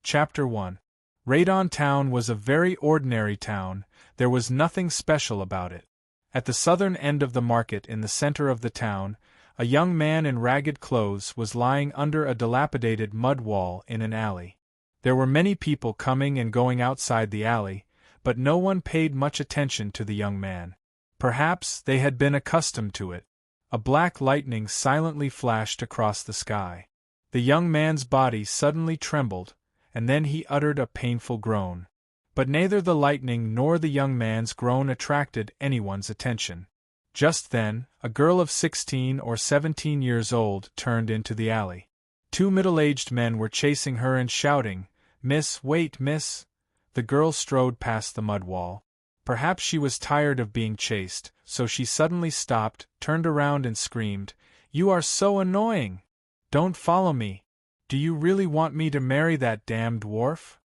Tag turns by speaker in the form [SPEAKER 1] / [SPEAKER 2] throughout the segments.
[SPEAKER 1] Chapter 1. Radon Town was a very ordinary town. There was nothing special about it. At the southern end of the market in the center of the town, a young man in ragged clothes was lying under a dilapidated mud wall in an alley. There were many people coming and going outside the alley, but no one paid much attention to the young man. Perhaps they had been accustomed to it. A black lightning silently flashed across the sky. The young man's body suddenly trembled, and then he uttered a painful groan. But neither the lightning nor the young man's groan attracted anyone's attention. Just then, a girl of 16 or 17 years old turned into the alley. Two middle-aged men were chasing her and shouting, "Miss, wait, miss!" The girl strode past the mud wall. Perhaps she was tired of being chased, so she suddenly stopped, turned around and screamed, "You are so annoying! Don't follow me! Do you really want me to marry that damned dwarf?"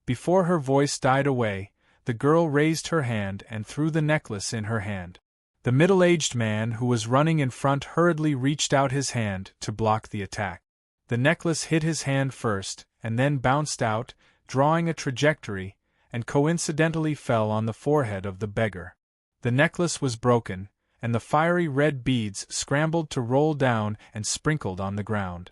[SPEAKER 1] Before her voice died away, the girl raised her hand and threw the necklace in her hand. The middle-aged man who was running in front hurriedly reached out his hand to block the attack. The necklace hit his hand first, and then bounced out, drawing a trajectory, and coincidentally fell on the forehead of the beggar. The necklace was broken, and the fiery red beads scrambled to roll down and sprinkled on the ground.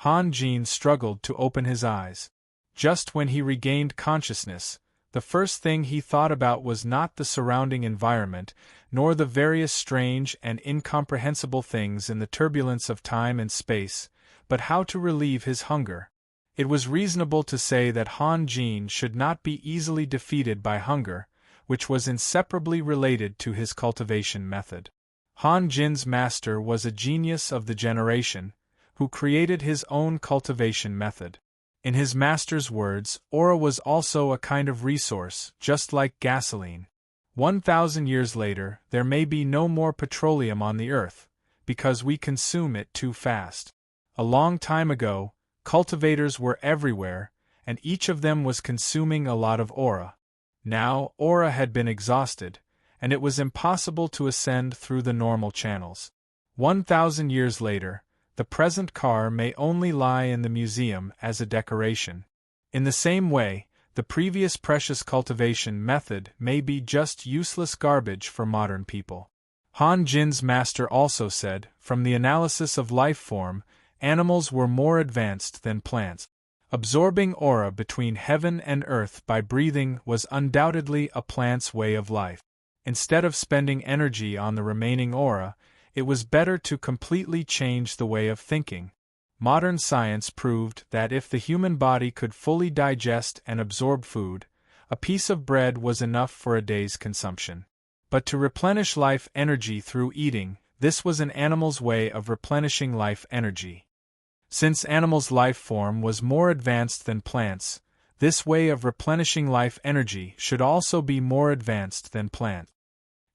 [SPEAKER 1] Han Jin struggled to open his eyes. Just when he regained consciousness, the first thing he thought about was not the surrounding environment, nor the various strange and incomprehensible things in the turbulence of time and space, but how to relieve his hunger. It was reasonable to say that Han Jin should not be easily defeated by hunger, which was inseparably related to his cultivation method. Han Jin's master was a genius of the generation, who created his own cultivation method. In his master's words, aura was also a kind of resource, just like gasoline. 1,000 years later, there may be no more petroleum on the earth, because we consume it too fast. A long time ago, cultivators were everywhere, and each of them was consuming a lot of aura. Now, aura had been exhausted, and it was impossible to ascend through the normal channels. 1,000 years later, the present car may only lie in the museum as a decoration. In the same way, the previous precious cultivation method may be just useless garbage for modern people. Han Jin's master also said, from the analysis of life form, animals were more advanced than plants. Absorbing aura between heaven and earth by breathing was undoubtedly a plant's way of life. Instead of spending energy on the remaining aura, it was better to completely change the way of thinking. Modern science proved that if the human body could fully digest and absorb food, a piece of bread was enough for a day's consumption. But to replenish life energy through eating, this was an animal's way of replenishing life energy. Since animals' life form was more advanced than plants, this way of replenishing life energy should also be more advanced than plant.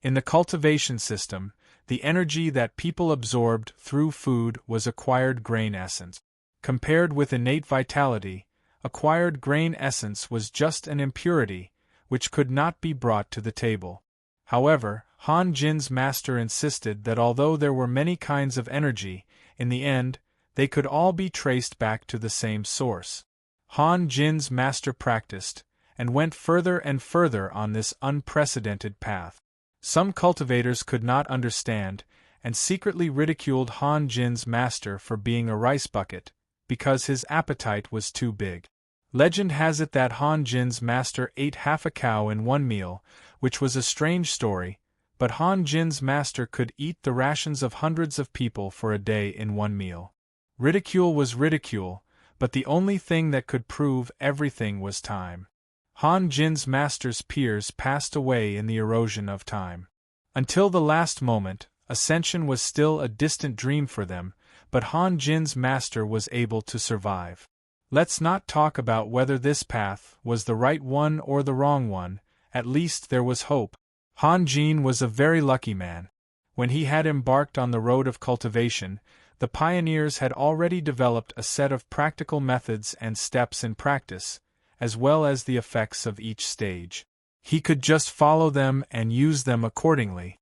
[SPEAKER 1] In the cultivation system, the energy that people absorbed through food was acquired grain essence. Compared with innate vitality, acquired grain essence was just an impurity, which could not be brought to the table. However, Han Jin's master insisted that although there were many kinds of energy, in the end, they could all be traced back to the same source. Han Jin's master practiced, and went further and further on this unprecedented path. Some cultivators could not understand, and secretly ridiculed Han Jin's master for being a rice bucket, because his appetite was too big. Legend has it that Han Jin's master ate half a cow in one meal, which was a strange story, but Han Jin's master could eat the rations of hundreds of people for a day in one meal. Ridicule was ridicule, but the only thing that could prove everything was time. Han Jin's master's peers passed away in the erosion of time. Until the last moment, ascension was still a distant dream for them, but Han Jin's master was able to survive. Let's not talk about whether this path was the right one or the wrong one, at least there was hope. Han Jin was a very lucky man. When he had embarked on the road of cultivation, the pioneers had already developed a set of practical methods and steps in practice, as well as the effects of each stage. He could just follow them and use them accordingly.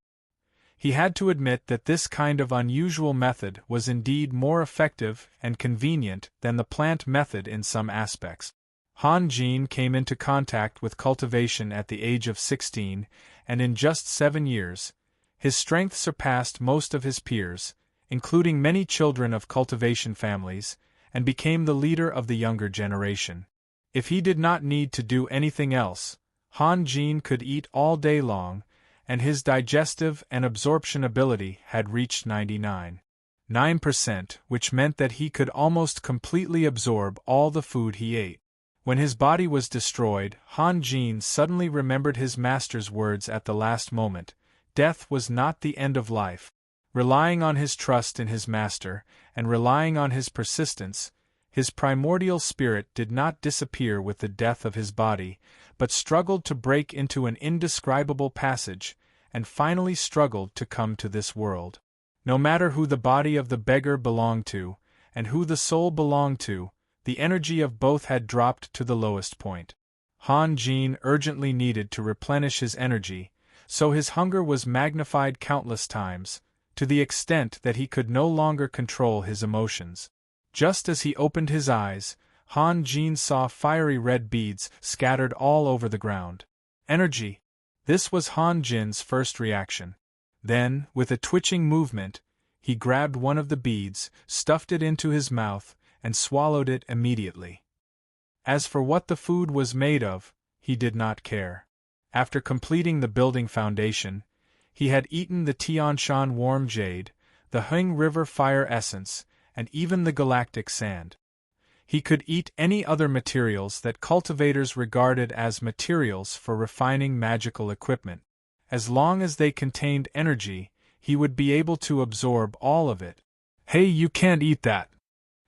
[SPEAKER 1] He had to admit that this kind of unusual method was indeed more effective and convenient than the plant method in some aspects. Han Jin came into contact with cultivation at the age of 16, and in just 7 years, his strength surpassed most of his peers, including many children of cultivation families, and became the leader of the younger generation. If he did not need to do anything else, Han Jin could eat all day long, and his digestive and absorption ability had reached 99.9%, which meant that he could almost completely absorb all the food he ate. When his body was destroyed, Han Jin suddenly remembered his master's words at the last moment: death was not the end of life. Relying on his trust in his master, and relying on his persistence, his primordial spirit did not disappear with the death of his body, but struggled to break into an indescribable passage, and finally struggled to come to this world. No matter who the body of the beggar belonged to, and who the soul belonged to, the energy of both had dropped to the lowest point. Han Jin urgently needed to replenish his energy, so his hunger was magnified countless times, to the extent that he could no longer control his emotions. Just as he opened his eyes, Han Jin saw fiery red beads scattered all over the ground. Energy! This was Han Jin's first reaction. Then, with a twitching movement, he grabbed one of the beads, stuffed it into his mouth, and swallowed it immediately. As for what the food was made of, he did not care. After completing the building foundation, he had eaten the Tianshan warm jade, the Heng River fire essence, and even the galactic sand. He could eat any other materials that cultivators regarded as materials for refining magical equipment. As long as they contained energy, he would be able to absorb all of it. "Hey, you can't eat that!"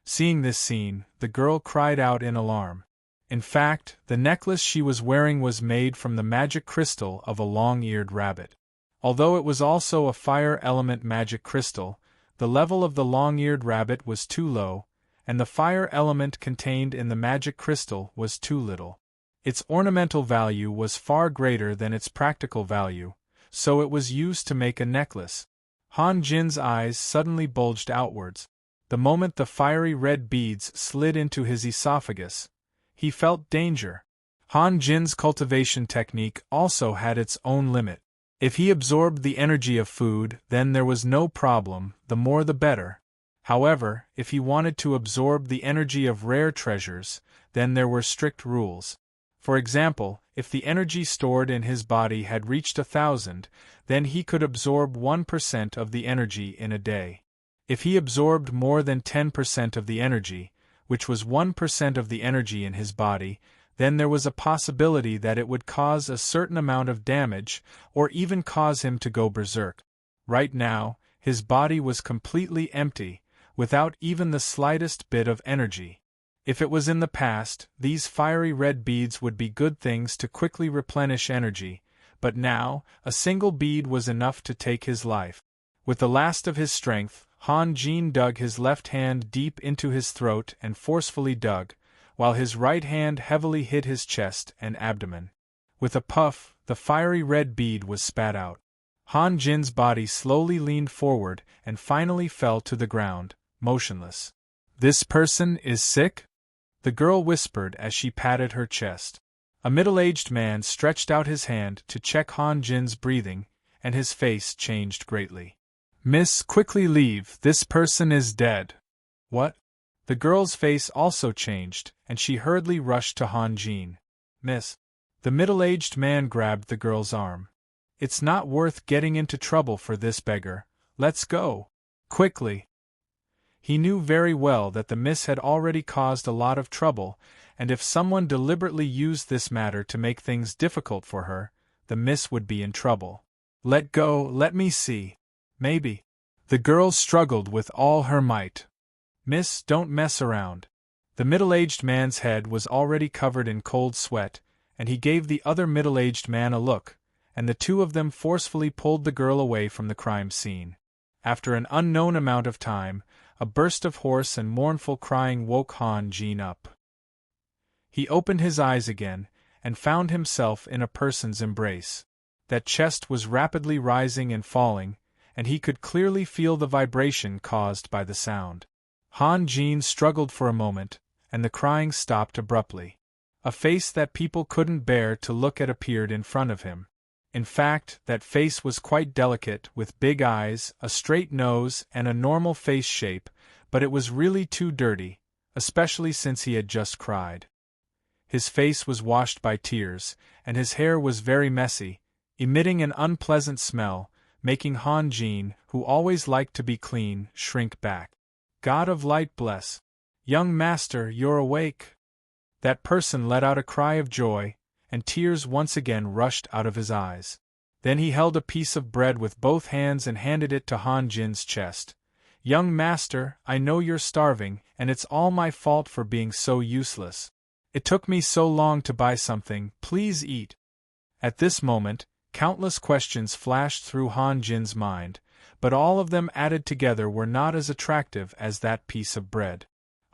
[SPEAKER 1] Seeing this scene, the girl cried out in alarm. In fact, the necklace she was wearing was made from the magic crystal of a long-eared rabbit. Although it was also a fire element magic crystal, the level of the long-eared rabbit was too low, and the fire element contained in the magic crystal was too little. Its ornamental value was far greater than its practical value, so it was used to make a necklace. Han Jin's eyes suddenly bulged outwards. The moment the fiery red beads slid into his esophagus, he felt danger. Han Jin's cultivation technique also had its own limit. If he absorbed the energy of food, then there was no problem, the more the better. However, if he wanted to absorb the energy of rare treasures, then there were strict rules. For example, if the energy stored in his body had reached 1,000, then he could absorb 1% of the energy in a day. If he absorbed more than 10% of the energy, which was 1% of the energy in his body, then there was a possibility that it would cause a certain amount of damage, or even cause him to go berserk. Right now, his body was completely empty, without even the slightest bit of energy. If it was in the past, these fiery red beads would be good things to quickly replenish energy, but now, a single bead was enough to take his life. With the last of his strength, Han Jin dug his left hand deep into his throat and forcefully dug, while his right hand heavily hit his chest and abdomen. With a puff, the fiery red bead was spat out. Han Jin's body slowly leaned forward and finally fell to the ground, motionless. "This person is sick?" the girl whispered as she patted her chest. A middle-aged man stretched out his hand to check Han Jin's breathing, and his face changed greatly. "Miss, quickly leave, this person is dead." "What?" The girl's face also changed, and she hurriedly rushed to Han Jin. "Miss." The middle-aged man grabbed the girl's arm. "It's not worth getting into trouble for this beggar. Let's go. Quickly." He knew very well that the miss had already caused a lot of trouble, and if someone deliberately used this matter to make things difficult for her, the miss would be in trouble. "Let go, let me see. Maybe." The girl struggled with all her might. "Miss, don't mess around." The middle-aged man's head was already covered in cold sweat, and he gave the other middle-aged man a look, and the two of them forcefully pulled the girl away from the crime scene. After an unknown amount of time, a burst of hoarse and mournful crying woke Han Jin up. He opened his eyes again, and found himself in a person's embrace. That chest was rapidly rising and falling, and he could clearly feel the vibration caused by the sound. Han Jin struggled for a moment, and the crying stopped abruptly. A face that people couldn't bear to look at appeared in front of him. In fact, that face was quite delicate, with big eyes, a straight nose, and a normal face shape, but it was really too dirty, especially since he had just cried. His face was washed by tears, and his hair was very messy, emitting an unpleasant smell, making Han Jin, who always liked to be clean, shrink back. God of light bless. Young master, you're awake. That person let out a cry of joy, and tears once again rushed out of his eyes. Then he held a piece of bread with both hands and handed it to Han Jin's chest. Young master, I know you're starving, and it's all my fault for being so useless. It took me so long to buy something, please eat. At this moment, countless questions flashed through Han Jin's mind, but all of them added together were not as attractive as that piece of bread.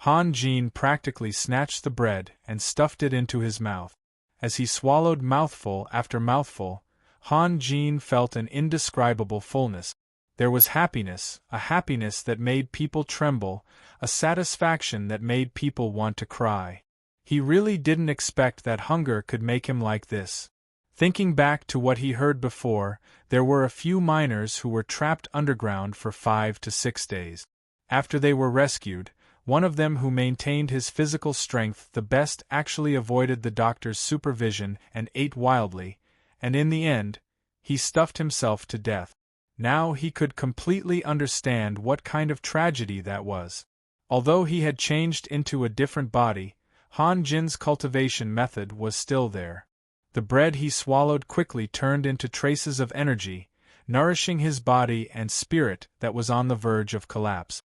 [SPEAKER 1] Han Jin practically snatched the bread and stuffed it into his mouth. As he swallowed mouthful after mouthful, Han Jin felt an indescribable fullness. There was happiness, a happiness that made people tremble, a satisfaction that made people want to cry. He really didn't expect that hunger could make him like this. Thinking back to what he heard before, there were a few miners who were trapped underground for 5 to 6 days. After they were rescued, one of them who maintained his physical strength the best actually avoided the doctor's supervision and ate wildly, and in the end, he stuffed himself to death. Now he could completely understand what kind of tragedy that was. Although he had changed into a different body, Han Jin's cultivation method was still there. The bread he swallowed quickly turned into traces of energy, nourishing his body and spirit that was on the verge of collapse.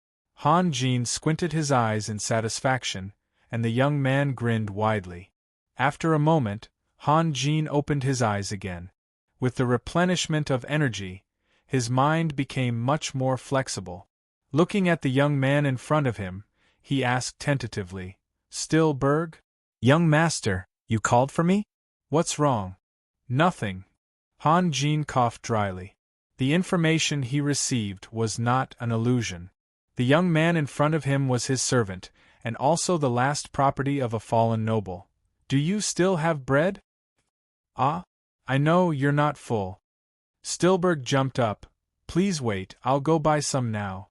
[SPEAKER 1] Han Jin squinted his eyes in satisfaction, and the young man grinned widely. After a moment, Han Jin opened his eyes again. With the replenishment of energy, his mind became much more flexible. Looking at the young man in front of him, he asked tentatively, Stillberg? Young master, you called for me? What's wrong? Nothing. Han Jin coughed dryly. The information he received was not an illusion. The young man in front of him was his servant, and also the last property of a fallen noble. Do you still have bread? Ah? I know you're not full. Stillberg jumped up. Please wait, I'll go buy some now.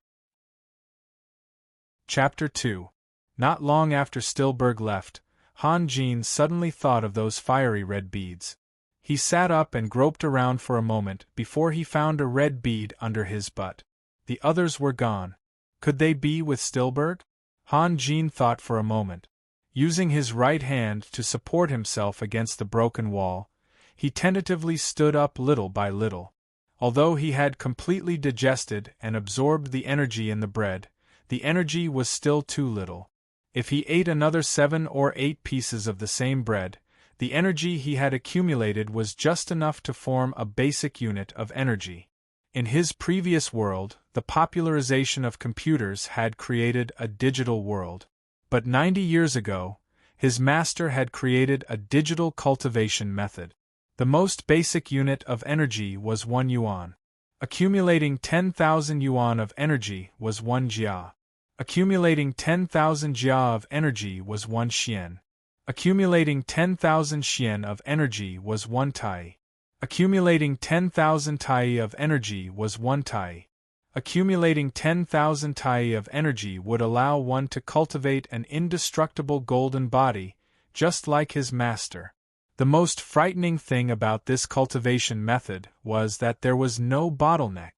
[SPEAKER 1] Chapter 2. Not long after Stillberg left, Han Jin suddenly thought of those fiery red beads. He sat up and groped around for a moment before he found a red bead under his butt. The others were gone. Could they be with Stillberg? Han Jin thought for a moment. Using his right hand to support himself against the broken wall, he tentatively stood up little by little. Although he had completely digested and absorbed the energy in the bread, the energy was still too little. If he ate another 7 or 8 pieces of the same bread, the energy he had accumulated was just enough to form a basic unit of energy. In his previous world, the popularization of computers had created a digital world. But 90 years ago, his master had created a digital cultivation method. The most basic unit of energy was 1 yuan. Accumulating 10,000 yuan of energy was 1 jia. Accumulating 10,000 jia of energy was 1 xian. Accumulating 10,000 xian of energy was 1 tai. Accumulating 10,000 tai of energy was 1 tai. Accumulating 10,000 tai of energy would allow one to cultivate an indestructible golden body, just like his master. The most frightening thing about this cultivation method was that there was no bottleneck.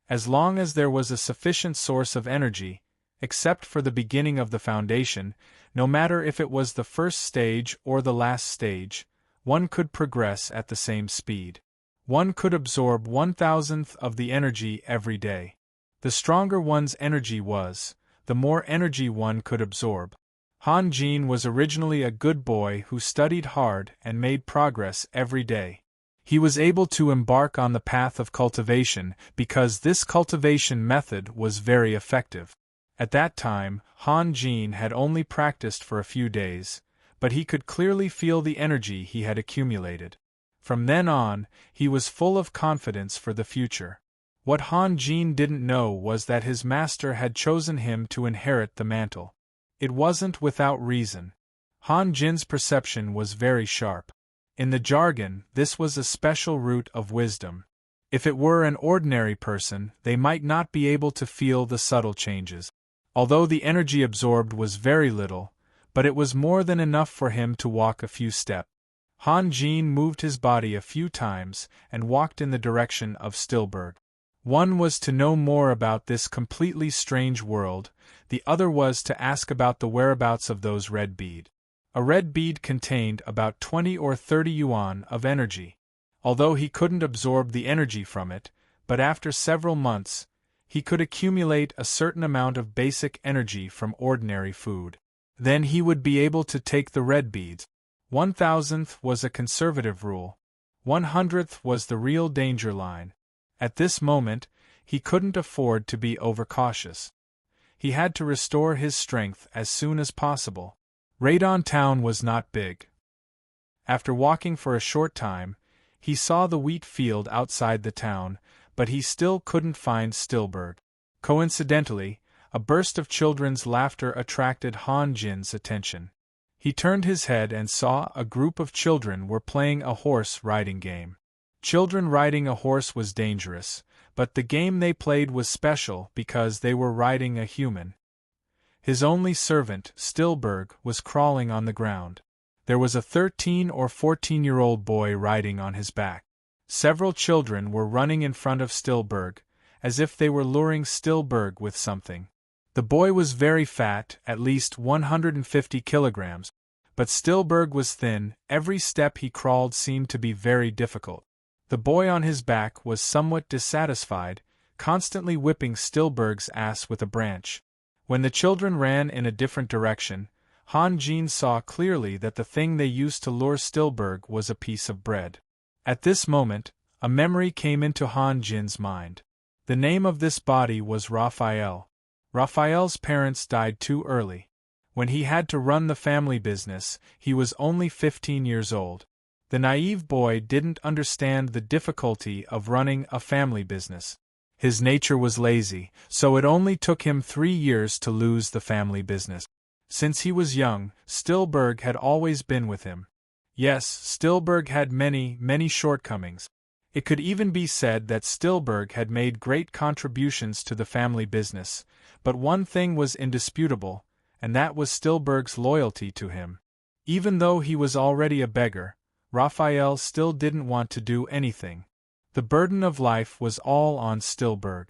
[SPEAKER 1] As long as there was a sufficient source of energy, except for the beginning of the foundation, no matter if it was the first stage or the last stage, one could progress at the same speed. One could absorb 1,000th of the energy every day. The stronger one's energy was, the more energy one could absorb. Han Jin was originally a good boy who studied hard and made progress every day. He was able to embark on the path of cultivation because this cultivation method was very effective. At that time, Han Jin had only practiced for a few days, but he could clearly feel the energy he had accumulated. From then on, he was full of confidence for the future. What Han Jin didn't know was that his master had chosen him to inherit the mantle. It wasn't without reason. Han Jin's perception was very sharp. In the jargon, this was a special root of wisdom. If it were an ordinary person, they might not be able to feel the subtle changes. Although the energy absorbed was very little, but it was more than enough for him to walk a few steps. Han Jin moved his body a few times and walked in the direction of Stillberg. One was to know more about this completely strange world, the other was to ask about the whereabouts of those red beads. A red bead contained about 20 or 30 yuan of energy. Although he couldn't absorb the energy from it, but after several months, he could accumulate a certain amount of basic energy from ordinary food. Then he would be able to take the red beads. 1,000th was a conservative rule. 100th was the real danger line. At this moment, he couldn't afford to be overcautious. He had to restore his strength as soon as possible. Radon Town was not big. After walking for a short time, he saw the wheat field outside the town, but he still couldn't find Stillberg. Coincidentally, a burst of children's laughter attracted Han Jin's attention. He turned his head and saw a group of children were playing a horse riding game. Children riding a horse was dangerous, but the game they played was special because they were riding a human. His only servant, Stillberg, was crawling on the ground. There was a 13 or 14-year-old boy riding on his back. Several children were running in front of Stillberg, as if they were luring Stillberg with something. The boy was very fat, at least 150 kilograms, but Stillberg was thin. Every step he crawled seemed to be very difficult. The boy on his back was somewhat dissatisfied, constantly whipping Stillberg's ass with a branch. When the children ran in a different direction, Han Jin saw clearly that the thing they used to lure Stillberg was a piece of bread. At this moment, a memory came into Han Jin's mind. The name of this body was Raphael. Raphael's parents died too early. When he had to run the family business, he was only 15 years old. The naive boy didn't understand the difficulty of running a family business. His nature was lazy, so it only took him 3 years to lose the family business. Since he was young, Stillberg had always been with him. Yes, Stillberg had many shortcomings. It could even be said that Stillberg had made great contributions to the family business, but one thing was indisputable, and that was Stillberg's loyalty to him. Even though he was already a beggar, Raphael still didn't want to do anything. The burden of life was all on Stillberg.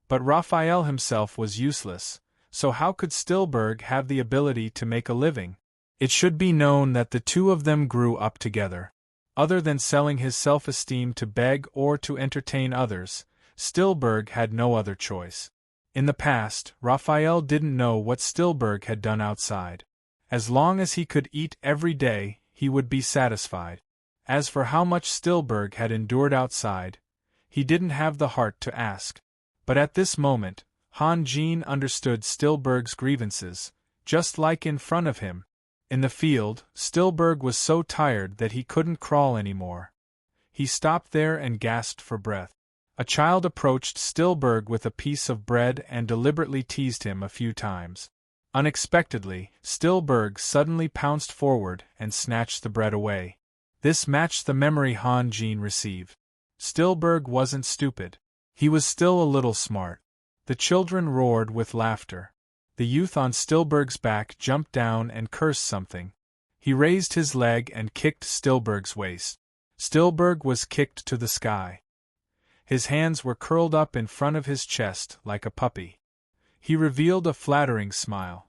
[SPEAKER 1] But Raphael himself was useless, so how could Stillberg have the ability to make a living? It should be known that the two of them grew up together. Other than selling his self-esteem to beg or to entertain others, Stillberg had no other choice. In the past, Raphael didn't know what Stillberg had done outside. As long as he could eat every day, he would be satisfied. As for how much Stillberg had endured outside, he didn't have the heart to ask. But at this moment, Han Jin understood Stillberg's grievances, just like in front of him. In the field, Stillberg was so tired that he couldn't crawl anymore. He stopped there and gasped for breath. A child approached Stillberg with a piece of bread and deliberately teased him a few times. Unexpectedly, Stillberg suddenly pounced forward and snatched the bread away. This matched the memory Han Jin received. Stillberg wasn't stupid. He was still a little smart. The children roared with laughter. The youth on Stillberg's back jumped down and cursed something. He raised his leg and kicked Stillberg's waist. Stillberg was kicked to the sky. His hands were curled up in front of his chest like a puppy. He revealed a flattering smile.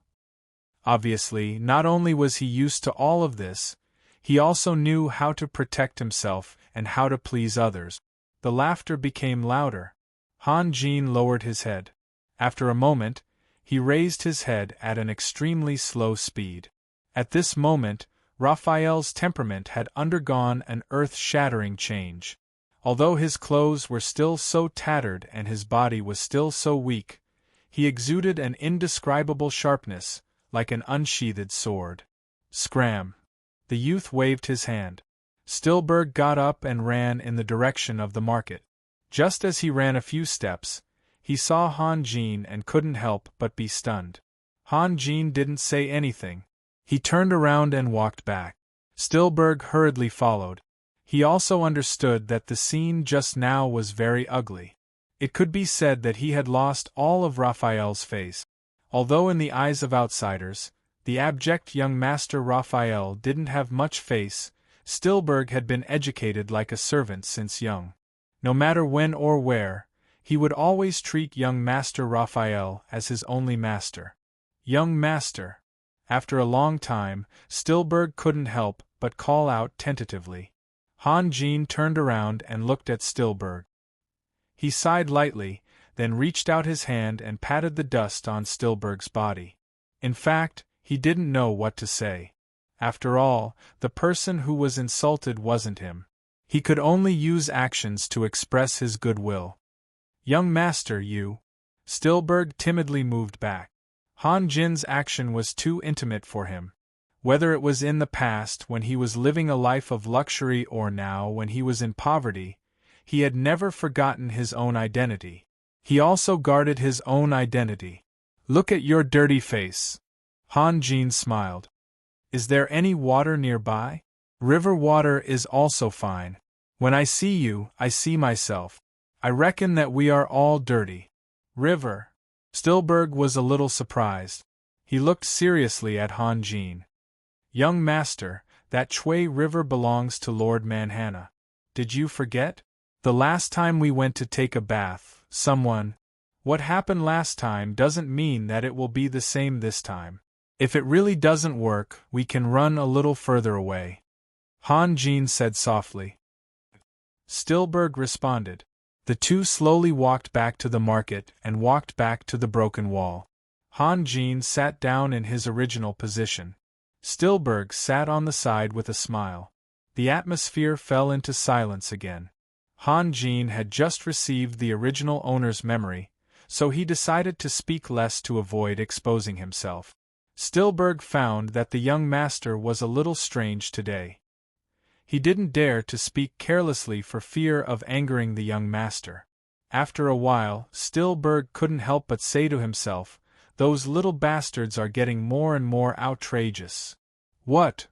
[SPEAKER 1] Obviously, not only was he used to all of this, he also knew how to protect himself and how to please others. The laughter became louder. Han Jin lowered his head. After a moment, he raised his head at an extremely slow speed. At this moment, Raphael's temperament had undergone an earth-shattering change. Although his clothes were still so tattered and his body was still so weak, he exuded an indescribable sharpness, like an unsheathed sword. Scram! The youth waved his hand. Stillberg got up and ran in the direction of the market. Just as he ran a few steps, he saw Han Jin and couldn't help but be stunned. Han Jin didn't say anything. He turned around and walked back. Stillberg hurriedly followed. He also understood that the scene just now was very ugly. It could be said that he had lost all of Raphael's face. Although in the eyes of outsiders, the abject young master Raphael didn't have much face, Stillberg had been educated like a servant since young. No matter when or where, he would always treat young master Raphael as his only master. Young master. After a long time, Stillberg couldn't help but call out tentatively. Han Jin turned around and looked at Stillberg. He sighed lightly, then reached out his hand and patted the dust on Stillberg's body. In fact, he didn't know what to say. After all, the person who was insulted wasn't him. He could only use actions to express his goodwill. Young master, you. Stillberg timidly moved back. Han Jin's action was too intimate for him. Whether it was in the past when he was living a life of luxury or now when he was in poverty, he had never forgotten his own identity. He also guarded his own identity. Look at your dirty face. Han Jin smiled. Is there any water nearby? River water is also fine. When I see you, I see myself. I reckon that we are all dirty. River. Stillberg was a little surprised. He looked seriously at Han Jin. Young master, that Shui River belongs to Lord Manhana. Did you forget? The last time we went to take a bath, someone... What happened last time doesn't mean that it will be the same this time. If it really doesn't work, we can run a little further away. Han Jin said softly. Stillberg responded. The two slowly walked back to the market and walked back to the broken wall. Han Jin sat down in his original position. Stillberg sat on the side with a smile. The atmosphere fell into silence again. Han Jin had just received the original owner's memory, so he decided to speak less to avoid exposing himself. Stillberg found that the young master was a little strange today. He didn't dare to speak carelessly for fear of angering the young master. After a while, Stillberg couldn't help but say to himself, "Those little bastards are getting more and more outrageous." What?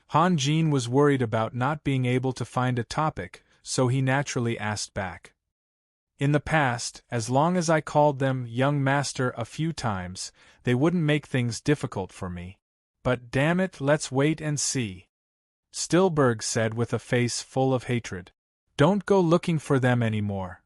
[SPEAKER 1] Han Jin was worried about not being able to find a topic, so he naturally asked back. In the past, as long as I called them young master a few times, they wouldn't make things difficult for me. But damn it, let's wait and see. Stillberg said with a face full of hatred. Don't go looking for them anymore.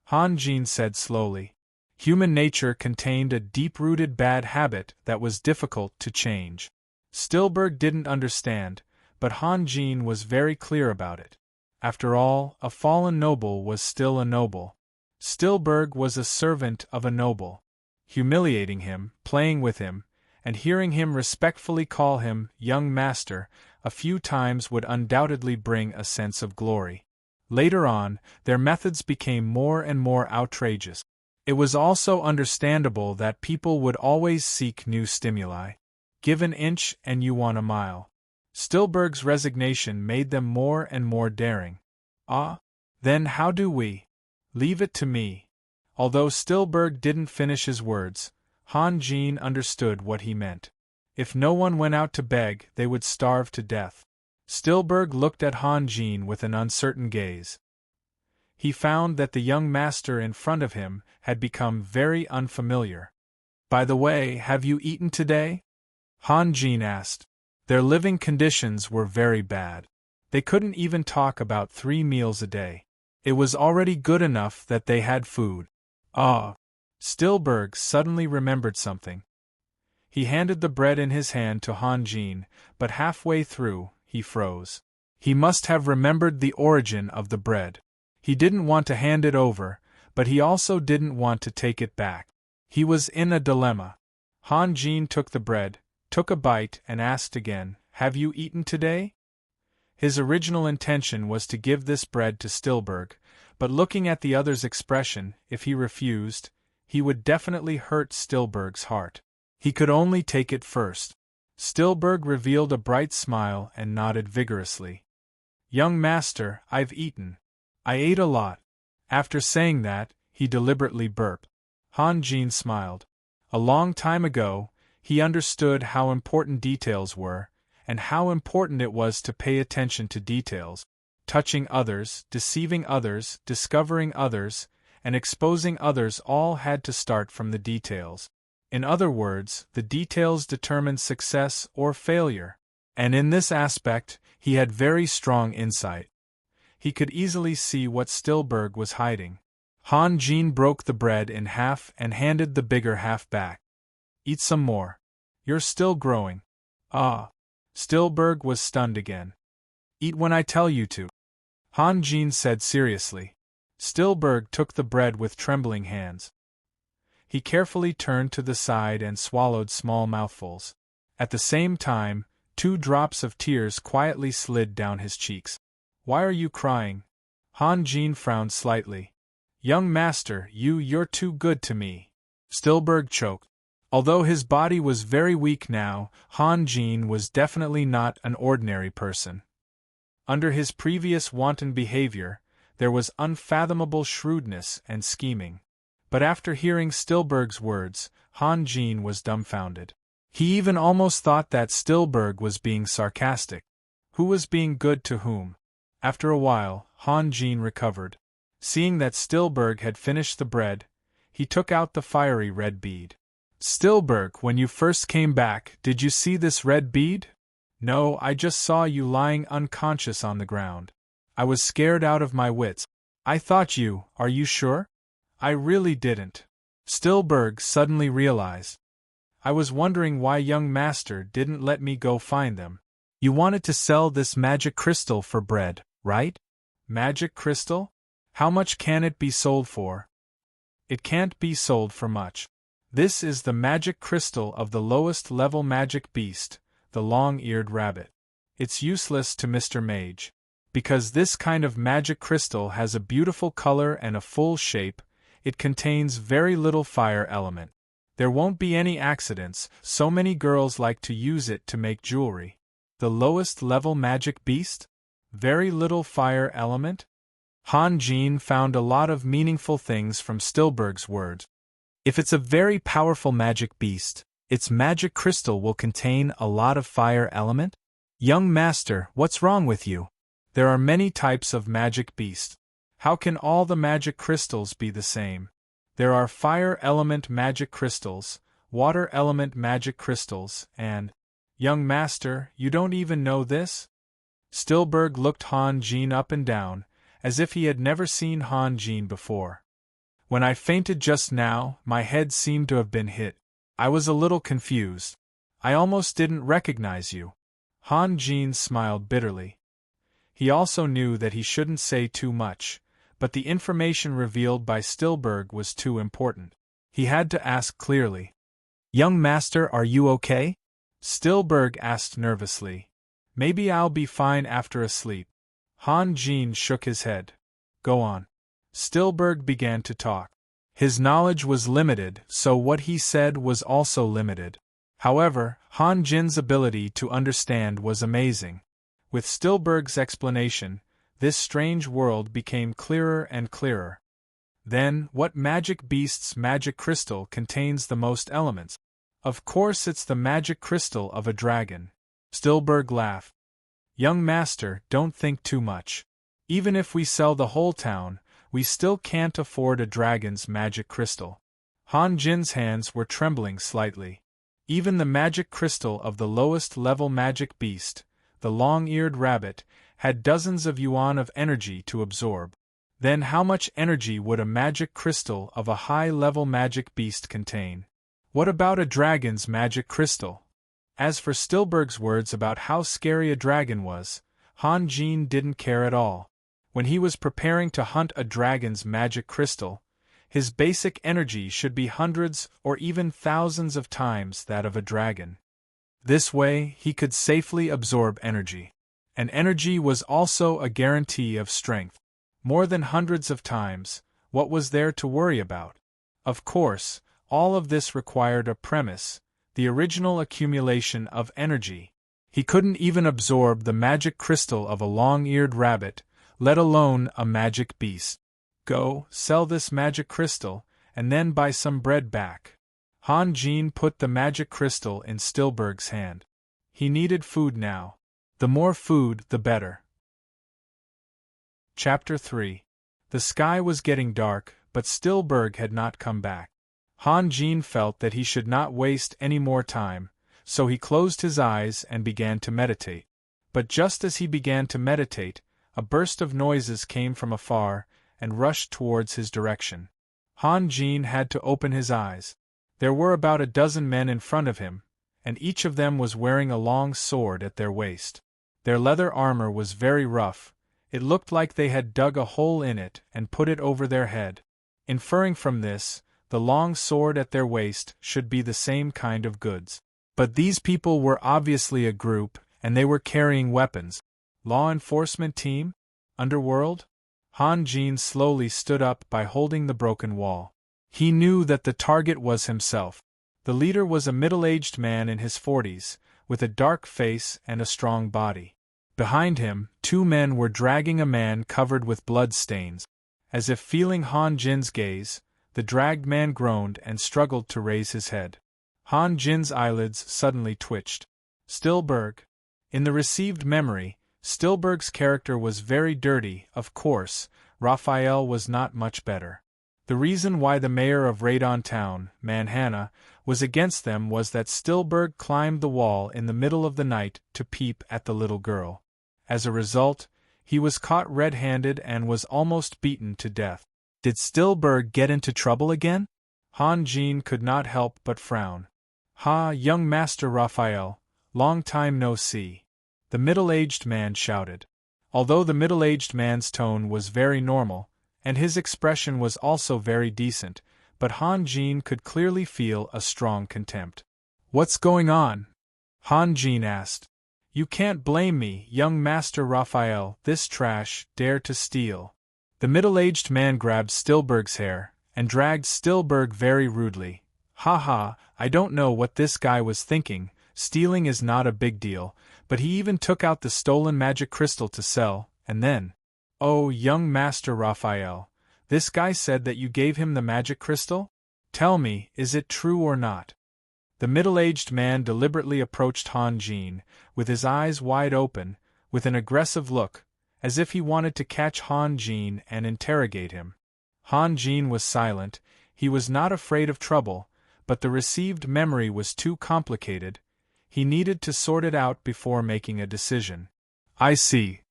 [SPEAKER 1] Han Jin said slowly. Human nature contained a deep-rooted bad habit that was difficult to change. Stillberg didn't understand, but Han Jin was very clear about it. After all, a fallen noble was still a noble. Stillberg was a servant of a noble. Humiliating him, playing with him, and hearing him respectfully call him young master a few times would undoubtedly bring a sense of glory. Later on, their methods became more and more outrageous. It was also understandable that people would always seek new stimuli. Give an inch and you want a mile. Stillberg's resignation made them more and more daring. Ah? Then how do we? Leave it to me. Although Stillberg didn't finish his words, Han Jin understood what he meant. If no one went out to beg, they would starve to death. Stillberg looked at Han Jin with an uncertain gaze. He found that the young master in front of him had become very unfamiliar. By the way, have you eaten today? Han Jin asked. Their living conditions were very bad. They couldn't even talk about 3 meals a day. It was already good enough that they had food. Ah! Stillberg suddenly remembered something. He handed the bread in his hand to Han Jin, but halfway through, he froze. He must have remembered the origin of the bread. He didn't want to hand it over, but he also didn't want to take it back. He was in a dilemma. Han Jin took the bread, took a bite and asked again, "Have you eaten today?" His original intention was to give this bread to Stillberg, but looking at the other's expression, if he refused, he would definitely hurt Stillberg's heart. He could only take it first. Stillberg revealed a bright smile and nodded vigorously. Young master, I've eaten. I ate a lot. After saying that, he deliberately burped. Han Jin smiled. A long time ago, He understood how important details were, and how important it was to pay attention to details. Touching others, deceiving others, discovering others, and exposing others all had to start from the details. In other words, the details determined success or failure. And in this aspect, he had very strong insight. He could easily see what Stillberg was hiding. Han Jin broke the bread in half and handed the bigger half back. Eat some more. You're still growing. Ah. Stillberg was stunned again. Eat when I tell you to, Han Jin said seriously. Stillberg took the bread with trembling hands. He carefully turned to the side and swallowed small mouthfuls. At the same time, 2 drops of tears quietly slid down his cheeks. Why are you crying? Han Jin frowned slightly. Young master, you're too good to me. Stillberg choked. Although his body was very weak now, Han Jin was definitely not an ordinary person. Under his previous wanton behavior, there was unfathomable shrewdness and scheming. But after hearing Stillberg's words, Han Jin was dumbfounded. He even almost thought that Stillberg was being sarcastic. Who was being good to whom? After a while, Han Jin recovered. Seeing that Stillberg had finished the bread, he took out the fiery red bead. Stillberg, when you first came back, did you see this red bead? No, I just saw you lying unconscious on the ground. I was scared out of my wits. I thought you, are you sure? I really didn't. Stillberg suddenly realized. I was wondering why young master didn't let me go find them. You wanted to sell this magic crystal for bread, right? Magic crystal? How much can it be sold for? It can't be sold for much. This is the magic crystal of the lowest level magic beast, the long-eared rabbit. It's useless to Mr. Mage. Because this kind of magic crystal has a beautiful color and a full shape, it contains very little fire element. There won't be any accidents, so many girls like to use it to make jewelry. The lowest level magic beast? Very little fire element? Han Jin found a lot of meaningful things from Stillberg's words. If it's a very powerful magic beast, its magic crystal will contain a lot of fire element? Young master, what's wrong with you? There are many types of magic beast. How can all the magic crystals be the same? There are fire element magic crystals, water element magic crystals, and… Young master, you don't even know this? Stillberg looked Han Jin up and down, as if he had never seen Han Jin before. When I fainted just now, my head seemed to have been hit. I was a little confused. I almost didn't recognize you. Han Jin smiled bitterly. He also knew that he shouldn't say too much, but the information revealed by Stillberg was too important. He had to ask clearly. Young master, are you okay? Stillberg asked nervously. Maybe I'll be fine after a sleep. Han Jin shook his head. Go on. Stillberg began to talk. His knowledge was limited, so what he said was also limited. However, Han Jin's ability to understand was amazing. With Stillberg's explanation, this strange world became clearer and clearer. Then, what magic beast's magic crystal contains the most elements? Of course it's the magic crystal of a dragon. Stillberg laughed. Young master, don't think too much. Even if we sell the whole town, we still can't afford a dragon's magic crystal. Han Jin's hands were trembling slightly. Even the magic crystal of the lowest level magic beast, the long-eared rabbit, had dozens of yuan of energy to absorb. Then how much energy would a magic crystal of a high-level magic beast contain? What about a dragon's magic crystal? As for Stillberg's words about how scary a dragon was, Han Jin didn't care at all. When he was preparing to hunt a dragon's magic crystal, his basic energy should be hundreds or even thousands of times that of a dragon. This way, he could safely absorb energy. And energy was also a guarantee of strength. More than hundreds of times, what was there to worry about? Of course, all of this required a premise, the original accumulation of energy. He couldn't even absorb the magic crystal of a long-eared rabbit, let alone a magic beast. Go, sell this magic crystal, and then buy some bread back. Han Jin put the magic crystal in Stillberg's hand. He needed food now. The more food, the better. Chapter 3. The sky was getting dark, but Stillberg had not come back. Han Jin felt that he should not waste any more time, so he closed his eyes and began to meditate. But just as he began to meditate, a burst of noises came from afar and rushed towards his direction. Han Jin had to open his eyes. There were about a dozen men in front of him, and each of them was wearing a long sword at their waist. Their leather armor was very rough. It looked like they had dug a hole in it and put it over their head. Inferring from this, the long sword at their waist should be the same kind of goods. But these people were obviously a group, and they were carrying weapons. Law enforcement team? Underworld? Han Jin slowly stood up by holding the broken wall. He knew that the target was himself. The leader was a middle-aged man in his 40s, with a dark face and a strong body. Behind him, two men were dragging a man covered with blood stains. As if feeling Han Jin's gaze, the dragged man groaned and struggled to raise his head. Han Jin's eyelids suddenly twitched. Stillberg. In the received memory, Stillberg's character was very dirty. Of course, Raphael was not much better. The reason why the mayor of Radon Town, Manhanna, was against them was that Stillberg climbed the wall in the middle of the night to peep at the little girl. As a result, he was caught red-handed and was almost beaten to death. Did Stillberg get into trouble again? Han Jin could not help but frown. Ha, young Master Raphael, long time no see. The middle-aged man shouted. Although the middle-aged man's tone was very normal, and his expression was also very decent, but Han Jin could clearly feel a strong contempt. What's going on? Han Jin asked. You can't blame me, young Master Raphael, this trash dared to steal. The middle-aged man grabbed Stillberg's hair, and dragged Stillberg very rudely. Ha ha, I don't know what this guy was thinking, stealing is not a big deal, but he even took out the stolen magic crystal to sell, and then… Oh, young Master Raphael, this guy said that you gave him the magic crystal? Tell me, is it true or not? The middle-aged man deliberately approached Han Jin, with his eyes wide open, with an aggressive look, as if he wanted to catch Han Jin and interrogate him. Han Jin was silent. He was not afraid of trouble, but the received memory was too complicated. He needed to sort it out before making a decision. I see.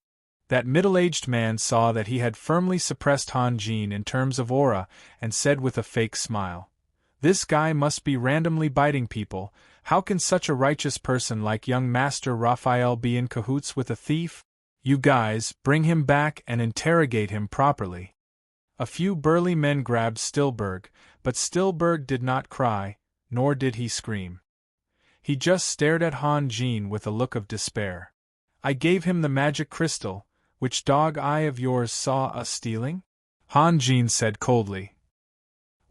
[SPEAKER 1] That middle-aged man saw that he had firmly suppressed Han Jin in terms of aura and said with a fake smile, "This guy must be randomly biting people. How can such a righteous person like young Master Raphael be in cahoots with a thief? You guys, bring him back and interrogate him properly." A few burly men grabbed Stillberg, but Stillberg did not cry, nor did he scream. He just stared at Han Jin with a look of despair. I gave him the magic crystal, which dog eye of yours saw us stealing? Han Jin said coldly.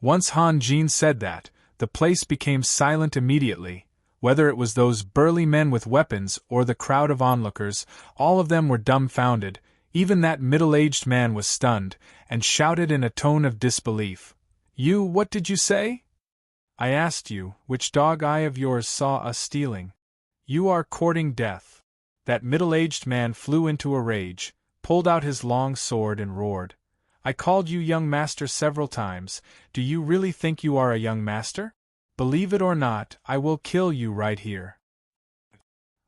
[SPEAKER 1] Once Han Jin said that, the place became silent immediately. Whether it was those burly men with weapons or the crowd of onlookers, all of them were dumbfounded. Even that middle-aged man was stunned, and shouted in a tone of disbelief. You, what did you say? I asked you, which dog eye of yours saw us stealing? You are courting death. That middle-aged man flew into a rage, pulled out his long sword and roared. I called you young master several times. Do you really think you are a young master? Believe it or not, I will kill you right here.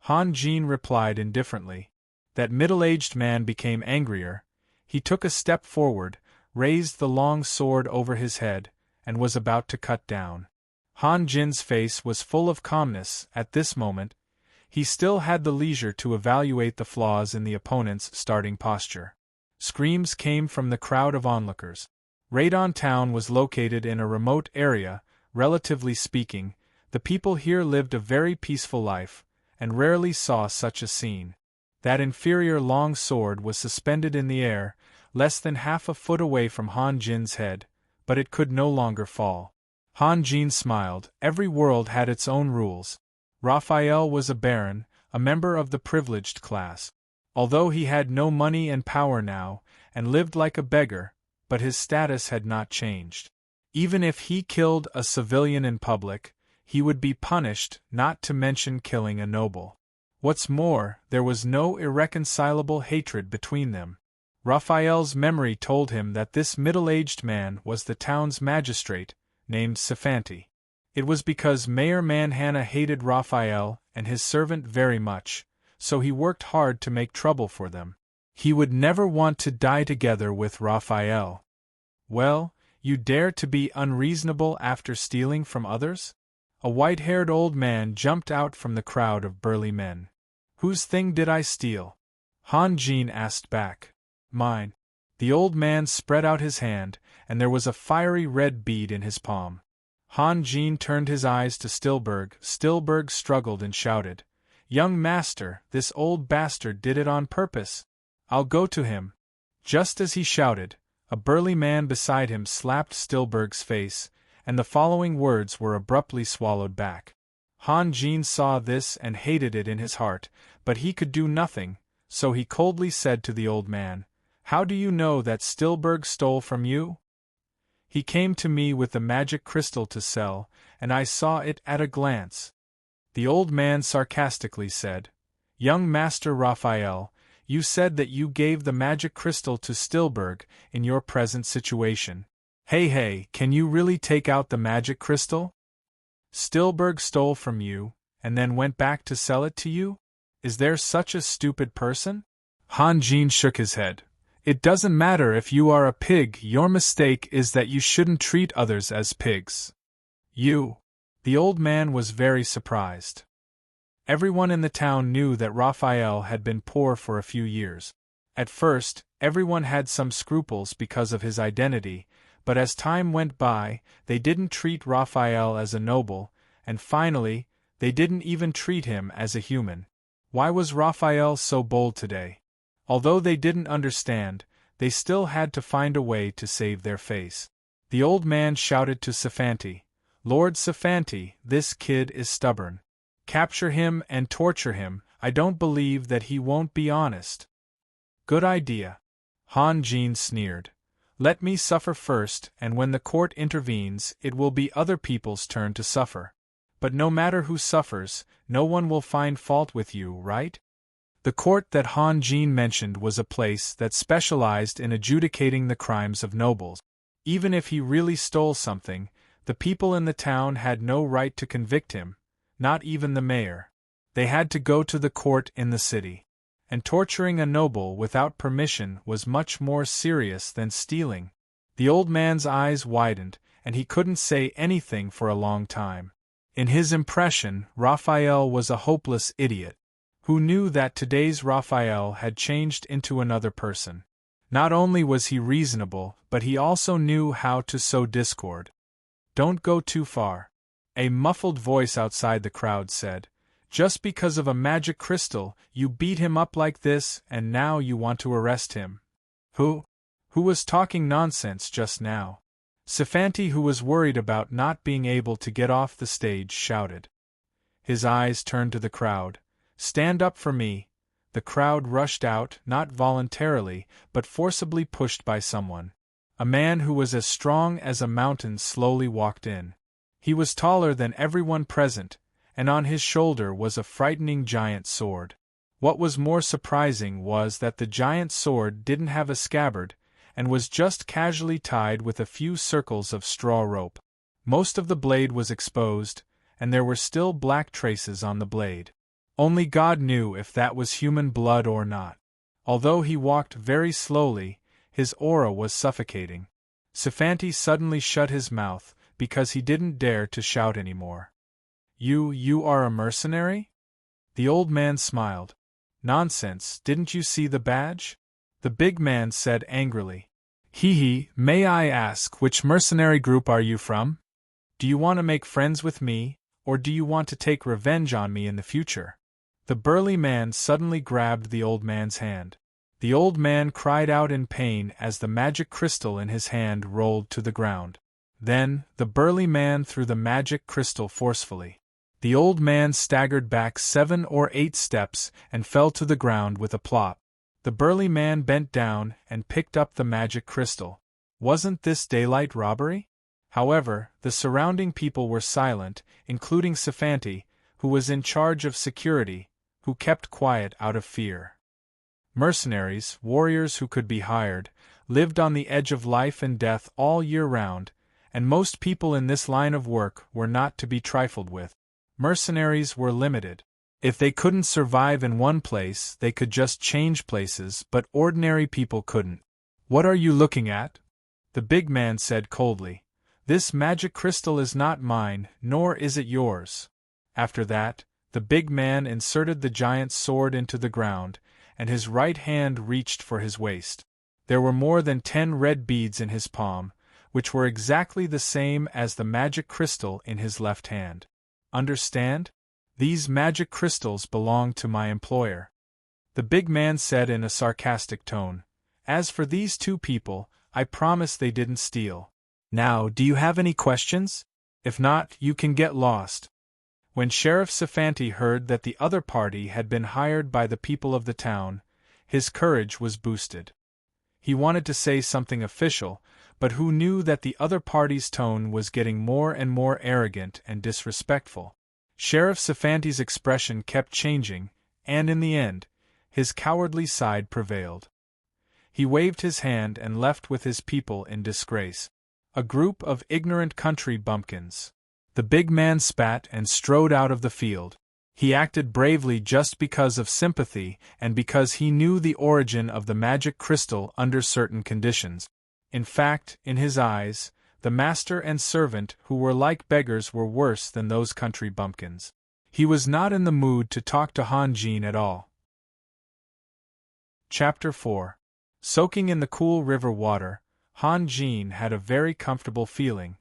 [SPEAKER 1] Han Jin replied indifferently. That middle-aged man became angrier. He took a step forward, raised the long sword over his head, and was about to cut down. Han Jin's face was full of calmness at this moment. He still had the leisure to evaluate the flaws in the opponent's starting posture. Screams came from the crowd of onlookers. Radon Town was located in a remote area. Relatively speaking, the people here lived a very peaceful life, and rarely saw such a scene. That inferior long sword was suspended in the air, less than half a foot away from Han Jin's head, but it could no longer fall. Han Jin smiled. Every world had its own rules. Raphael was a baron, a member of the privileged class. Although he had no money and power now, and lived like a beggar, but his status had not changed. Even if he killed a civilian in public, he would be punished, not to mention killing a noble. What's more, there was no irreconcilable hatred between them. Raphael's memory told him that this middle-aged man was the town's magistrate, named Sephanti. It was because Mayor Manhanna hated Raphael and his servant very much, so he worked hard to make trouble for them. He would never want to die together with Raphael. Well, you dare to be unreasonable after stealing from others? A white-haired old man jumped out from the crowd of burly men. Whose thing did I steal? Han Jin asked back. Mine. The old man spread out his hand, and there was a fiery red bead in his palm. Han Jin turned his eyes to Stilberg. Stilberg struggled and shouted, "Young master, this old bastard did it on purpose. I'll go to him." Just as he shouted, a burly man beside him slapped Stilberg's face, and the following words were abruptly swallowed back. Han Jin saw this and hated it in his heart, but he could do nothing, so he coldly said to the old man, "How do you know that Stilberg stole from you?" "He came to me with the magic crystal to sell, and I saw it at a glance." The old man sarcastically said, "Young Master Raphael, you said that you gave the magic crystal to Stilberg in your present situation. Hey, can you really take out the magic crystal? Stilberg stole from you, and then went back to sell it to you? Is there such a stupid person?" Han Jin shook his head. "It doesn't matter if you are a pig, your mistake is that you shouldn't treat others as pigs." "You?" The old man was very surprised. Everyone in the town knew that Raphael had been poor for a few years. At first, everyone had some scruples because of his identity, but as time went by, they didn't treat Raphael as a noble, and finally, they didn't even treat him as a human. Why was Raphael so bold today? Although they didn't understand, they still had to find a way to save their face. The old man shouted to Sephanti, "Lord Sephanti, this kid is stubborn. Capture him and torture him, I don't believe that he won't be honest." "Good idea." Han Jin sneered. "Let me suffer first, and when the court intervenes, it will be other people's turn to suffer. But no matter who suffers, no one will find fault with you, right?" The court that Han Jin mentioned was a place that specialized in adjudicating the crimes of nobles. Even if he really stole something, the people in the town had no right to convict him, not even the mayor. They had to go to the court in the city. And torturing a noble without permission was much more serious than stealing. The old man's eyes widened, and he couldn't say anything for a long time. In his impression, Raphael was a hopeless idiot. Who knew that today's Raphael had changed into another person? Not only was he reasonable, but he also knew how to sow discord. "Don't go too far," a muffled voice outside the crowd said. "Just because of a magic crystal, you beat him up like this, and now you want to arrest him. Who was talking nonsense just now?" Sephanti, who was worried about not being able to get off the stage, shouted. His eyes turned to the crowd. "Stand up for me." The crowd rushed out, not voluntarily, but forcibly pushed by someone. A man who was as strong as a mountain slowly walked in. He was taller than everyone present, and on his shoulder was a frightening giant sword. What was more surprising was that the giant sword didn't have a scabbard, and was just casually tied with a few circles of straw rope. Most of the blade was exposed, and there were still black traces on the blade. Only God knew if that was human blood or not. Although he walked very slowly, his aura was suffocating. Sephanti suddenly shut his mouth, because he didn't dare to shout anymore. You are a mercenary?" The old man smiled. "Nonsense, didn't you see the badge?" The big man said angrily. May I ask which mercenary group are you from? Do you want to make friends with me, or do you want to take revenge on me in the future?" The burly man suddenly grabbed the old man's hand. The old man cried out in pain as the magic crystal in his hand rolled to the ground. Then, the burly man threw the magic crystal forcefully. The old man staggered back 7 or 8 steps and fell to the ground with a plop. The burly man bent down and picked up the magic crystal. Wasn't this daylight robbery? However, the surrounding people were silent, including Sephanti, who was in charge of security, who kept quiet out of fear. Mercenaries, warriors who could be hired, lived on the edge of life and death all year round, and most people in this line of work were not to be trifled with. Mercenaries were limited. If they couldn't survive in one place, they could just change places, but ordinary people couldn't. "What are you looking at?" the big man said coldly. "This magic crystal is not mine, nor is it yours." After that, the big man inserted the giant's sword into the ground, and his right hand reached for his waist. There were more than 10 red beads in his palm, which were exactly the same as the magic crystal in his left hand. "Understand? These magic crystals belong to my employer," the big man said in a sarcastic tone. "As for these 2 people, I promise they didn't steal. Now, do you have any questions? If not, you can get lost." When Sheriff Sephanti heard that the other party had been hired by the people of the town, his courage was boosted. He wanted to say something official, but who knew that the other party's tone was getting more and more arrogant and disrespectful. Sheriff Sephanti's expression kept changing, and in the end, his cowardly side prevailed. He waved his hand and left with his people in disgrace. A group of ignorant country bumpkins. The big man spat and strode out of the field. He acted bravely just because of sympathy and because he knew the origin of the magic crystal under certain conditions. In fact, in his eyes, the master and servant who were like beggars were worse than those country bumpkins. He was not in the mood to talk to Han Jin at all. Chapter 4. Soaking in the cool river water, Han Jin had a very comfortable feeling.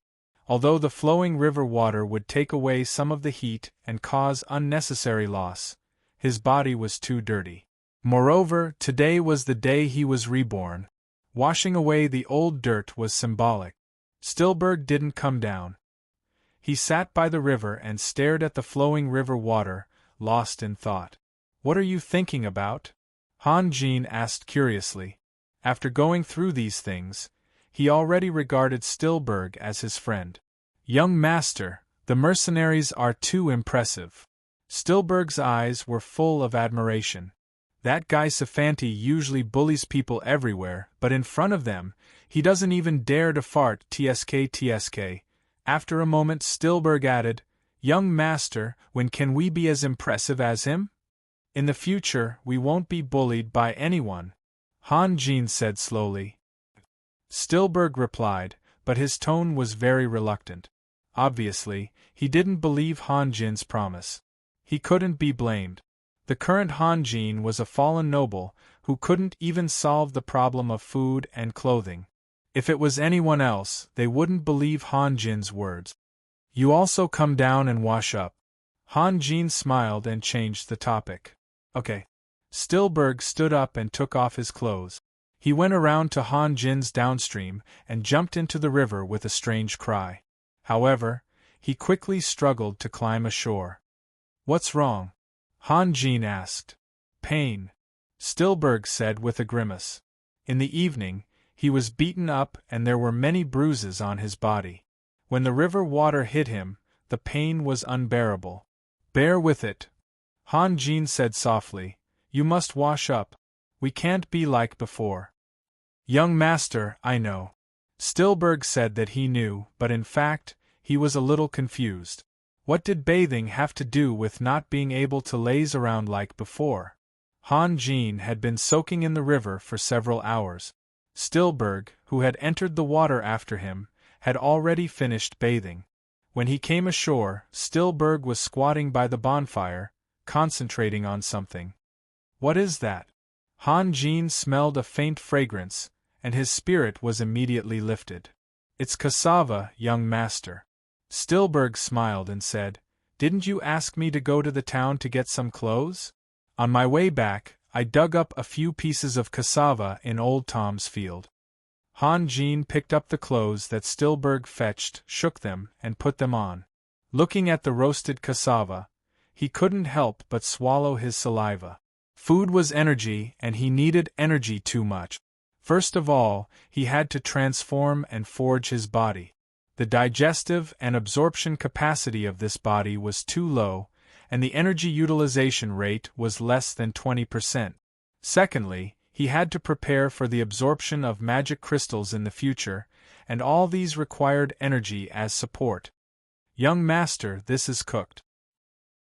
[SPEAKER 1] Although the flowing river water would take away some of the heat and cause unnecessary loss, his body was too dirty. Moreover, today was the day he was reborn. Washing away the old dirt was symbolic. Stillberg didn't come down. He sat by the river and stared at the flowing river water, lost in thought. "What are you thinking about?" Han Jin asked curiously. After going through these things, he already regarded Stillberg as his friend. "Young master, the mercenaries are too impressive." Stillberg's eyes were full of admiration. "That guy Sephanti usually bullies people everywhere, but in front of them, he doesn't even dare to fart tsk. After a moment Stillberg added, "Young master, when can we be as impressive as him?" "In the future, we won't be bullied by anyone," Han Jin said slowly. Stillberg replied, but his tone was very reluctant. Obviously, he didn't believe Han Jin's promise. He couldn't be blamed. The current Han Jin was a fallen noble who couldn't even solve the problem of food and clothing. If it was anyone else, they wouldn't believe Han Jin's words. "You also come down and wash up." Han Jin smiled and changed the topic. "Okay." Stillberg stood up and took off his clothes. He went around to Han Jin's downstream and jumped into the river with a strange cry. However, he quickly struggled to climb ashore. "What's wrong?" Han Jin asked. "Pain," Stillberg said with a grimace. In the evening, he was beaten up and there were many bruises on his body. When the river water hit him, the pain was unbearable. "Bear with it," Han Jin said softly. "You must wash up. We can't be like before." "Young master, I know." Stillberg said that he knew, but in fact, he was a little confused. What did bathing have to do with not being able to laze around like before? Han Jin had been soaking in the river for several hours. Stillberg, who had entered the water after him, had already finished bathing. When he came ashore, Stillberg was squatting by the bonfire, concentrating on something. "What is that?" Han Jin smelled a faint fragrance, and his spirit was immediately lifted. "It's cassava, young master." Stillberg smiled and said, "Didn't you ask me to go to the town to get some clothes? On my way back, I dug up a few pieces of cassava in Old Tom's field." Han Jin picked up the clothes that Stillberg fetched, shook them, and put them on. Looking at the roasted cassava, he couldn't help but swallow his saliva. Food was energy, and he needed energy too much. First of all, he had to transform and forge his body. The digestive and absorption capacity of this body was too low, and the energy utilization rate was less than 20%. Secondly, he had to prepare for the absorption of magic crystals in the future, and all these required energy as support. Young master, this is cooked.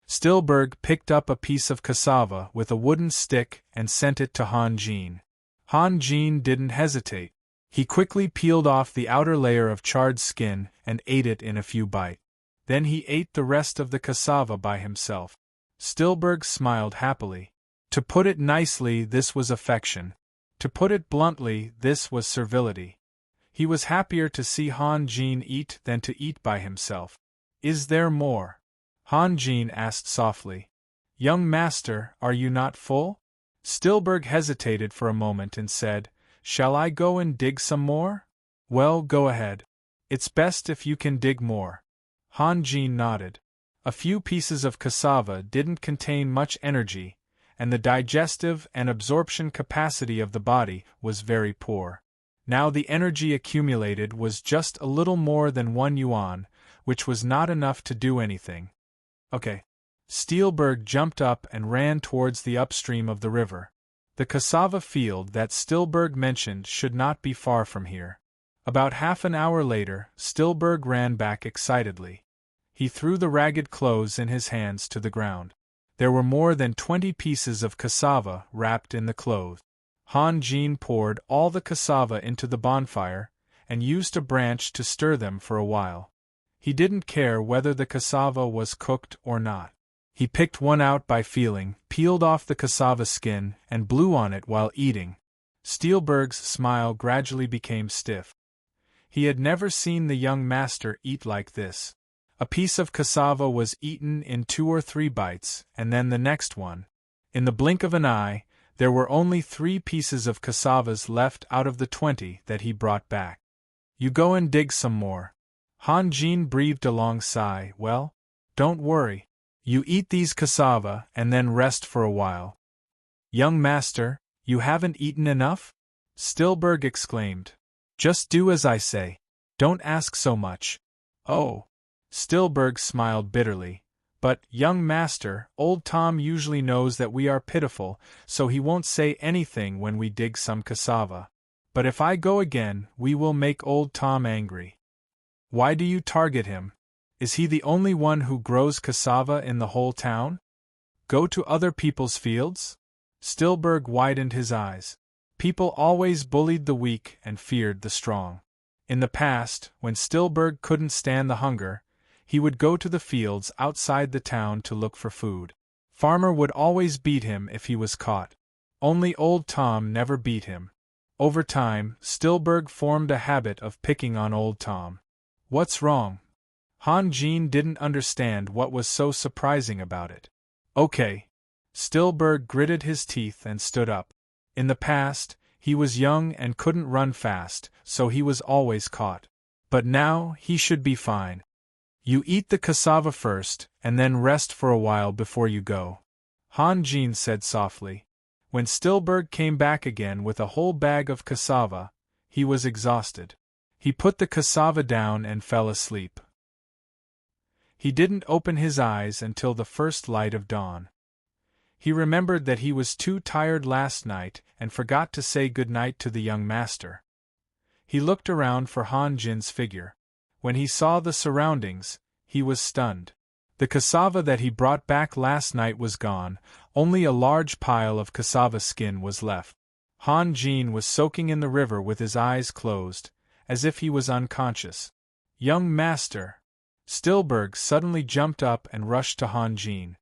[SPEAKER 1] Stillberg picked up a piece of cassava with a wooden stick and sent it to Han Jin. Han Jin didn't hesitate. He quickly peeled off the outer layer of charred skin and ate it in a few bites. Then he ate the rest of the cassava by himself. Stillberg smiled happily. To put it nicely, this was affection. To put it bluntly, this was servility. He was happier to see Han Jin eat than to eat by himself. Is there more? Han Jin asked softly. Young master, are you not full? Stillberg hesitated for a moment and said, Shall I go and dig some more? Well, go ahead. It's best if you can dig more. Han Jin nodded. A few pieces of cassava didn't contain much energy, and the digestive and absorption capacity of the body was very poor. Now the energy accumulated was just a little more than 1 yuan, which was not enough to do anything. Okay. Stillberg jumped up and ran towards the upstream of the river. The cassava field that Stillberg mentioned should not be far from here. About half an hour later, Stillberg ran back excitedly. He threw the ragged clothes in his hands to the ground. There were more than 20 pieces of cassava wrapped in the clothes. Han Jin poured all the cassava into the bonfire, and used a branch to stir them for a while. He didn't care whether the cassava was cooked or not. He picked one out by feeling, peeled off the cassava skin, and blew on it while eating. Stillberg's smile gradually became stiff. He had never seen the young master eat like this. A piece of cassava was eaten in 2 or 3 bites, and then the next one. In the blink of an eye, there were only 3 pieces of cassavas left out of the 20 that he brought back. You go and dig some more. Han Jin breathed a long sigh. Well, don't worry. You eat these cassava and then rest for a while. Young master, you haven't eaten enough? Stillberg exclaimed. Just do as I say. Don't ask so much. Oh. Stillberg smiled bitterly. But, young master, old Tom usually knows that we are pitiful, so he won't say anything when we dig some cassava. But if I go again, we will make old Tom angry. Why do you target him? Is he the only one who grows cassava in the whole town? Go to other people's fields? Stillberg widened his eyes. People always bullied the weak and feared the strong. In the past, when Stillberg couldn't stand the hunger, he would go to the fields outside the town to look for food. Farmer would always beat him if he was caught. Only old Tom never beat him. Over time, Stillberg formed a habit of picking on old Tom. What's wrong? Han Jin didn't understand what was so surprising about it. Okay. Stillberg gritted his teeth and stood up. In the past, he was young and couldn't run fast, so he was always caught. But now, he should be fine. You eat the cassava first, and then rest for a while before you go. Han Jin said softly. When Stillberg came back again with a whole bag of cassava, he was exhausted. He put the cassava down and fell asleep. He didn't open his eyes until the first light of dawn. He remembered that he was too tired last night and forgot to say good night to the young master. He looked around for Han Jin's figure. When he saw the surroundings, he was stunned. The cassava that he brought back last night was gone, only a large pile of cassava skin was left. Han Jin was soaking in the river with his eyes closed, as if he was unconscious. Young master! Stillberg suddenly jumped up and rushed to Han Jin.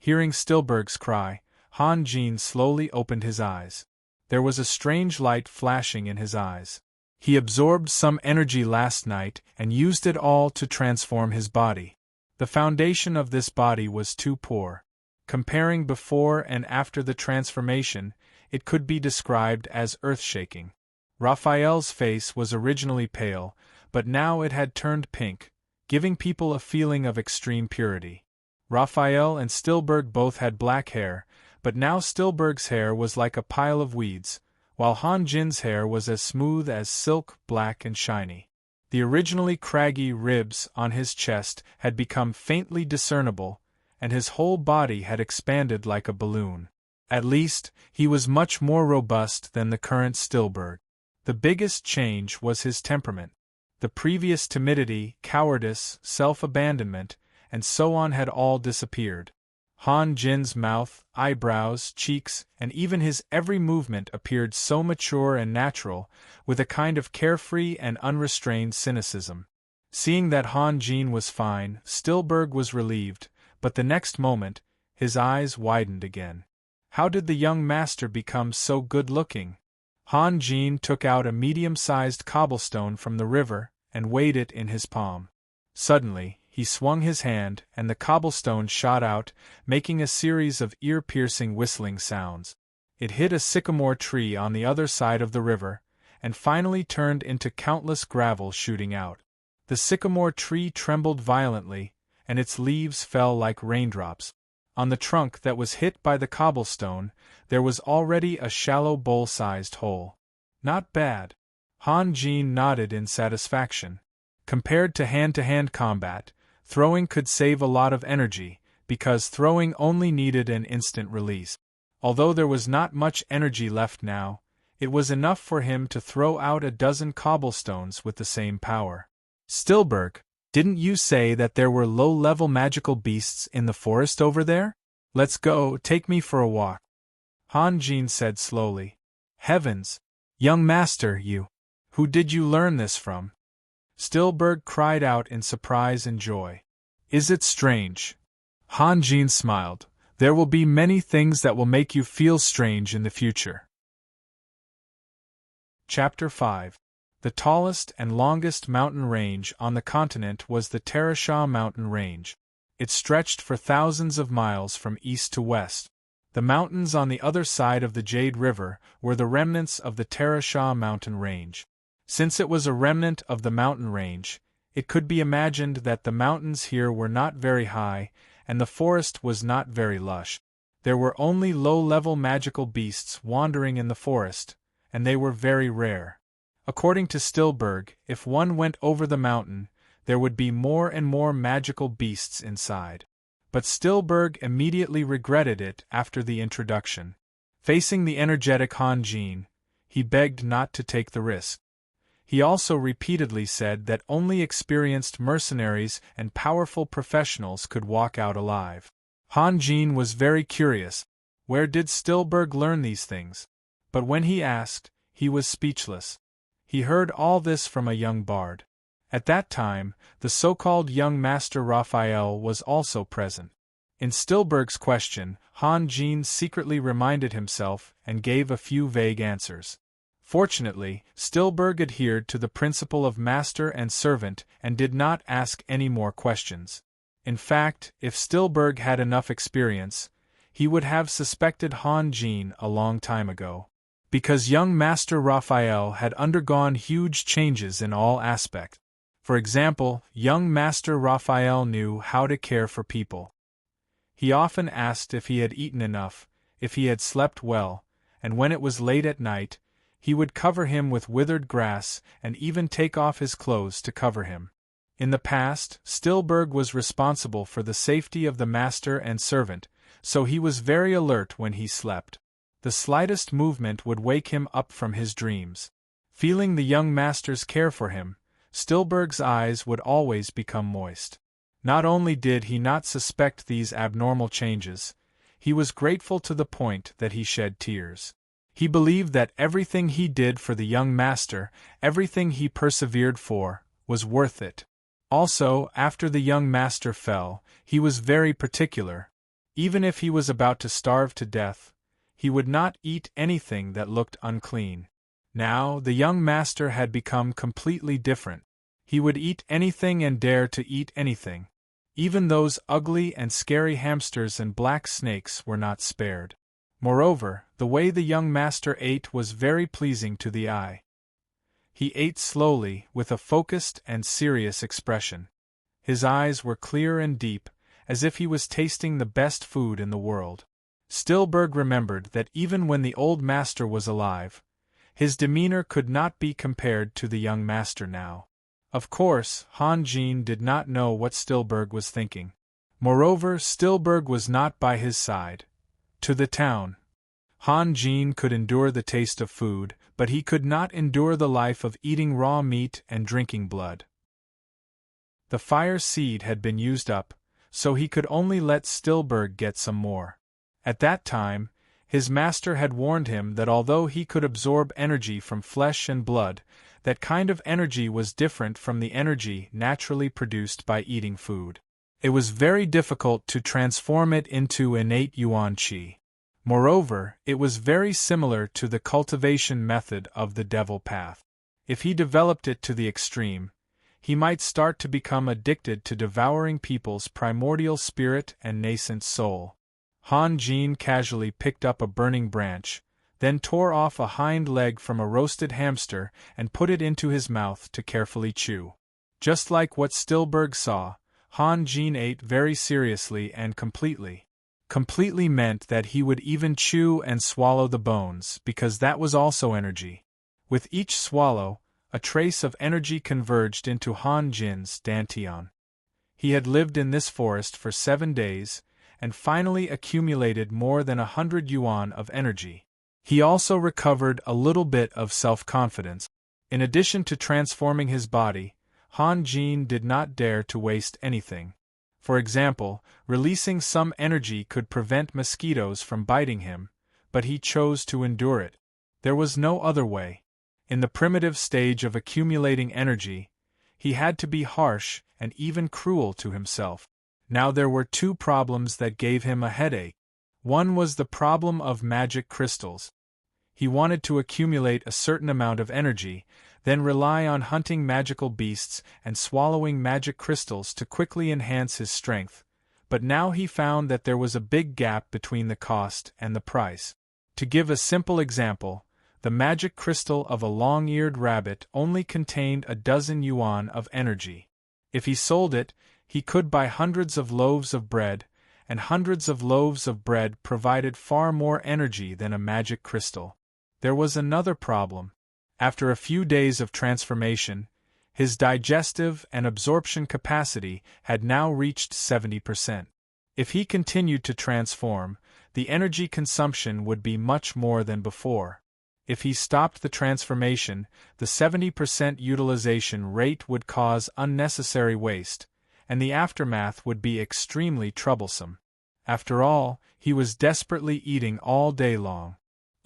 [SPEAKER 1] Hearing Stillberg's cry, Han Jin slowly opened his eyes. There was a strange light flashing in his eyes. He absorbed some energy last night and used it all to transform his body. The foundation of this body was too poor. Comparing before and after the transformation, it could be described as earth-shaking. Raphael's face was originally pale, but now it had turned pink, giving people a feeling of extreme purity. Raphael and Stillberg both had black hair, but now Stillberg's hair was like a pile of weeds, while Han Jin's hair was as smooth as silk, black and shiny. The originally craggy ribs on his chest had become faintly discernible, and his whole body had expanded like a balloon. At least, he was much more robust than the current Stillberg. The biggest change was his temperament. The previous timidity, cowardice, self-abandonment, and so on had all disappeared. Han Jin's mouth, eyebrows, cheeks, and even his every movement appeared so mature and natural, with a kind of carefree and unrestrained cynicism. Seeing that Han Jin was fine, Stillberg was relieved, but the next moment, his eyes widened again. How did the young master become so good-looking? Han Jin took out a medium-sized cobblestone from the river and weighed it in his palm. Suddenly, he swung his hand, and the cobblestone shot out, making a series of ear-piercing whistling sounds. It hit a sycamore tree on the other side of the river, and finally turned into countless gravel shooting out. The sycamore tree trembled violently, and its leaves fell like raindrops. On the trunk that was hit by the cobblestone, there was already a shallow bowl-sized hole. Not bad. Han Jin nodded in satisfaction. Compared to hand-to-hand combat, throwing could save a lot of energy, because throwing only needed an instant release. Although there was not much energy left now, it was enough for him to throw out a dozen cobblestones with the same power. Stillberg, didn't you say that there were low-level magical beasts in the forest over there? Let's go, take me for a walk. Han Jin said slowly. Heavens! Young master, you! Who did you learn this from? Stillberg cried out in surprise and joy. Is it strange? Han Jin smiled. There will be many things that will make you feel strange in the future. Chapter 5. The tallest and longest mountain range on the continent was the Tarasha mountain range. It stretched for thousands of miles from east to west. The mountains on the other side of the Jade River were the remnants of the Tarasha mountain range. Since it was a remnant of the mountain range, it could be imagined that the mountains here were not very high, and the forest was not very lush. There were only low-level magical beasts wandering in the forest, and they were very rare. According to Stillberg, if one went over the mountain, there would be more and more magical beasts inside. But Stillberg immediately regretted it after the introduction. Facing the energetic Han Jin, he begged not to take the risk. He also repeatedly said that only experienced mercenaries and powerful professionals could walk out alive. Han Jin was very curious. Where did Stillberg learn these things? But when he asked, he was speechless. He heard all this from a young bard. At that time, the so-called young master Raphael was also present. In Stillberg's question, Han Jin secretly reminded himself and gave a few vague answers. Fortunately, Stillberg adhered to the principle of master and servant and did not ask any more questions. In fact, if Stillberg had enough experience, he would have suspected Han Jin a long time ago. Because young Master Raphael had undergone huge changes in all aspects. For example, young Master Raphael knew how to care for people. He often asked if he had eaten enough, if he had slept well, and when it was late at night, he would cover him with withered grass and even take off his clothes to cover him. In the past, Stillberg was responsible for the safety of the master and servant, so he was very alert when he slept. The slightest movement would wake him up from his dreams. Feeling the young master's care for him, Stillberg's eyes would always become moist. Not only did he not suspect these abnormal changes, he was grateful to the point that he shed tears. He believed that everything he did for the young master, everything he persevered for, was worth it. Also, after the young master fell, he was very particular. Even if he was about to starve to death, he would not eat anything that looked unclean. Now, the young master had become completely different. He would eat anything and dare to eat anything. Even those ugly and scary hamsters and black snakes were not spared. Moreover, the way the young master ate was very pleasing to the eye. He ate slowly, with a focused and serious expression. His eyes were clear and deep, as if he was tasting the best food in the world. Stillberg remembered that even when the old master was alive, his demeanor could not be compared to the young master now. Of course, Han Jin did not know what Stillberg was thinking. Moreover, Stillberg was not by his side. To the town. Han Jin could endure the taste of food, but he could not endure the life of eating raw meat and drinking blood. The fire seed had been used up, so he could only let Stillberg get some more. At that time, his master had warned him that although he could absorb energy from flesh and blood, that kind of energy was different from the energy naturally produced by eating food. It was very difficult to transform it into innate yuan qi. Moreover, it was very similar to the cultivation method of the devil path. If he developed it to the extreme, he might start to become addicted to devouring people's primordial spirit and nascent soul. Han Jin casually picked up a burning branch, then tore off a hind leg from a roasted hamster and put it into his mouth to carefully chew. Just like what Stillberg saw, Han Jin ate very seriously and completely. Completely meant that he would even chew and swallow the bones, because that was also energy. With each swallow, a trace of energy converged into Han Jin's dantian. He had lived in this forest for 7 days, and finally accumulated more than 100 yuan of energy. He also recovered a little bit of self-confidence. In addition to transforming his body, Han Jin did not dare to waste anything. For example, releasing some energy could prevent mosquitoes from biting him, but he chose to endure it. There was no other way. In the primitive stage of accumulating energy, he had to be harsh and even cruel to himself. Now there were 2 problems that gave him a headache. One was the problem of magic crystals. He wanted to accumulate a certain amount of energy, then rely on hunting magical beasts and swallowing magic crystals to quickly enhance his strength, but now he found that there was a big gap between the cost and the price. To give a simple example, the magic crystal of a long-eared rabbit only contained 12 yuan of energy. If he sold it, he could buy hundreds of loaves of bread, and hundreds of loaves of bread provided far more energy than a magic crystal. There was another problem. After a few days of transformation, his digestive and absorption capacity had now reached 70%. If he continued to transform, the energy consumption would be much more than before. If he stopped the transformation, the 70% utilization rate would cause unnecessary waste, and the aftermath would be extremely troublesome. After all, he was desperately eating all day long.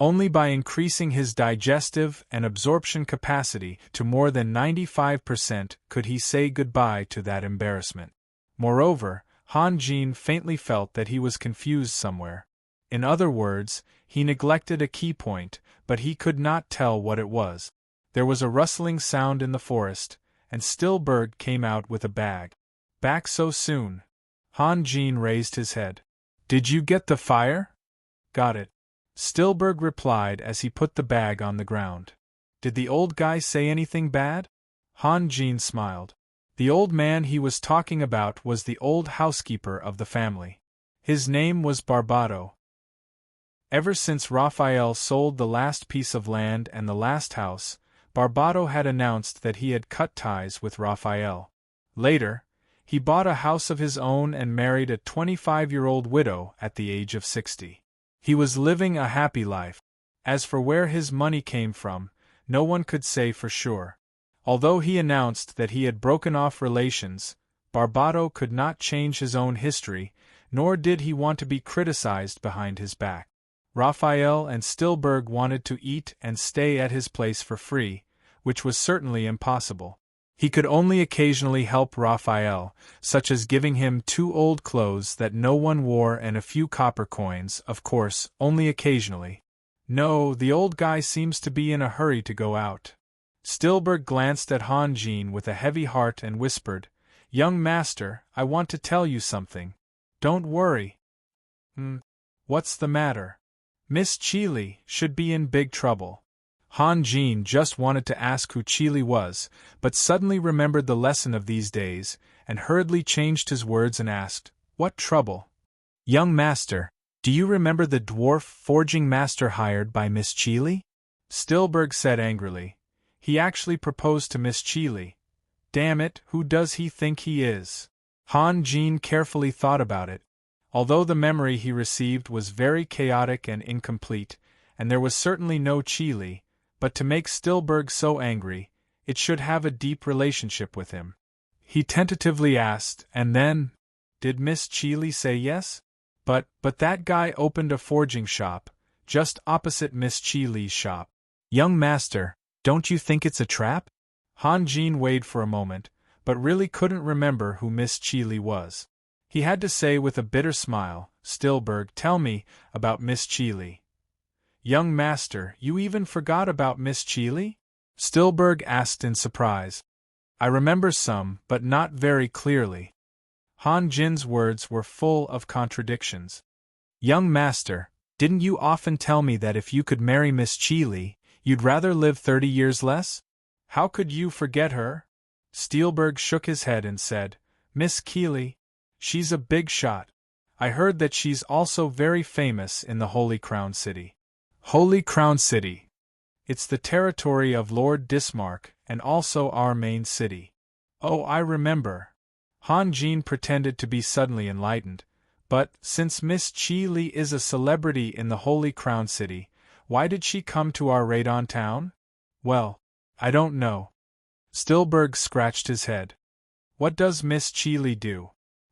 [SPEAKER 1] Only by increasing his digestive and absorption capacity to more than 95% could he say goodbye to that embarrassment. Moreover, Han Jin faintly felt that he was confused somewhere. In other words, he neglected a key point, but he could not tell what it was. There was a rustling sound in the forest, and Stillberg came out with a bag. Back so soon? Han Jin raised his head. Did you get the fire? Got it. Stillberg replied as he put the bag on the ground. Did the old guy say anything bad? Han Jin smiled. The old man he was talking about was the old housekeeper of the family. His name was Barbado. Ever since Raphael sold the last piece of land and the last house, Barbado had announced that he had cut ties with Raphael. Later, he bought a house of his own and married a 25-year-old widow at the age of 60. He was living a happy life. As for where his money came from, no one could say for sure. Although he announced that he had broken off relations, Barbado could not change his own history, nor did he want to be criticized behind his back. Raphael and Stillberg wanted to eat and stay at his place for free, which was certainly impossible. He could only occasionally help Raphael, such as giving him 2 old clothes that no one wore and a few copper coins, of course, only occasionally. No, the old guy seems to be in a hurry to go out. Stillberg glanced at Han Jin with a heavy heart and whispered, "Young master, I want to tell you something. Don't worry." What's the matter? Miss Chili should be in big trouble. Han Jin just wanted to ask who Chili was, but suddenly remembered the lesson of these days, and hurriedly changed his words and asked, "What trouble?" "Young master, do you remember the dwarf forging master hired by Miss Chili?" Stillberg said angrily. He actually proposed to Miss Chili. Damn it, who does he think he is? Han Jin carefully thought about it. Although the memory he received was very chaotic and incomplete, and there was certainly no Chi Li, but to make Stillberg so angry, it should have a deep relationship with him. He tentatively asked, and then, did Miss Chi Li say yes? But that guy opened a forging shop, just opposite Miss Chi Li's shop. Young master, don't you think it's a trap? Han Jin weighed for a moment, but really couldn't remember who Miss Chi Li was. He had to say with a bitter smile, Stillberg, tell me about Miss Chi Li. Young master, you even forgot about Miss Chi Li? Stillberg asked in surprise. I remember some, but not very clearly. Han Jin's words were full of contradictions. Young master, didn't you often tell me that if you could marry Miss Chi Li, you'd rather live 30 years less? How could you forget her? Stillberg shook his head and said, Miss Chi Li, she's a big shot. I heard that she's also very famous in the Holy Crown City. Holy Crown City. It's the territory of Lord Dismark and also our main city. Oh, I remember. Han Jin pretended to be suddenly enlightened. But, since Miss Chi Li is a celebrity in the Holy Crown City, why did she come to our Radon town? Well, I don't know. Stillberg scratched his head. What does Miss Chi Li do?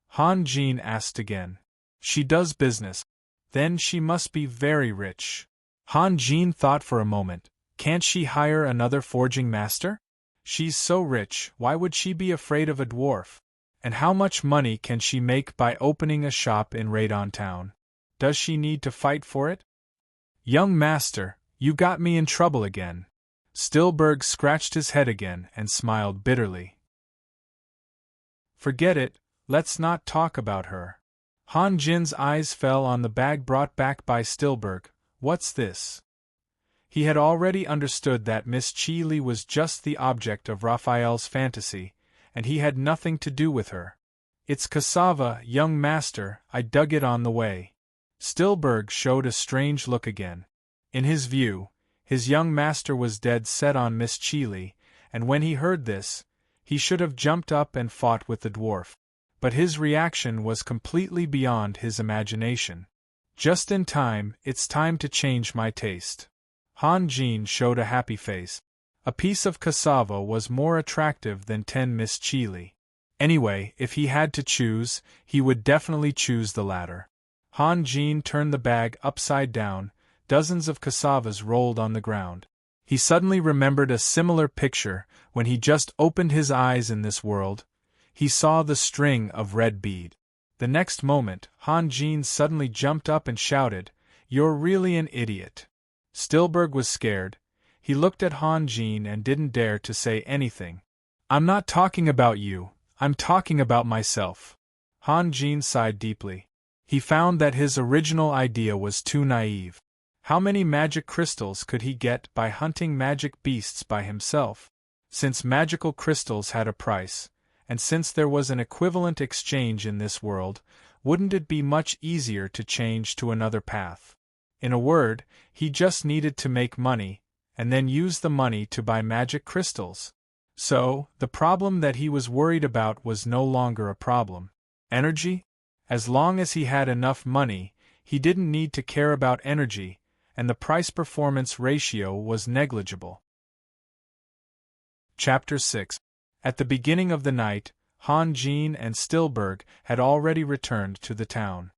[SPEAKER 1] Han Jin asked again. She does business. Then she must be very rich. Han Jin thought for a moment. Can't she hire another forging master? She's so rich, why would she be afraid of a dwarf? And how much money can she make by opening a shop in Radon Town? Does she need to fight for it? Young master, you got me in trouble again. Stillberg scratched his head again and smiled bitterly. Forget it, let's not talk about her. Han Jin's eyes fell on the bag brought back by Stillberg. What's this? He had already understood that Miss Chi Li was just the object of Raphael's fantasy, and he had nothing to do with her. It's cassava, young master, I dug it on the way. Stillberg showed a strange look again. In his view, his young master was dead set on Miss Chi Li, and when he heard this, he should have jumped up and fought with the dwarf. But his reaction was completely beyond his imagination. Just in time, it's time to change my taste. Han Jin showed a happy face. A piece of cassava was more attractive than 10 Miss Chi Li. Anyway, if he had to choose, he would definitely choose the latter. Han Jin turned the bag upside down, dozens of cassavas rolled on the ground. He suddenly remembered a similar picture when he just opened his eyes in this world. He saw the string of red bead. The next moment, Han Jin suddenly jumped up and shouted, You're really an idiot. Stillberg was scared. He looked at Han Jin and didn't dare to say anything. I'm not talking about you, I'm talking about myself. Han Jin sighed deeply. He found that his original idea was too naive. How many magic crystals could he get by hunting magic beasts by himself? Since magical crystals had a price, and since there was an equivalent exchange in this world, wouldn't it be much easier to change to another path? In a word, he just needed to make money, and then use the money to buy magic crystals. So, the problem that he was worried about was no longer a problem. Energy? As long as he had enough money, he didn't need to care about energy, and the price-performance ratio was negligible. Chapter 6. At the beginning of the night, Han Jin and Stillberg had already returned to the town.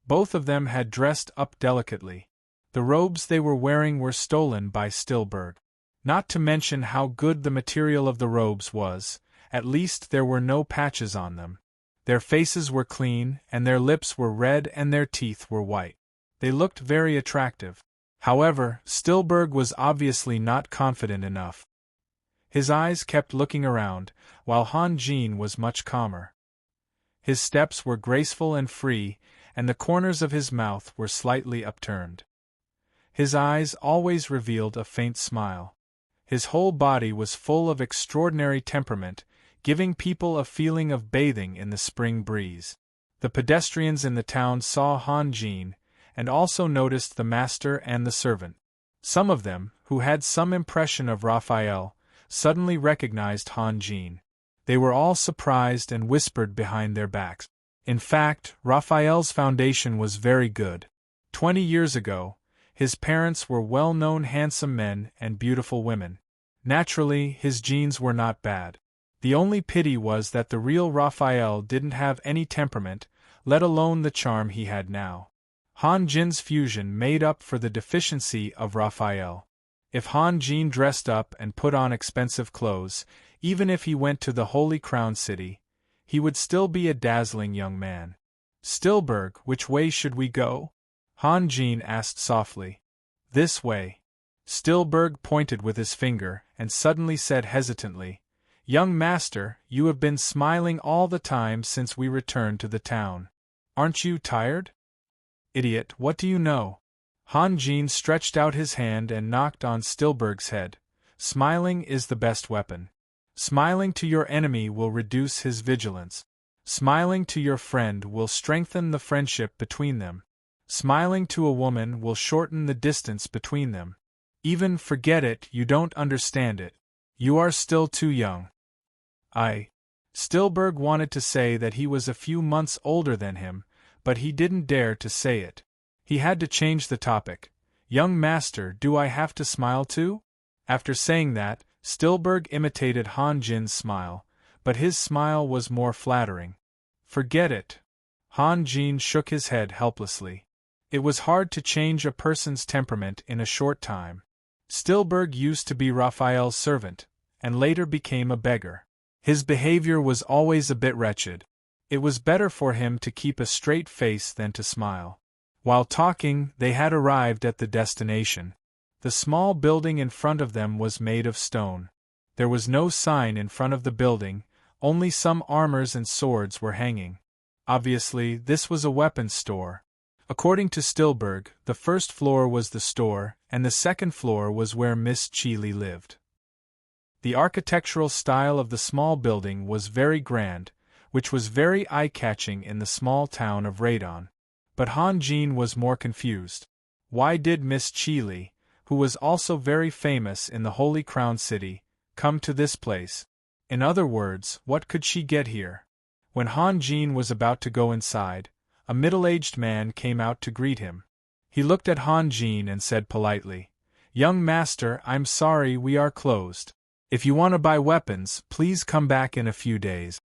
[SPEAKER 1] Both of them had dressed up delicately. The robes they were wearing were stolen by Stillberg. Not to mention how good the material of the robes was, at least there were no patches on them. Their faces were clean, and their lips were red and their teeth were white. They looked very attractive. However, Stillberg was obviously not confident enough. His eyes kept looking around, while Han Jin was much calmer. His steps were graceful and free, and the corners of his mouth were slightly upturned. His eyes always revealed a faint smile. His whole body was full of extraordinary temperament, giving people a feeling of bathing in the spring breeze. The pedestrians in the town saw Han Jin, and also noticed the master and the servant. Some of them, who had some impression of Raphael, suddenly recognized Han Jin. They were all surprised and whispered behind their backs. In fact, Raphael's foundation was very good. 20 years ago, his parents were well-known handsome men and beautiful women. Naturally, his genes were not bad. The only pity was that the real Raphael didn't have any temperament, let alone the charm he had now. Han Jin's fusion made up for the deficiency of Raphael. If Han Jin dressed up and put on expensive clothes, even if he went to the Holy Crown City, he would still be a dazzling young man. Stillberg, which way should we go? Han Jin asked softly. This way. Stillberg pointed with his finger and suddenly said hesitantly, Young master, you have been smiling all the time since we returned to the town. Aren't you tired? Idiot, what do you know? Han Jin stretched out his hand and knocked on Stillberg's head. Smiling is the best weapon. Smiling to your enemy will reduce his vigilance. Smiling to your friend will strengthen the friendship between them. Smiling to a woman will shorten the distance between them. Even forget it, you don't understand it. You are still too young. Stillberg wanted to say that he was a few months older than him, but he didn't dare to say it. He had to change the topic. Young master, do I have to smile too? After saying that, Stillberg imitated Han Jin's smile, but his smile was more flattering. Forget it. Han Jin shook his head helplessly. It was hard to change a person's temperament in a short time. Stillberg used to be Raphael's servant, and later became a beggar. His behavior was always a bit wretched. It was better for him to keep a straight face than to smile. While talking, they had arrived at the destination. The small building in front of them was made of stone. There was no sign in front of the building, only some armors and swords were hanging. Obviously, this was a weapons store. According to Stillberg, the first floor was the store, and the second floor was where Miss Chili lived. The architectural style of the small building was very grand, which was very eye-catching in the small town of Radon. But Han Jin was more confused. Why did Miss Chili, who was also very famous in the Holy Crown City, come to this place? In other words, what could she get here? When Han Jin was about to go inside, a middle-aged man came out to greet him. He looked at Han Jin and said politely, Young master, I'm sorry we are closed. If you want to buy weapons, please come back in a few days.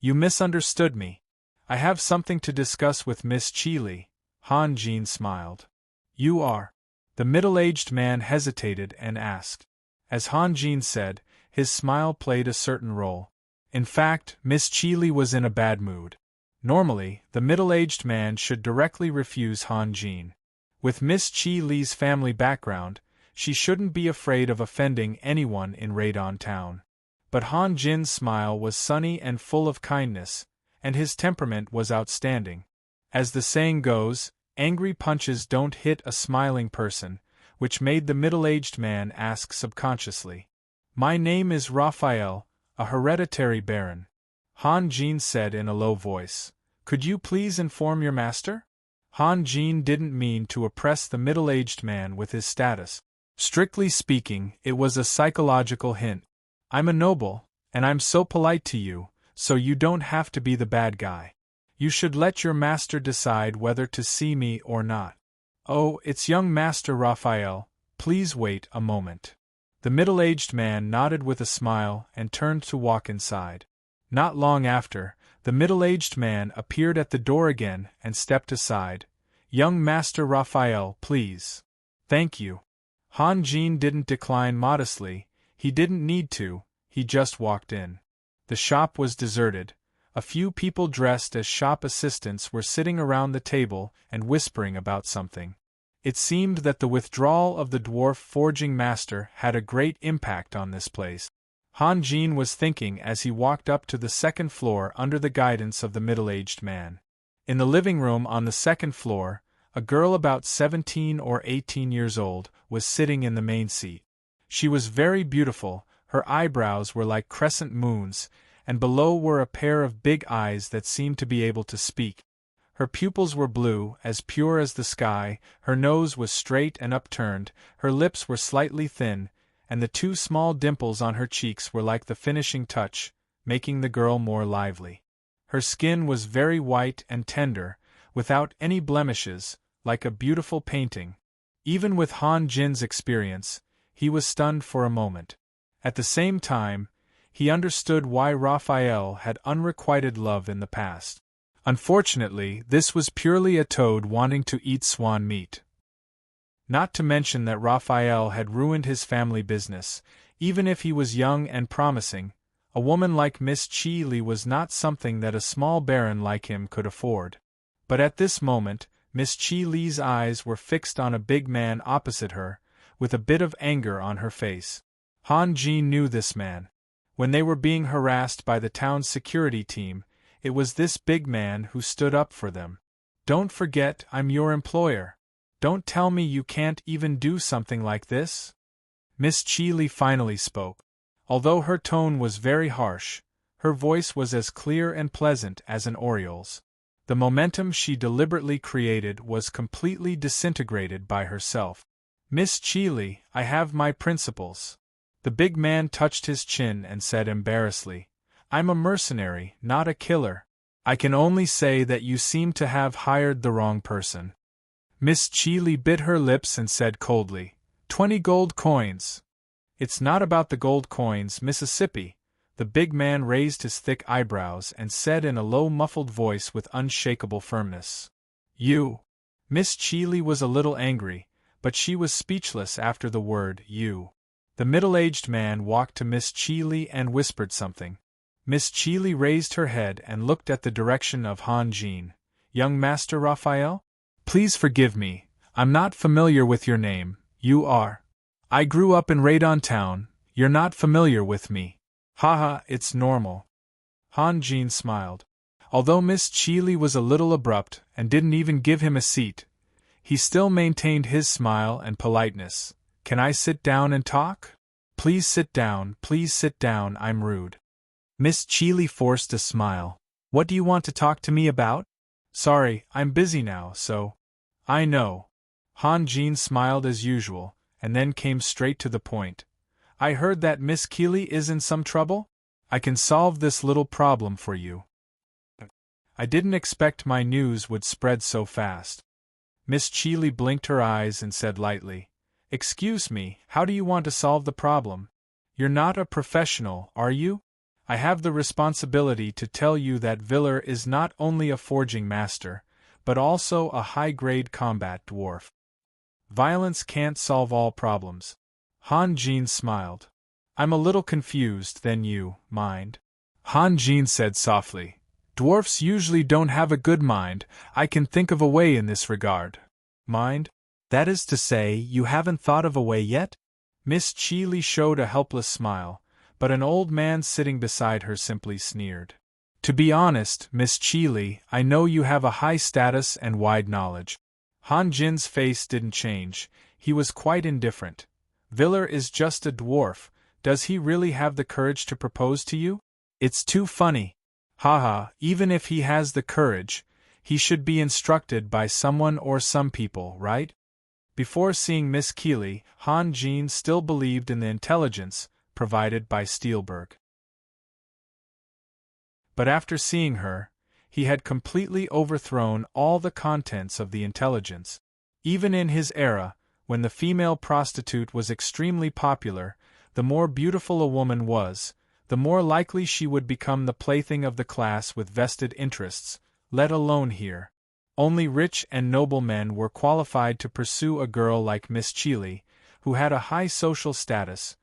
[SPEAKER 1] You misunderstood me. I have something to discuss with Miss Chili. Han Jin smiled. You are? The middle-aged man hesitated and asked. As Han Jin said, his smile played a certain role. In fact, Miss Chili was in a bad mood. Normally, the middle-aged man should directly refuse Han Jin. With Miss Chili's family background, she shouldn't be afraid of offending anyone in Radon Town. But Han Jin's smile was sunny and full of kindness, and his temperament was outstanding. As the saying goes, angry punches don't hit a smiling person, which made the middle-aged man ask subconsciously. My name is Raphael, a hereditary baron. Han Jin said in a low voice. Could you please inform your master? Han Jin didn't mean to oppress the middle-aged man with his status. Strictly speaking, it was a psychological hint. I'm a noble, and I'm so polite to you, so you don't have to be the bad guy. You should let your master decide whether to see me or not. Oh, it's young Master Raphael, please wait a moment. The middle-aged man nodded with a smile and turned to walk inside. Not long after, the middle-aged man appeared at the door again and stepped aside. Young Master Raphael, please. Thank you. Han Jin didn't decline modestly, he didn't need to, he just walked in. The shop was deserted. A few people dressed as shop assistants were sitting around the table and whispering about something. It seemed that the withdrawal of the dwarf forging master had a great impact on this place. Han Jin was thinking as he walked up to the second floor under the guidance of the middle-aged man. In the living room on the second floor, a girl about 17 or 18 years old was sitting in the main seat. She was very beautiful, her eyebrows were like crescent moons, and below were a pair of big eyes that seemed to be able to speak. Her pupils were blue, as pure as the sky, her nose was straight and upturned, her lips were slightly thin, and the two small dimples on her cheeks were like the finishing touch, making the girl more lively. Her skin was very white and tender, without any blemishes, like a beautiful painting. Even with Han Jin's experience, he was stunned for a moment. At the same time, he understood why Raphael had unrequited love in the past. Unfortunately, this was purely a toad wanting to eat swan meat. Not to mention that Raphael had ruined his family business. Even if he was young and promising, a woman like Miss Chi Li was not something that a small baron like him could afford. But at this moment, Miss Chi Li's eyes were fixed on a big man opposite her, with a bit of anger on her face. Han Jin knew this man. When they were being harassed by the town's security team, it was this big man who stood up for them. "Don't forget I'm your employer. Don't tell me you can't even do something like this?" Miss Chi Li finally spoke. Although her tone was very harsh, her voice was as clear and pleasant as an oriole's. The momentum she deliberately created was completely disintegrated by herself. "Miss Chi Li, I have my principles." The big man touched his chin and said embarrassedly, "I'm a mercenary, not a killer. I can only say that you seem to have hired the wrong person." Miss Chi Li bit her lips and said coldly, 20 gold coins. "It's not about the gold coins, Mississippi." The big man raised his thick eyebrows and said in a low muffled voice with unshakable firmness, "You." Miss Chi Li was a little angry, but she was speechless after the word "you." The middle-aged man walked to Miss Chi Li and whispered something. Miss Chi Li raised her head and looked at the direction of Han Jin. "Young Master Raphael? Please forgive me, I'm not familiar with your name. You are? I grew up in Radon Town, you're not familiar with me." "Haha, it's normal." Han Jin smiled. Although Miss Chi Li was a little abrupt and didn't even give him a seat, he still maintained his smile and politeness. "Can I sit down and talk?" Please sit down, I'm rude." Miss Chi Li forced a smile. "What do you want to talk to me about?" "Sorry, I'm busy now, so." "I know." Han Jin smiled as usual, and then came straight to the point. "I heard that Miss Keeley is in some trouble? I can solve this little problem for you." I didn't expect my news would spread so fast. Miss Chi Li blinked her eyes and said lightly, "Excuse me, how do you want to solve the problem? You're not a professional, are you? I have the responsibility to tell you that Viller is not only a forging master, but also a high-grade combat dwarf. Violence can't solve all problems." Han Jin smiled. "I'm a little confused, then you mind?" Han Jin said softly, "Dwarfs usually don't have a good mind. I can think of a way in this regard." "Mind? That is to say, you haven't thought of a way yet?" Miss Chi Li showed a helpless smile, but an old man sitting beside her simply sneered. "To be honest, Miss Chi Li, I know you have a high status and wide knowledge." Han Jin's face didn't change, he was quite indifferent. "Viller is just a dwarf, does he really have the courage to propose to you? It's too funny." "Haha, even if he has the courage, he should be instructed by someone or some people, right?" Before seeing Miss Keeley, Han Jin still believed in the intelligence provided by Steelberg. But after seeing her, he had completely overthrown all the contents of the intelligence. Even in his era, when the female prostitute was extremely popular, the more beautiful a woman was, the more likely she would become the plaything of the class with vested interests, let alone here. Only rich and noble men were qualified to pursue a girl like Miss Chi, who had a high social status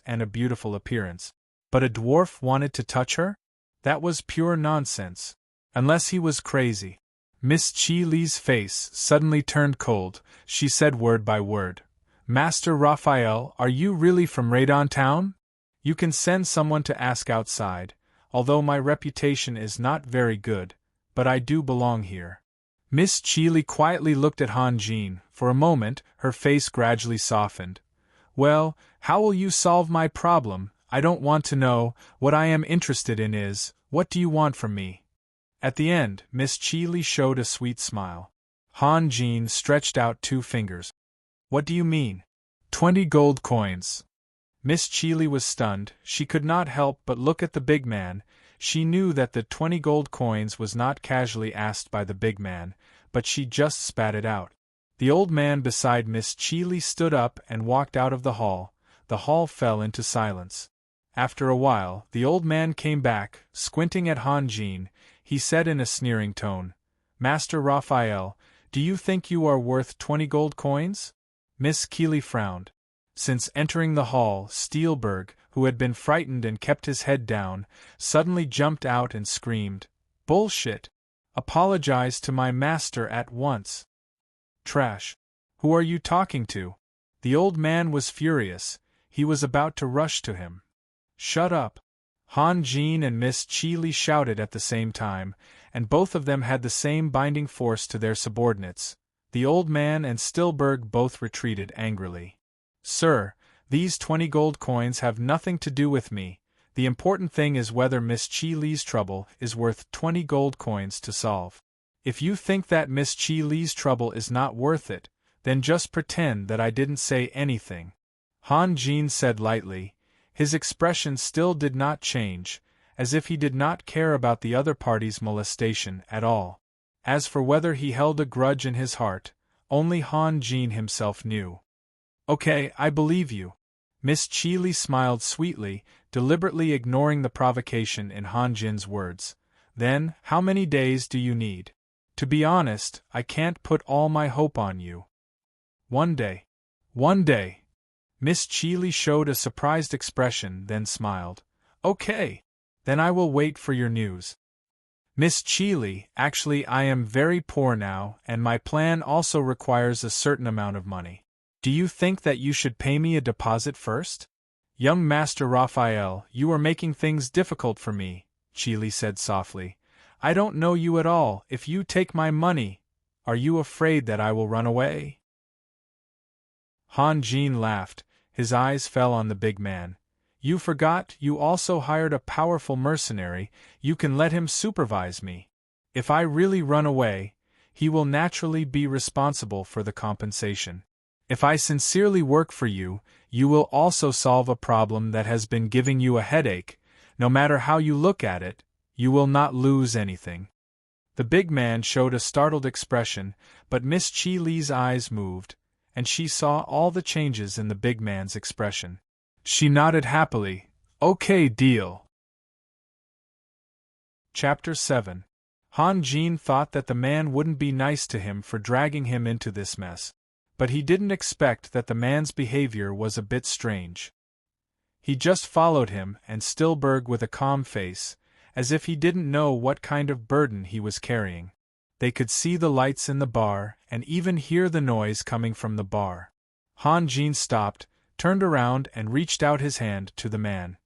[SPEAKER 1] and a beautiful appearance. But a dwarf wanted to touch her? That was pure nonsense. Unless he was crazy. Miss Chi Li's face suddenly turned cold. She said word by word, "Master Raphael, are you really from Radon Town? You can send someone to ask outside, although my reputation is not very good, but I do belong here." Miss Chi Li quietly looked at Han Jin. For a moment, her face gradually softened. "Well, how will you solve my problem? I don't want to know. What I am interested in is, what do you want from me?" At the end, Miss Chi Li showed a sweet smile. Han Jin stretched out 2 fingers. "What do you mean?" 20 gold coins. Miss Cheely was stunned. She could not help but look at the big man. She knew that the 20 gold coins was not casually asked by the big man, but she just spat it out. The old man beside Miss Cheely stood up and walked out of the hall. The hall fell into silence. After a while, the old man came back, squinting at Han Jin. He said in a sneering tone, "Master Raphael, do you think you are worth 20 gold coins?" Miss Cheely frowned. Since entering the hall, Steelberg, who had been frightened and kept his head down, suddenly jumped out and screamed, "Bullshit! Apologize to my master at once." "Trash! Who are you talking to?" The old man was furious. He was about to rush to him. "Shut up!" Han Jin and Miss Cheely shouted at the same time, and both of them had the same binding force to their subordinates. The old man and Steelberg both retreated angrily. "Sir, these 20 gold coins have nothing to do with me. The important thing is whether Miss Cheely's trouble is worth 20 gold coins to solve. If you think that Miss Cheely's trouble is not worth it, then just pretend that I didn't say anything," Han Jin said lightly. His expression still did not change, as if he did not care about the other party's molestation at all. As for whether he held a grudge in his heart, only Han Jin himself knew. "Okay, I believe you." Miss Cheely smiled sweetly, deliberately ignoring the provocation in Han Jin's words. "Then, how many days do you need? To be honest, I can't put all my hope on you." "One day." "One day." Miss Cheely showed a surprised expression, then smiled. "Okay. Then I will wait for your news." "Miss Cheely, actually I am very poor now, and my plan also requires a certain amount of money. Do you think that you should pay me a deposit first?" "Young Master Raphael, you are making things difficult for me," Cheely said softly. "I don't know you at all. If you take my money, are you afraid that I will run away?" Han Jin laughed. His eyes fell on the big man. "You forgot you also hired a powerful mercenary. You can let him supervise me. If I really run away, he will naturally be responsible for the compensation. If I sincerely work for you, you will also solve a problem that has been giving you a headache. No matter how you look at it, you will not lose anything." The big man showed a startled expression, but Miss Cheely's eyes moved, and she saw all the changes in the big man's expression. She nodded happily. "Okay, deal." Chapter 7. Han Jin thought that the man wouldn't be nice to him for dragging him into this mess. But he didn't expect that the man's behavior was a bit strange. He just followed him and Steelberg with a calm face, as if he didn't know what kind of burden he was carrying. They could see the lights in the bar and even hear the noise coming from the bar. Han Jin stopped, turned around and reached out his hand to the man.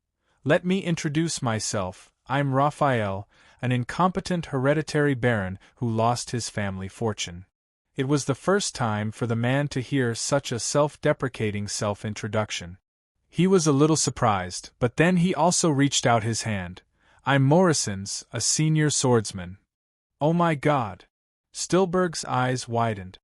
[SPEAKER 1] "Let me introduce myself. I'm Raphael, an incompetent hereditary baron who lost his family fortune." It was the first time for the man to hear such a self-deprecating self-introduction. He was a little surprised, but then he also reached out his hand. "I'm Morrison's, a senior swordsman." "Oh my God!" Steelberg's eyes widened.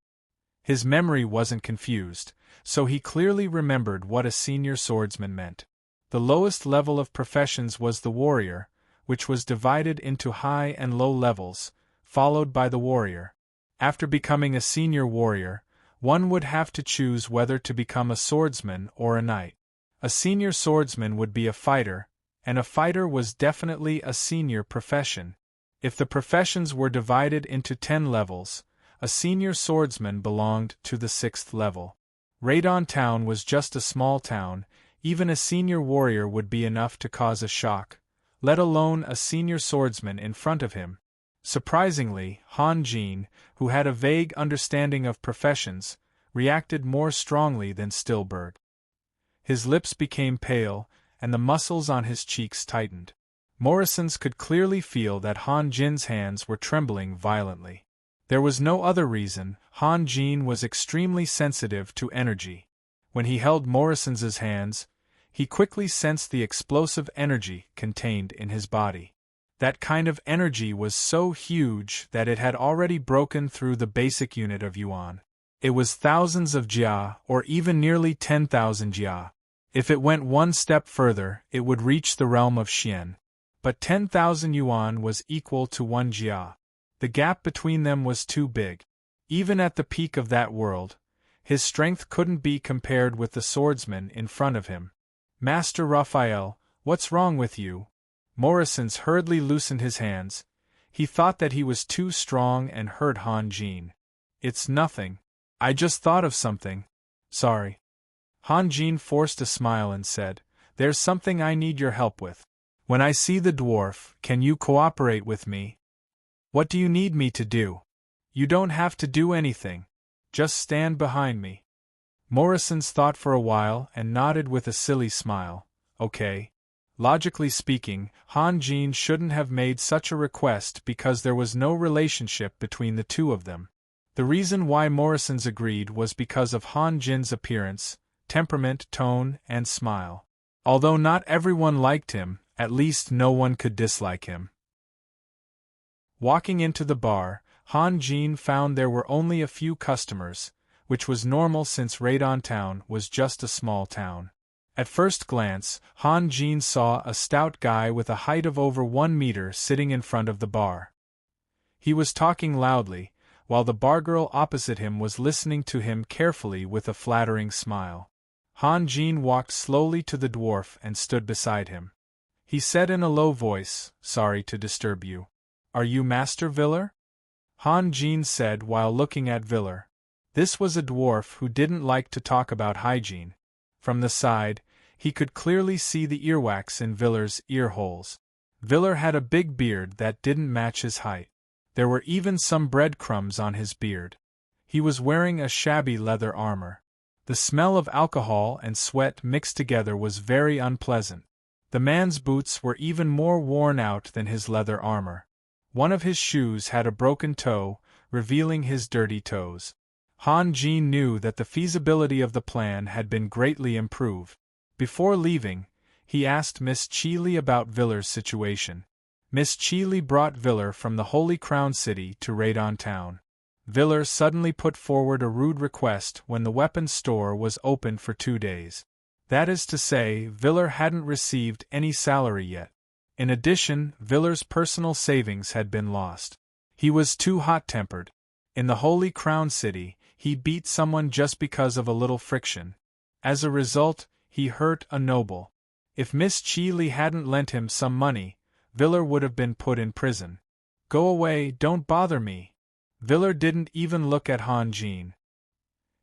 [SPEAKER 1] His memory wasn't confused, so he clearly remembered what a senior swordsman meant. The lowest level of professions was the warrior, which was divided into high and low levels, followed by the warrior. After becoming a senior warrior, one would have to choose whether to become a swordsman or a knight. A senior swordsman would be a fighter, and a fighter was definitely a senior profession. If the professions were divided into 10 levels, a senior swordsman belonged to the 6th level. Radon Town was just a small town. Even a senior warrior would be enough to cause a shock, let alone a senior swordsman in front of him. Surprisingly, Han Jin, who had a vague understanding of professions, reacted more strongly than Steelberg. His lips became pale, and the muscles on his cheeks tightened. Morrison's could clearly feel that Han Jin's hands were trembling violently. There was no other reason. Han Jin was extremely sensitive to energy. When he held Morrison's hands, he quickly sensed the explosive energy contained in his body. That kind of energy was so huge that it had already broken through the basic unit of yuan. It was thousands of jia, or even nearly 10,000 jia. If it went one step further, it would reach the realm of Xian. But 10,000 yuan was equal to 1 jia. The gap between them was too big. Even at the peak of that world, his strength couldn't be compared with the swordsman in front of him. Master Raphael, what's wrong with you? Morrison's hurriedly loosened his hands. He thought that he was too strong and hurt Han Jin. It's nothing. I just thought of something. Sorry. Han Jin forced a smile and said, There's something I need your help with. When I see the dwarf, can you cooperate with me? What do you need me to do? You don't have to do anything. Just stand behind me. Morrison's thought for a while and nodded with a silly smile. Okay. Logically speaking, Han Jin shouldn't have made such a request because there was no relationship between the two of them. The reason why Morrison's agreed was because of Han Jin's appearance, temperament, tone, and smile. Although not everyone liked him, at least no one could dislike him. Walking into the bar, Han Jin found there were only a few customers, which was normal since Radon Town was just a small town. At first glance, Han Jin saw a stout guy with a height of over 1 meter sitting in front of the bar. He was talking loudly, while the bargirl opposite him was listening to him carefully with a flattering smile. Han Jin walked slowly to the dwarf and stood beside him. He said in a low voice, Sorry to disturb you. Are you Master Viller? Han Jin said while looking at Viller. This was a dwarf who didn't like to talk about hygiene. From the side, he could clearly see the earwax in Viller's ear holes. Viller had a big beard that didn't match his height. There were even some breadcrumbs on his beard. He was wearing a shabby leather armor. The smell of alcohol and sweat mixed together was very unpleasant. The man's boots were even more worn out than his leather armor. One of his shoes had a broken toe, revealing his dirty toes. Han Jin knew that the feasibility of the plan had been greatly improved. Before leaving, he asked Miss Chi about Viller's situation. Miss Chi brought Viller from the Holy Crown City to Radon Town. Viller suddenly put forward a rude request when the weapons store was open for 2 days. That is to say, Viller hadn't received any salary yet. In addition, Viller's personal savings had been lost. He was too hot-tempered. In the Holy Crown City, he beat someone just because of a little friction. As a result, he hurt a noble. If Miss Chi hadn't lent him some money, Viller would have been put in prison. Go away, don't bother me. Viller didn't even look at Han Jin.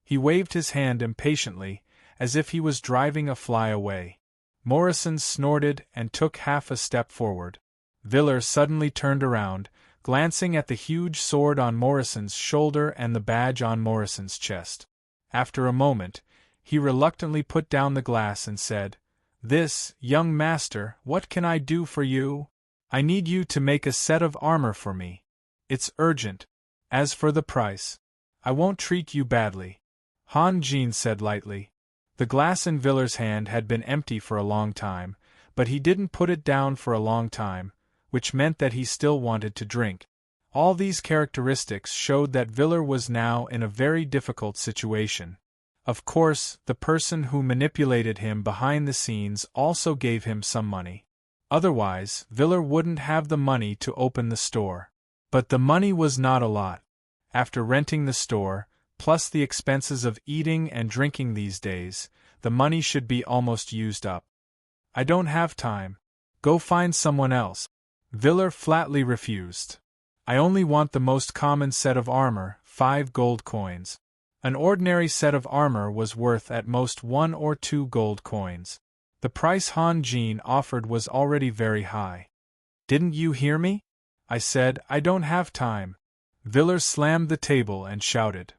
[SPEAKER 1] He waved his hand impatiently, as if he was driving a fly away. Morrison snorted and took half a step forward. Viller suddenly turned around, glancing at the huge sword on Morrison's shoulder and the badge on Morrison's chest. After a moment, he reluctantly put down the glass and said, This, young master, what can I do for you? I need you to make a set of armor for me. It's urgent. As for the price, I won't treat you badly. Han Jin said lightly. The glass in Viller's hand had been empty for a long time, but he didn't put it down for a long time, which meant that he still wanted to drink. All these characteristics showed that Viller was now in a very difficult situation. Of course, the person who manipulated him behind the scenes also gave him some money. Otherwise, Viller wouldn't have the money to open the store. But the money was not a lot. After renting the store, plus the expenses of eating and drinking these days, the money should be almost used up. I don't have time. Go find someone else. Viller flatly refused. I only want the most common set of armor, 5 gold coins. An ordinary set of armor was worth at most 1 or 2 gold coins. The price Han Jin offered was already very high. Didn't you hear me? I said, I don't have time. Viller slammed the table and shouted.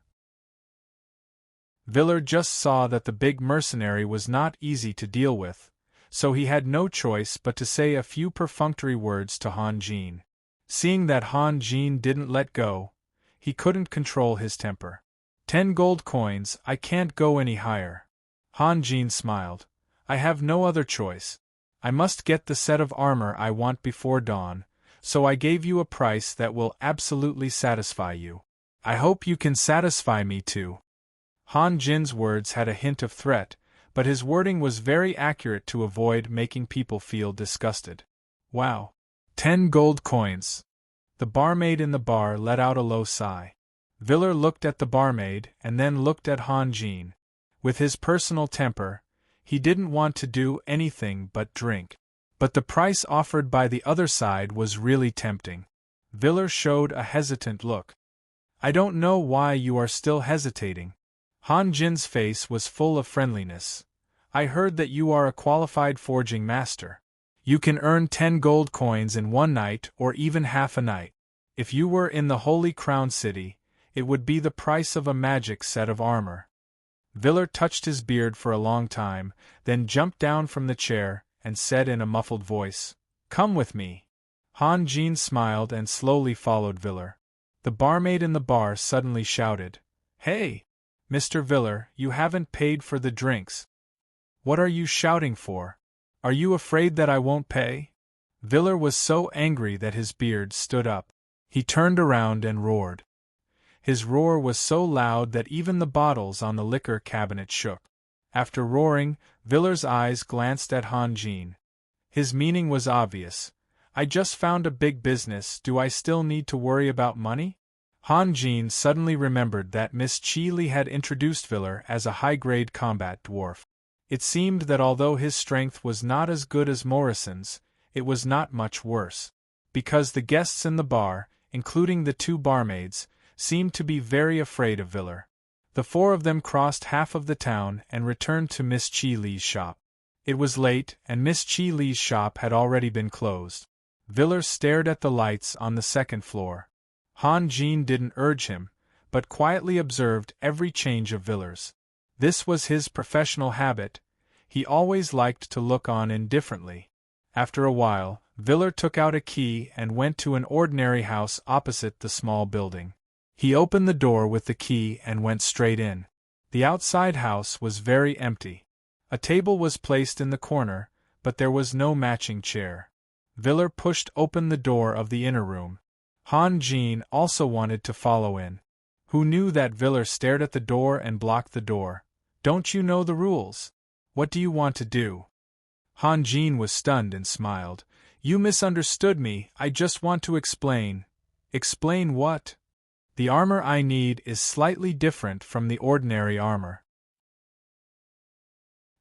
[SPEAKER 1] Viller just saw that the big mercenary was not easy to deal with, so he had no choice but to say a few perfunctory words to Han Jin. Seeing that Han Jin didn't let go, he couldn't control his temper. 10 gold coins, I can't go any higher. Han Jin smiled. I have no other choice. I must get the set of armor I want before dawn, so I gave you a price that will absolutely satisfy you. I hope you can satisfy me too. Han Jin's words had a hint of threat, but his wording was very accurate to avoid making people feel disgusted. Wow! 10 gold coins! The barmaid in the bar let out a low sigh. Viller looked at the barmaid and then looked at Han Jin. With his personal temper, he didn't want to do anything but drink. But the price offered by the other side was really tempting. Viller showed a hesitant look. I don't know why you are still hesitating. Han Jin's face was full of friendliness. I heard that you are a qualified forging master. You can earn 10 gold coins in one night or even half a night. If you were in the Holy Crown City, it would be the price of a magic set of armor. Viller touched his beard for a long time, then jumped down from the chair and said in a muffled voice, Come with me. Han Jin smiled and slowly followed Viller. The barmaid in the bar suddenly shouted, Hey! Mr. Viller, you haven't paid for the drinks. What are you shouting for? Are you afraid that I won't pay? Viller was so angry that his beard stood up. He turned around and roared. His roar was so loud that even the bottles on the liquor cabinet shook. After roaring, Viller's eyes glanced at Han Jin. His meaning was obvious. I just found a big business, do I still need to worry about money? Han Jin suddenly remembered that Miss Chi Li had introduced Viller as a high-grade combat dwarf. It seemed that although his strength was not as good as Morrison's, it was not much worse. Because the guests in the bar, including the 2 barmaids, seemed to be very afraid of Viller. The 4 of them crossed half of the town and returned to Miss Chi Li's shop. It was late, and Miss Chi Li's shop had already been closed. Viller stared at the lights on the 2nd floor. Han Jin didn't urge him, but quietly observed every change of Viller's. This was his professional habit. He always liked to look on indifferently. After a while, Viller took out a key and went to an ordinary house opposite the small building. He opened the door with the key and went straight in. The outside house was very empty. A table was placed in the corner, but there was no matching chair. Viller pushed open the door of the inner room. Han Jin also wanted to follow in. Who knew that Viller stared at the door and blocked the door? Don't you know the rules? What do you want to do? Han Jin was stunned and smiled. You misunderstood me, I just want to explain. Explain what? The armor I need is slightly different from the ordinary armor.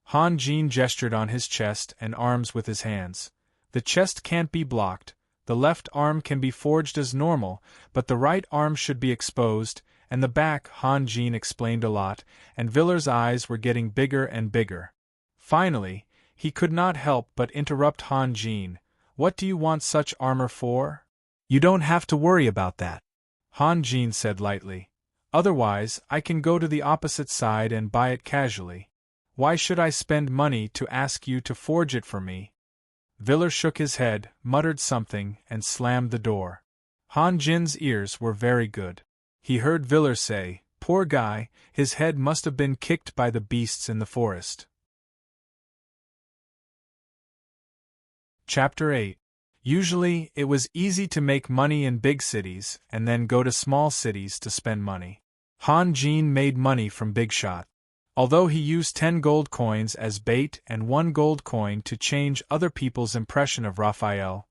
[SPEAKER 1] Han Jin gestured on his chest and arms with his hands. The chest can't be blocked, the left arm can be forged as normal, but the right arm should be exposed, and the back, Han Jin explained a lot, and Viller's eyes were getting bigger and bigger. Finally, he could not help but interrupt Han Jin. What do you want such armor for? You don't have to worry about that, Han Jin said lightly. Otherwise, I can go to the opposite side and buy it casually. Why should I spend money to ask you to forge it for me? Viller shook his head, muttered something, and slammed the door. Han Jin's ears were very good. He heard Viller say, Poor guy, his head must have been kicked by the beasts in the forest. Chapter 8. Usually, it was easy to make money in big cities and then go to small cities to spend money. Han Jin made money from big shot. Although he used 10 gold coins as bait and 1 gold coin to change other people's impression of Raphael,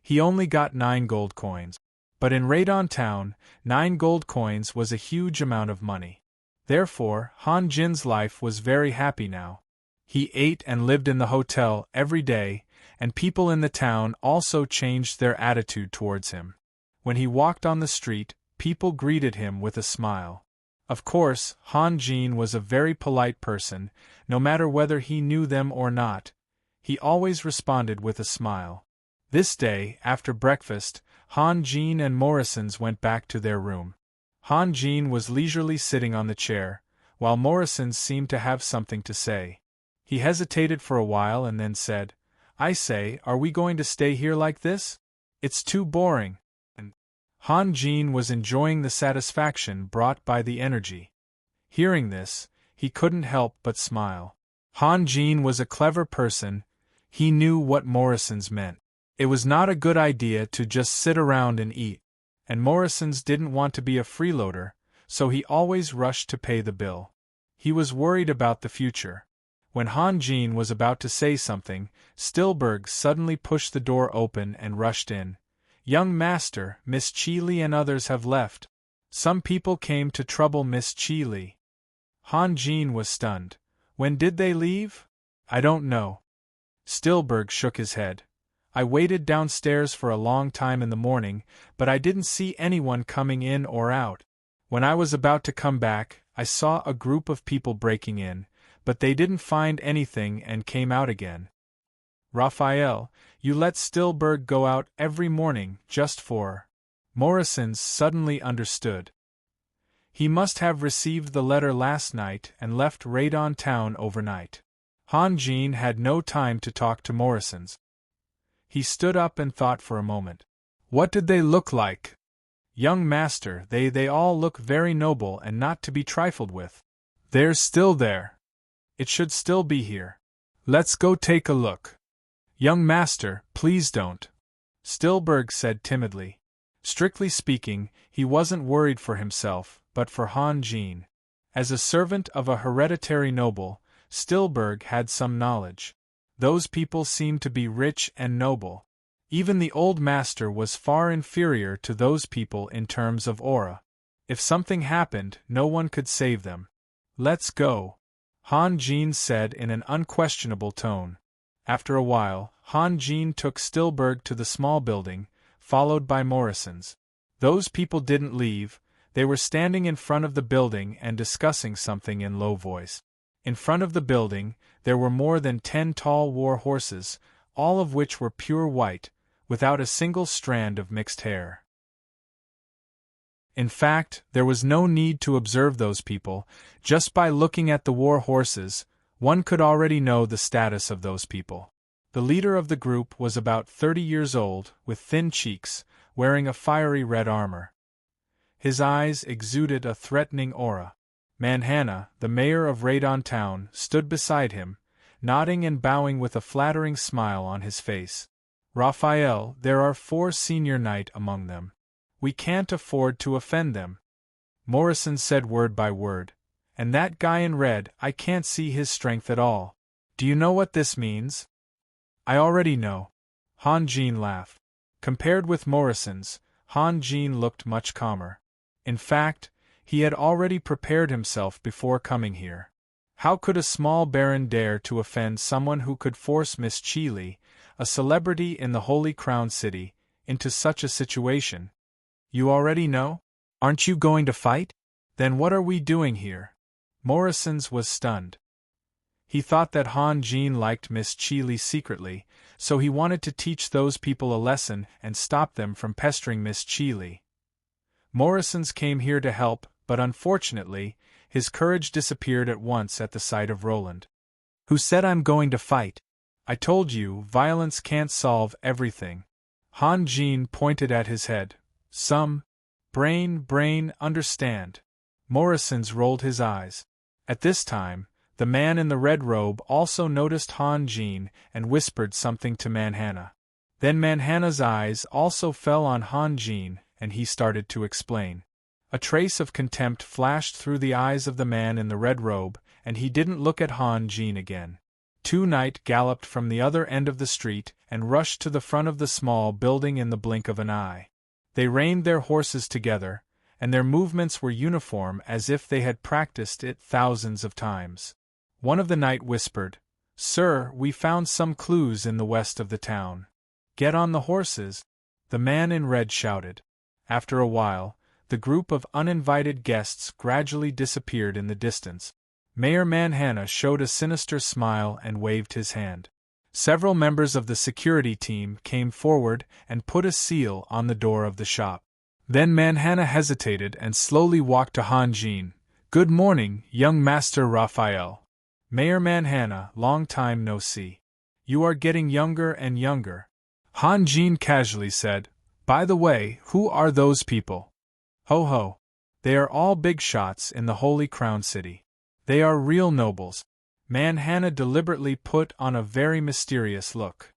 [SPEAKER 1] he only got 9 gold coins. But in Radon Town, 9 gold coins was a huge amount of money. Therefore, Han Jin's life was very happy now. He ate and lived in the hotel every day, and people in the town also changed their attitude towards him. When he walked on the street, people greeted him with a smile. Of course, Han Jin was a very polite person, no matter whether he knew them or not. He always responded with a smile. This day, after breakfast, Han Jin and Morrison's went back to their room. Han Jin was leisurely sitting on the chair, while Morrison's seemed to have something to say. He hesitated for a while and then said, I say, are we going to stay here like this? It's too boring. Han Jin was enjoying the satisfaction brought by the energy. Hearing this, he couldn't help but smile. Han Jin was a clever person. He knew what Morrison's meant. It was not a good idea to just sit around and eat, and Morrison's didn't want to be a freeloader, so he always rushed to pay the bill. He was worried about the future. When Han Jin was about to say something, Stillberg suddenly pushed the door open and rushed in. "Young master, Miss Chi Li and others have left. Some people came to trouble Miss Chi Li." Han Jin was stunned. "When did they leave?" "I don't know." Stillberg shook his head. "I waited downstairs for a long time in the morning, but I didn't see anyone coming in or out. When I was about to come back, I saw a group of people breaking in, but they didn't find anything and came out again." "Raphael, you let Stillberg go out every morning just for—" Morrison's suddenly understood. He must have received the letter last night and left Radon Town overnight. Han Jin had no time to talk to Morrison's. He stood up and thought for a moment. "What did they look like?" "Young master, they all look very noble and not to be trifled with. They're still there. It should still be here. Let's go take a look." "Young master, please don't," Stillberg said timidly. Strictly speaking, he wasn't worried for himself, but for Han Jin. As a servant of a hereditary noble, Stillberg had some knowledge. Those people seemed to be rich and noble. Even the old master was far inferior to those people in terms of aura. If something happened, no one could save them. "Let's go," Han Jin said in an unquestionable tone. After a while, Han Jin took Stillberg to the small building, followed by Morrison's. Those people didn't leave, they were standing in front of the building and discussing something in low voice. In front of the building, there were more than 10 tall war horses, all of which were pure white, without a single strand of mixed hair. In fact, there was no need to observe those people. Just by looking at the war horses, one could already know the status of those people. The leader of the group was about 30 years old, with thin cheeks, wearing a fiery red armor. His eyes exuded a threatening aura. Manhanna, the mayor of Radon Town, stood beside him, nodding and bowing with a flattering smile on his face. "Raphael, there are 4 senior knight among them. We can't afford to offend them." Morrison said word by word. "And that guy in red, I can't see his strength at all. Do you know what this means?" "I already know." Han Jin laughed. Compared with Morrison's, Han Jin looked much calmer. In fact, he had already prepared himself before coming here. How could a small baron dare to offend someone who could force Miss Chi Li, a celebrity in the Holy Crown City, into such a situation? "You already know? Aren't you going to fight? Then what are we doing here?" Morrison's was stunned. He thought that Han Jin liked Miss Chi Li secretly, so he wanted to teach those people a lesson and stop them from pestering Miss Chi Li. Morrison's came here to help, but unfortunately, his courage disappeared at once at the sight of Roland. "Who said I'm going to fight? I told you, violence can't solve everything." Han Jin pointed at his head. "Some brain, understand." Morrison's rolled his eyes. At this time, the man in the red robe also noticed Han Jin and whispered something to Manhanna. Then Manhanna's eyes also fell on Han Jin, and he started to explain. A trace of contempt flashed through the eyes of the man in the red robe, and he didn't look at Han Jin again. 2 knight galloped from the other end of the street and rushed to the front of the small building in the blink of an eye. They reined their horses together, and their movements were uniform as if they had practiced it thousands of times. One of the knight whispered, "Sir, we found some clues in the west of the town." "Get on the horses," the man in red shouted. After a while, the group of uninvited guests gradually disappeared in the distance. Mayor Manhanna showed a sinister smile and waved his hand. Several members of the security team came forward and put a seal on the door of the shop. Then Manhanna hesitated and slowly walked to Han Jin. "Good morning, young Master Raphael." "Mayor Manhanna, long time no see. You are getting younger and younger." Han Jin casually said, "By the way, who are those people?" "Ho ho. They are all big shots in the Holy Crown City. They are real nobles." Manhanna deliberately put on a very mysterious look.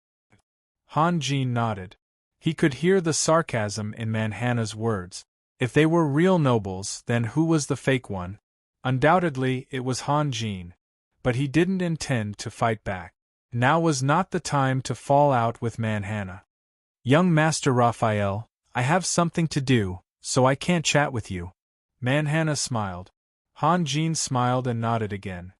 [SPEAKER 1] Han Jin nodded. He could hear the sarcasm in Manhanna's words. If they were real nobles, then who was the fake one? Undoubtedly, it was Han Jin. but he didn't intend to fight back. Now was not the time to fall out with Manhana. "Young Master Raphael, I have something to do, so I can't chat with you." Manhana smiled. Han Jin smiled and nodded again.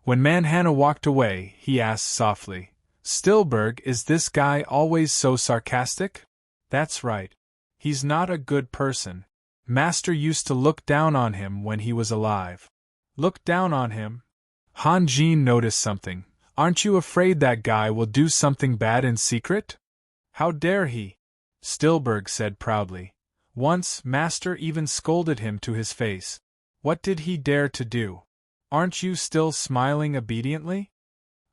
[SPEAKER 1] When Manhana walked away, he asked softly, "Stilberg, is this guy always so sarcastic?" "That's right. He's not a good person. Master used to look down on him when he was alive." "Look down on him?" Han Jin noticed something. "Aren't you afraid that guy will do something bad in secret?" "How dare he?" Stilberg said proudly. "Once, Master even scolded him to his face. What did he dare to do? Aren't you still smiling obediently?"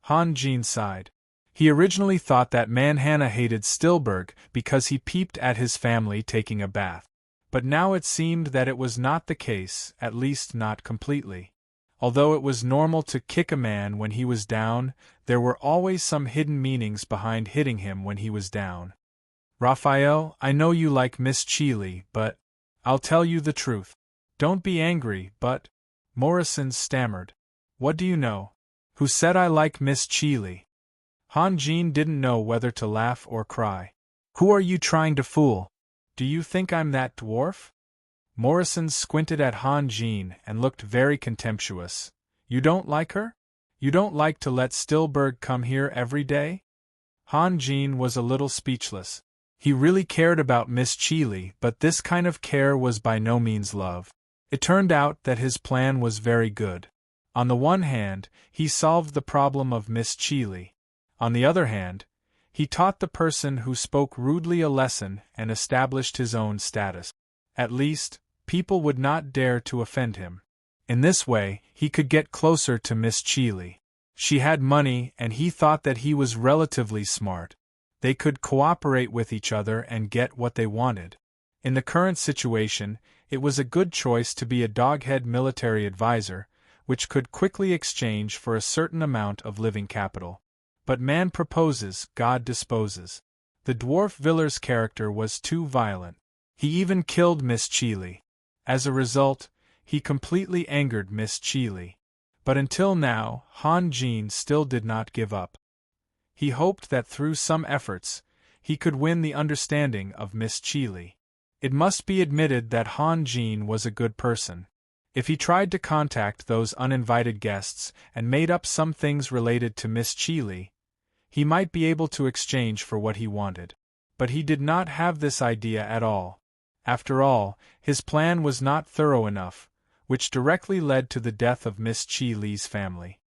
[SPEAKER 1] Han Jin sighed. He originally thought that Manhana hated Stilberg because he peeped at his family taking a bath. But now it seemed that it was not the case, at least not completely. Although it was normal to kick a man when he was down, there were always some hidden meanings behind hitting him when he was down. "Raphael, I know you like Miss Cheeley, but I'll tell you the truth. Don't be angry, but—" Morrison stammered. "What do you know? Who said I like Miss Cheeley?" Han Jin didn't know whether to laugh or cry. "Who are you trying to fool? Do you think I'm that dwarf?" Morrison squinted at Han Jin and looked very contemptuous. "You don't like her? You don't like to let Stilberg come here every day?" Han Jin was a little speechless. He really cared about Miss Cheeley, but this kind of care was by no means love. It turned out that his plan was very good. On the one hand, he solved the problem of Miss Cheeley. On the other hand, he taught the person who spoke rudely a lesson and established his own status. At least, people would not dare to offend him. In this way, he could get closer to Miss Cheeley. She had money, and he thought that he was relatively smart. They could cooperate with each other and get what they wanted. In the current situation, it was a good choice to be a doghead military advisor, which could quickly exchange for a certain amount of living capital. But man proposes, God disposes. The dwarf Villar's character was too violent. He even killed Miss Cheeley. As a result, he completely angered Miss Cheeley. But until now, Han Jin still did not give up. He hoped that through some efforts, he could win the understanding of Miss Cheeley. It must be admitted that Han Jin was a good person. If he tried to contact those uninvited guests and made up some things related to Miss Cheeley, he might be able to exchange for what he wanted. But he did not have this idea at all. After all, his plan was not thorough enough, which directly led to the death of Miss Cheeley's family.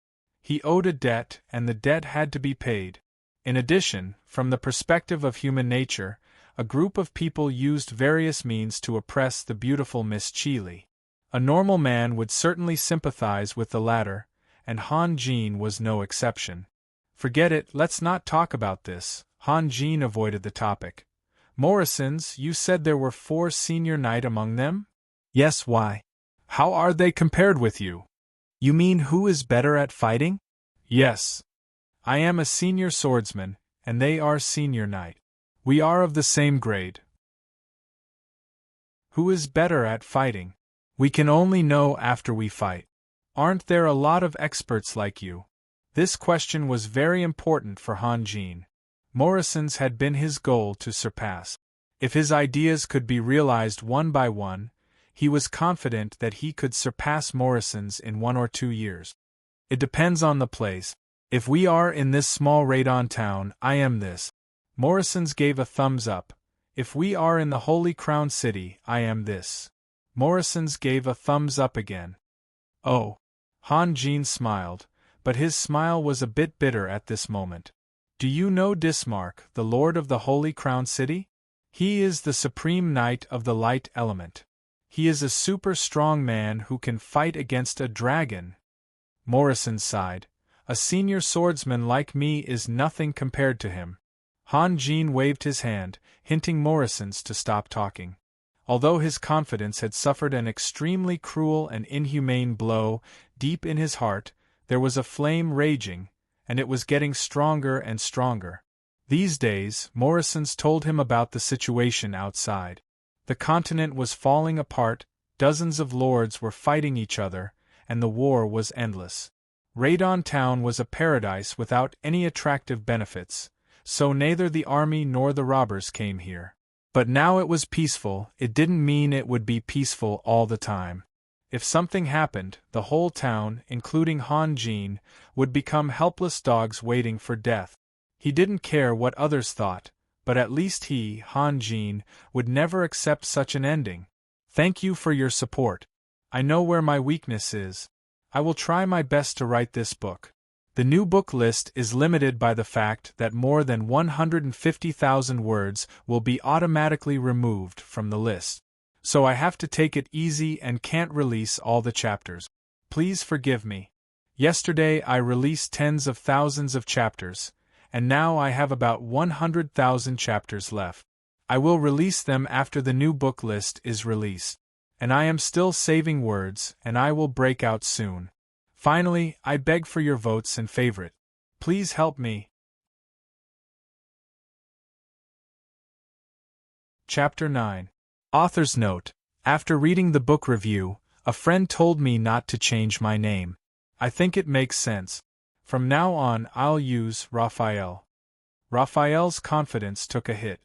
[SPEAKER 1] He owed a debt, and the debt had to be paid. In addition, from the perspective of human nature, a group of people used various means to oppress the beautiful Miss Cheeley. A normal man would certainly sympathize with the latter, and Han Jin was no exception. "Forget it, let's not talk about this." Han Jin avoided the topic. "Morrisons, you said there were 4 senior knight among them?" "Yes, why? How are they compared with you?" "You mean who is better at fighting?" "Yes. I am a senior swordsman, and they are senior knight. We are of the same grade." "Who is better at fighting? We can only know after we fight. Aren't there a lot of experts like you?" This question was very important for Han Jin. Morrison's had been his goal to surpass. If his ideas could be realized one by one, he was confident that he could surpass Morrison's in 1 or 2 years. "It depends on the place. If we are in this small Radon town, I am this." Morrison's gave a thumbs up. "If we are in the Holy Crown City, I am this." Morrison's gave a thumbs up again. "Oh." Han Jin smiled, but his smile was a bit bitter at this moment. "Do you know Dismark, the Lord of the Holy Crown City? He is the supreme knight of the light element. He is a super strong man who can fight against a dragon." Morrison sighed. "A senior swordsman like me is nothing compared to him." Han Jin waved his hand, hinting Morrison's to stop talking. Although his confidence had suffered an extremely cruel and inhumane blow, deep in his heart, there was a flame raging, and it was getting stronger and stronger. These days, Morrison's told him about the situation outside. The continent was falling apart, dozens of lords were fighting each other, and the war was endless. Radon Town was a paradise without any attractive benefits, so neither the army nor the robbers came here. But now it was peaceful. It didn't mean it would be peaceful all the time. If something happened, the whole town, including Han Jin, would become helpless dogs waiting for death. He didn't care what others thought, but at least he, Han Jin, would never accept such an ending. Thank you for your support. I know where my weakness is. I will try my best to write this book. The new book list is limited by the fact that more than 150,000 words will be automatically removed from the list. So I have to take it easy and can't release all the chapters. Please forgive me. Yesterday I released tens of thousands of chapters, and now I have about 100,000 chapters left. I will release them after the new book list is released. And I am still saving words, and I will break out soon. Finally, I beg for your votes and favorite. Please help me. Chapter 9. Author's Note. After reading the book review, a friend told me not to change my name. I think it makes sense. From now on, I'll use Raphael. Raphael's confidence took a hit.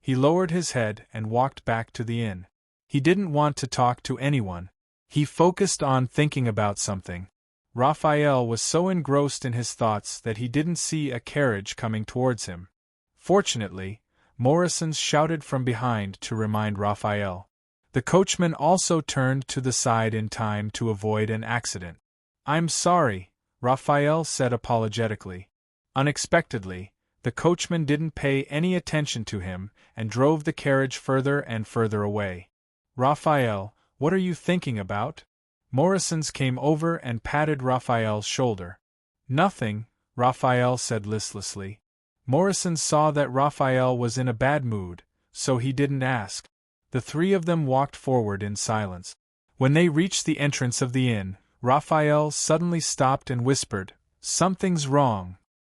[SPEAKER 1] He lowered his head and walked back to the inn. He didn't want to talk to anyone. He focused on thinking about something. Raphael was so engrossed in his thoughts that he didn't see a carriage coming towards him. Fortunately, Morrison's shouted from behind to remind Raphael. The coachman also turned to the side in time to avoid an accident. "I'm sorry," Raphael said apologetically. Unexpectedly, the coachman didn't pay any attention to him and drove the carriage further and further away. "Raphael, what are you thinking about?" Morrison's came over and patted Raphael's shoulder. "Nothing," Raphael said listlessly. Morrison saw that Raphael was in a bad mood, so he didn't ask. The three of them walked forward in silence. When they reached the entrance of the inn, Raphael suddenly stopped and whispered, "Something's wrong."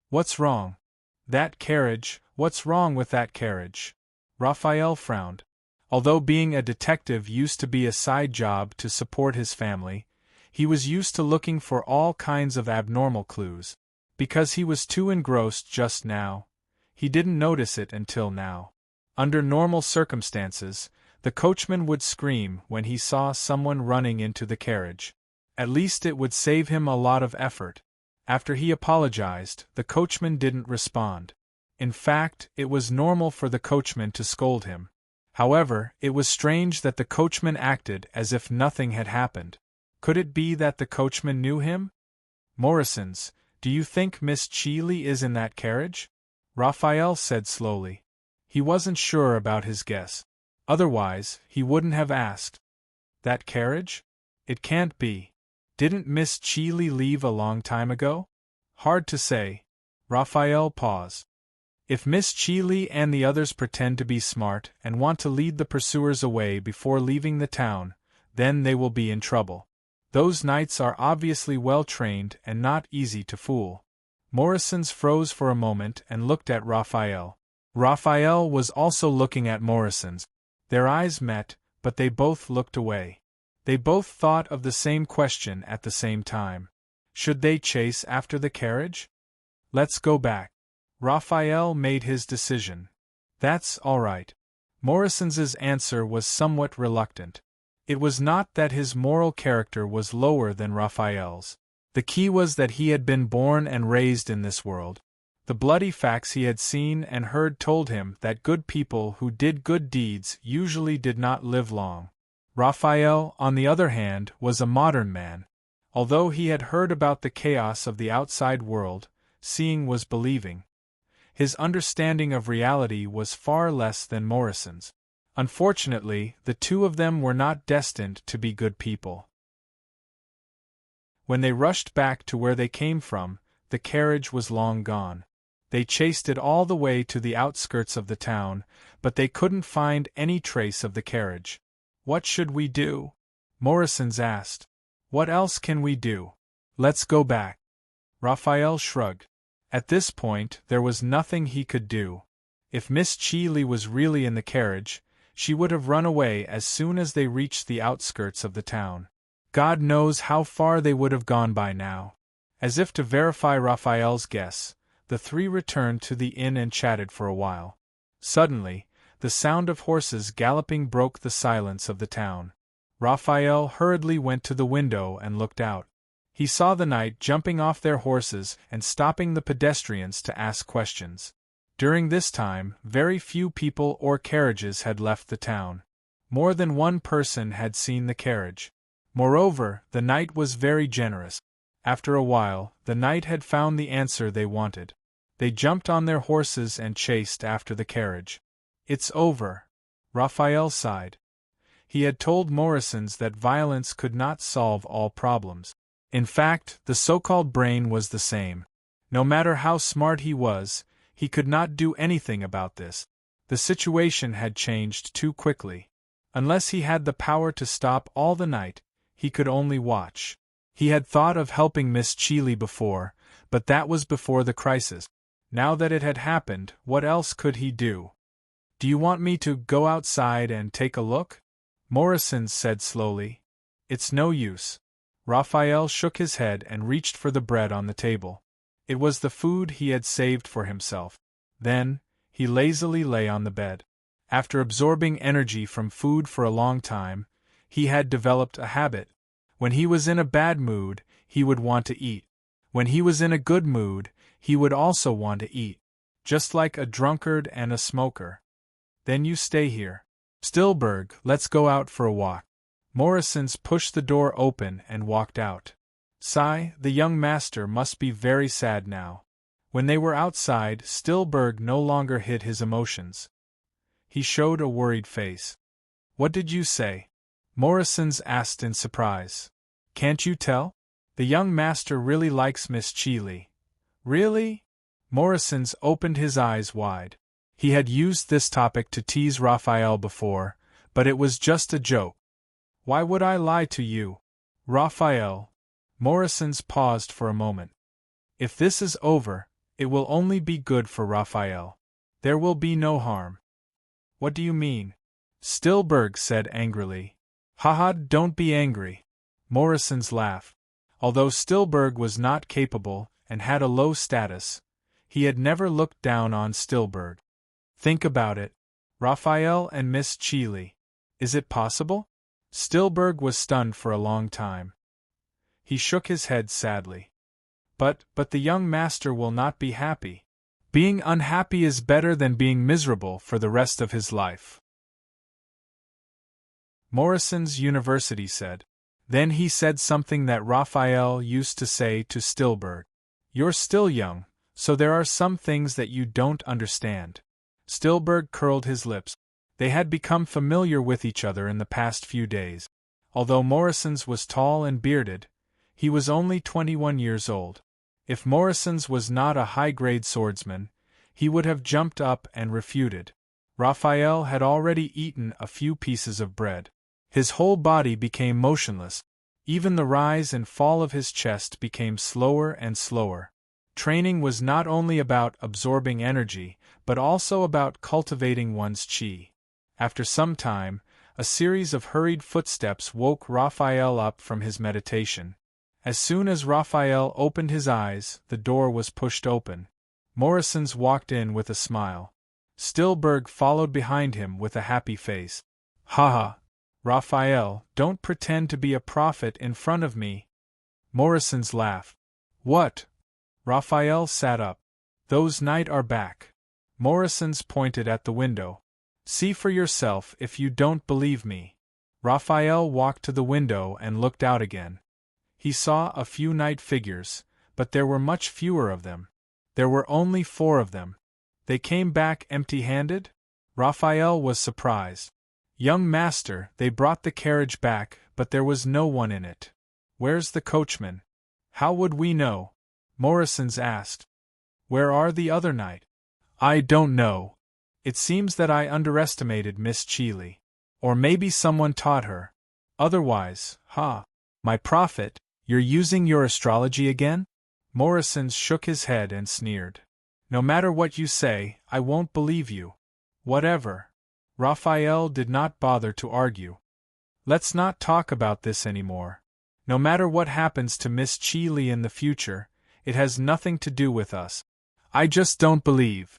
[SPEAKER 1] "What's wrong?" "That carriage. What's wrong with that carriage?" Raphael frowned. Although being a detective used to be a side job to support his family, he was used to looking for all kinds of abnormal clues. Because he was too engrossed just now, he didn't notice it until now. Under normal circumstances, the coachman would scream when he saw someone running into the carriage. At least it would save him a lot of effort. After he apologized, the coachman didn't respond. In fact, it was normal for the coachman to scold him. However, it was strange that the coachman acted as if nothing had happened. Could it be that the coachman knew him? "Morrison's, do you think Miss Cheeley is in that carriage?" Raphael said slowly. He wasn't sure about his guess. Otherwise, he wouldn't have asked. "That carriage? It can't be. Didn't Miss Cheeley leave a long time ago?" "Hard to say." Raphael paused. "If Miss Cheeley and the others pretend to be smart and want to lead the pursuers away before leaving the town, then they will be in trouble. Those knights are obviously well trained and not easy to fool." Morrison's froze for a moment and looked at Raphael. Raphael was also looking at Morrison's. Their eyes met, but they both looked away. They both thought of the same question at the same time. Should they chase after the carriage? "Let's go back." Raphael made his decision. "That's all right." Morrison's answer was somewhat reluctant. It was not that his moral character was lower than Raphael's. The key was that he had been born and raised in this world. The bloody facts he had seen and heard told him that good people who did good deeds usually did not live long. Raphael, on the other hand, was a modern man. Although he had heard about the chaos of the outside world, seeing was believing. His understanding of reality was far less than Morrison's. Unfortunately, the two of them were not destined to be good people. When they rushed back to where they came from, the carriage was long gone. They chased it all the way to the outskirts of the town, but they couldn't find any trace of the carriage. "What should we do?" Morrison's asked. "What else can we do? Let's go back." Raphael shrugged. At this point, there was nothing he could do. If Miss Cheeley was really in the carriage, she would have run away as soon as they reached the outskirts of the town. God knows how far they would have gone by now. As if to verify Raphael's guess, the three returned to the inn and chatted for a while. Suddenly, the sound of horses galloping broke the silence of the town. Raphael hurriedly went to the window and looked out. He saw the knight jumping off their horses and stopping the pedestrians to ask questions. During this time, very few people or carriages had left the town. More than one person had seen the carriage. Moreover, the knight was very generous. After a while, the knight had found the answer they wanted. They jumped on their horses and chased after the carriage. It's over. Raphael sighed. He had told Morrisons that violence could not solve all problems. In fact, the so-called brain was the same. No matter how smart he was, he could not do anything about this. The situation had changed too quickly. Unless he had the power to stop all the night, he could only watch. He had thought of helping Miss Cheeley before, but that was before the crisis. Now that it had happened, what else could he do? Do you want me to go outside and take a look? Morrison said slowly. It's no use. Raphael shook his head and reached for the bread on the table. It was the food he had saved for himself. Then, he lazily lay on the bed. After absorbing energy from food for a long time, he had developed a habit. When he was in a bad mood, he would want to eat. When he was in a good mood, he would also want to eat. Just like a drunkard and a smoker. Then you stay here. Stillberg, let's go out for a walk. Morrisons pushed the door open and walked out. Sigh, the young master must be very sad now. When they were outside, Stillberg no longer hid his emotions. He showed a worried face. What did you say? Morrisons asked in surprise. Can't you tell? The young master really likes Miss Cheeley. Really? Morrisons opened his eyes wide. He had used this topic to tease Raphael before, but it was just a joke. Why would I lie to you? Raphael. Morrisons paused for a moment. If this is over, it will only be good for Raphael. There will be no harm. What do you mean? Stillberg said angrily. Haha, don't be angry. Morrisons laughed. Although Stillberg was not capable and had a low status, he had never looked down on Stillberg. Think about it. Raphael and Miss Cheeley. Is it possible? Stillberg was stunned for a long time. He shook his head sadly. But the young master will not be happy. Being unhappy is better than being miserable for the rest of his life. Morrison's University said. Then he said something that Raphael used to say to Stillberg. You're still young, so there are some things that you don't understand. Stillberg curled his lips. They had become familiar with each other in the past few days. Although Morrisons was tall and bearded, he was only 21 years old. If Morrisons was not a high-grade swordsman, he would have jumped up and refuted. Raphael had already eaten a few pieces of bread. His whole body became motionless. Even the rise and fall of his chest became slower and slower. Training was not only about absorbing energy, but also about cultivating one's chi. After some time, a series of hurried footsteps woke Raphael up from his meditation. As soon as Raphael opened his eyes, the door was pushed open. Morrisons walked in with a smile. Stillberg followed behind him with a happy face. Haha! Raphael, don't pretend to be a prophet in front of me. Morrisons laughed. What? Raphael sat up. Those knight are back. Morrisons pointed at the window. See for yourself if you don't believe me. Raphael walked to the window and looked out again. He saw a few knight figures, but there were much fewer of them. There were only 4 of them. They came back empty-handed? Raphael was surprised. Young master, they brought the carriage back, but there was no one in it. Where's the coachman? How would we know? Morrisons asked. Where are the other knight? I don't know. It seems that I underestimated Miss Cheeley. Or maybe someone taught her. Otherwise, my prophet, you're using your astrology again? Morrisons shook his head and sneered. No matter what you say, I won't believe you. Whatever. Raphael did not bother to argue. Let's not talk about this anymore. No matter what happens to Miss Chi Li in the future, it has nothing to do with us. I just don't believe.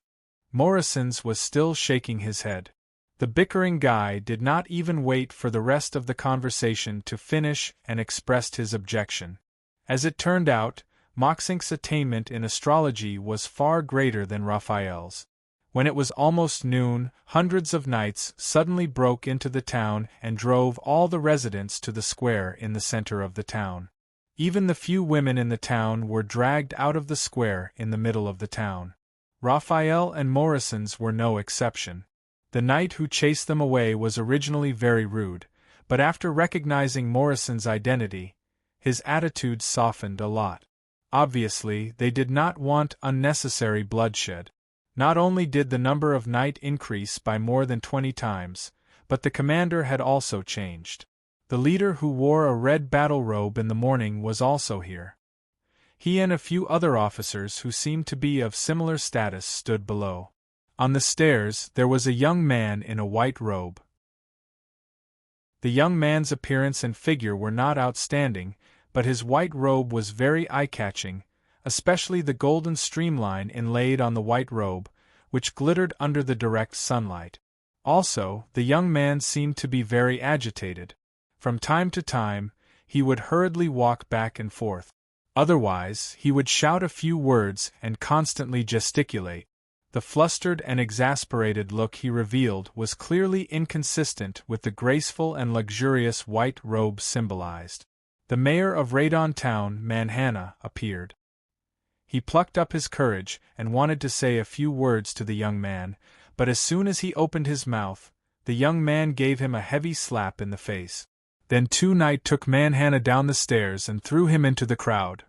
[SPEAKER 1] Morrison's was still shaking his head. The bickering guy did not even wait for the rest of the conversation to finish and expressed his objection. As it turned out, Moxink's attainment in astrology was far greater than Raphael's. When it was almost noon, hundreds of knights suddenly broke into the town and drove all the residents to the square in the center of the town. Even the few women in the town were dragged out of the square in the middle of the town. Raphael and Morrison's were no exception. The knight who chased them away was originally very rude, but after recognizing Morrison's identity, his attitude softened a lot. Obviously, they did not want unnecessary bloodshed. Not only did the number of knight increase by more than 20 times, but the commander had also changed. The leader who wore a red battle robe in the morning was also here. He and a few other officers who seemed to be of similar status stood below. On the stairs there was a young man in a white robe. The young man's appearance and figure were not outstanding, but his white robe was very eye-catching, especially the golden streamline inlaid on the white robe, which glittered under the direct sunlight. Also, the young man seemed to be very agitated. From time to time, he would hurriedly walk back and forth. Otherwise, he would shout a few words and constantly gesticulate. The flustered and exasperated look he revealed was clearly inconsistent with the graceful and luxurious white robe symbolized. The mayor of Radon Town, Manhanna, appeared. He plucked up his courage and wanted to say a few words to the young man, but as soon as he opened his mouth, the young man gave him a heavy slap in the face. Then two knights took Manhanna down the stairs and threw him into the crowd.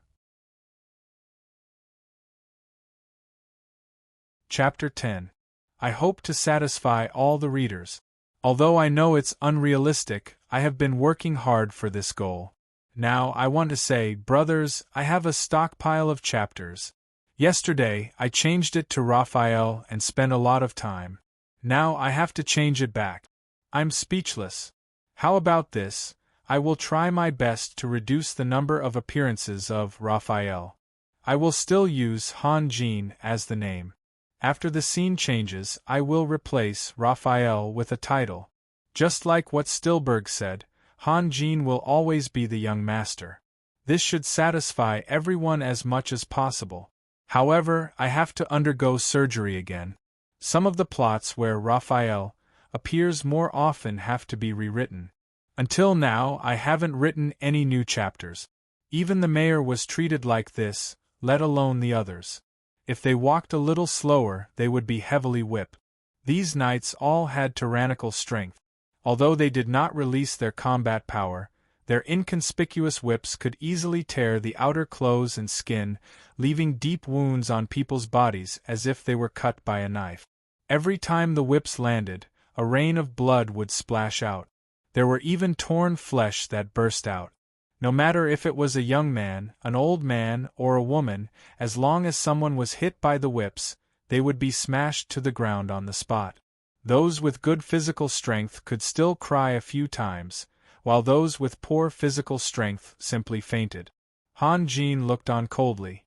[SPEAKER 1] Chapter 10. I hope to satisfy all the readers. Although I know it's unrealistic, I have been working hard for this goal. Now, I want to say, brothers, I have a stockpile of chapters. Yesterday, I changed it to Raphael and spent a lot of time. Now I have to change it back. I'm speechless. How about this? I will try my best to reduce the number of appearances of Raphael. I will still use Han Jin as the name. After the scene changes, I will replace Raphael with a title. Just like what Stilberg said, Han Jin will always be the young master. This should satisfy everyone as much as possible. However, I have to undergo surgery again. Some of the plots where Raphael appears more often have to be rewritten. Until now, I haven't written any new chapters. Even the mayor was treated like this, let alone the others. If they walked a little slower, they would be heavily whipped. These knights all had tyrannical strength. Although they did not release their combat power, their inconspicuous whips could easily tear the outer clothes and skin, leaving deep wounds on people's bodies as if they were cut by a knife. Every time the whips landed, a rain of blood would splash out. There were even torn flesh that burst out. No matter if it was a young man, an old man, or a woman, as long as someone was hit by the whips, they would be smashed to the ground on the spot. Those with good physical strength could still cry a few times, while those with poor physical strength simply fainted. Han Jin looked on coldly.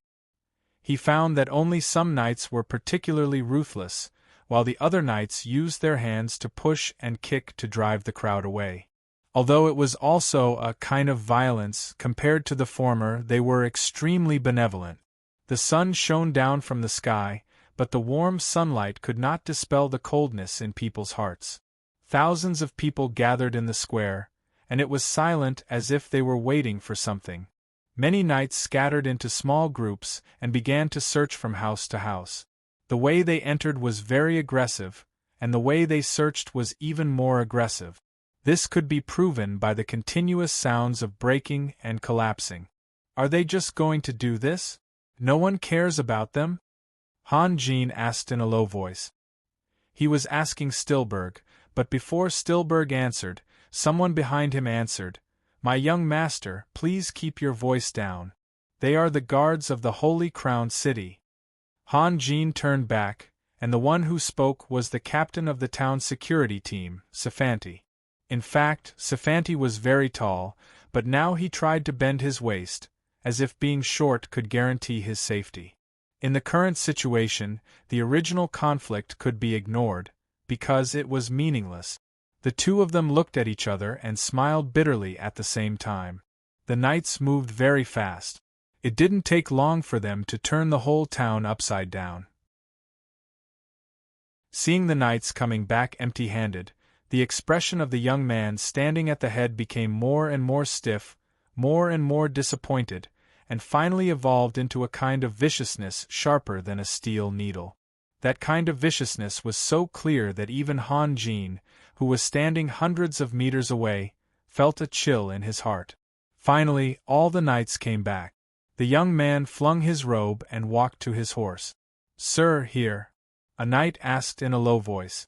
[SPEAKER 1] He found that only some knights were particularly ruthless, while the other knights used their hands to push and kick to drive the crowd away. Although it was also a kind of violence, compared to the former, they were extremely benevolent. The sun shone down from the sky, but the warm sunlight could not dispel the coldness in people's hearts. Thousands of people gathered in the square, and it was silent as if they were waiting for something. Many knights scattered into small groups and began to search from house to house. The way they entered was very aggressive, and the way they searched was even more aggressive. This could be proven by the continuous sounds of breaking and collapsing. Are they just going to do this? No one cares about them? Han Jin asked in a low voice. He was asking Stilberg, but before Stilberg answered, someone behind him answered, "My young master, please keep your voice down. They are the guards of the Holy Crown City." Han Jin turned back, and the one who spoke was the captain of the town security team, Sifanti. In fact, Sifanti was very tall, but now he tried to bend his waist, as if being short could guarantee his safety. In the current situation, the original conflict could be ignored, because it was meaningless. The two of them looked at each other and smiled bitterly at the same time. The knights moved very fast. It didn't take long for them to turn the whole town upside down. Seeing the knights coming back empty-handed, the expression of the young man standing at the head became more and more stiff, more and more disappointed, and finally evolved into a kind of viciousness sharper than a steel needle. That kind of viciousness was so clear that even Han Jin, who was standing hundreds of meters away, felt a chill in his heart. Finally, all the knights came back. The young man flung his robe and walked to his horse. "Sir, here," a knight asked in a low voice.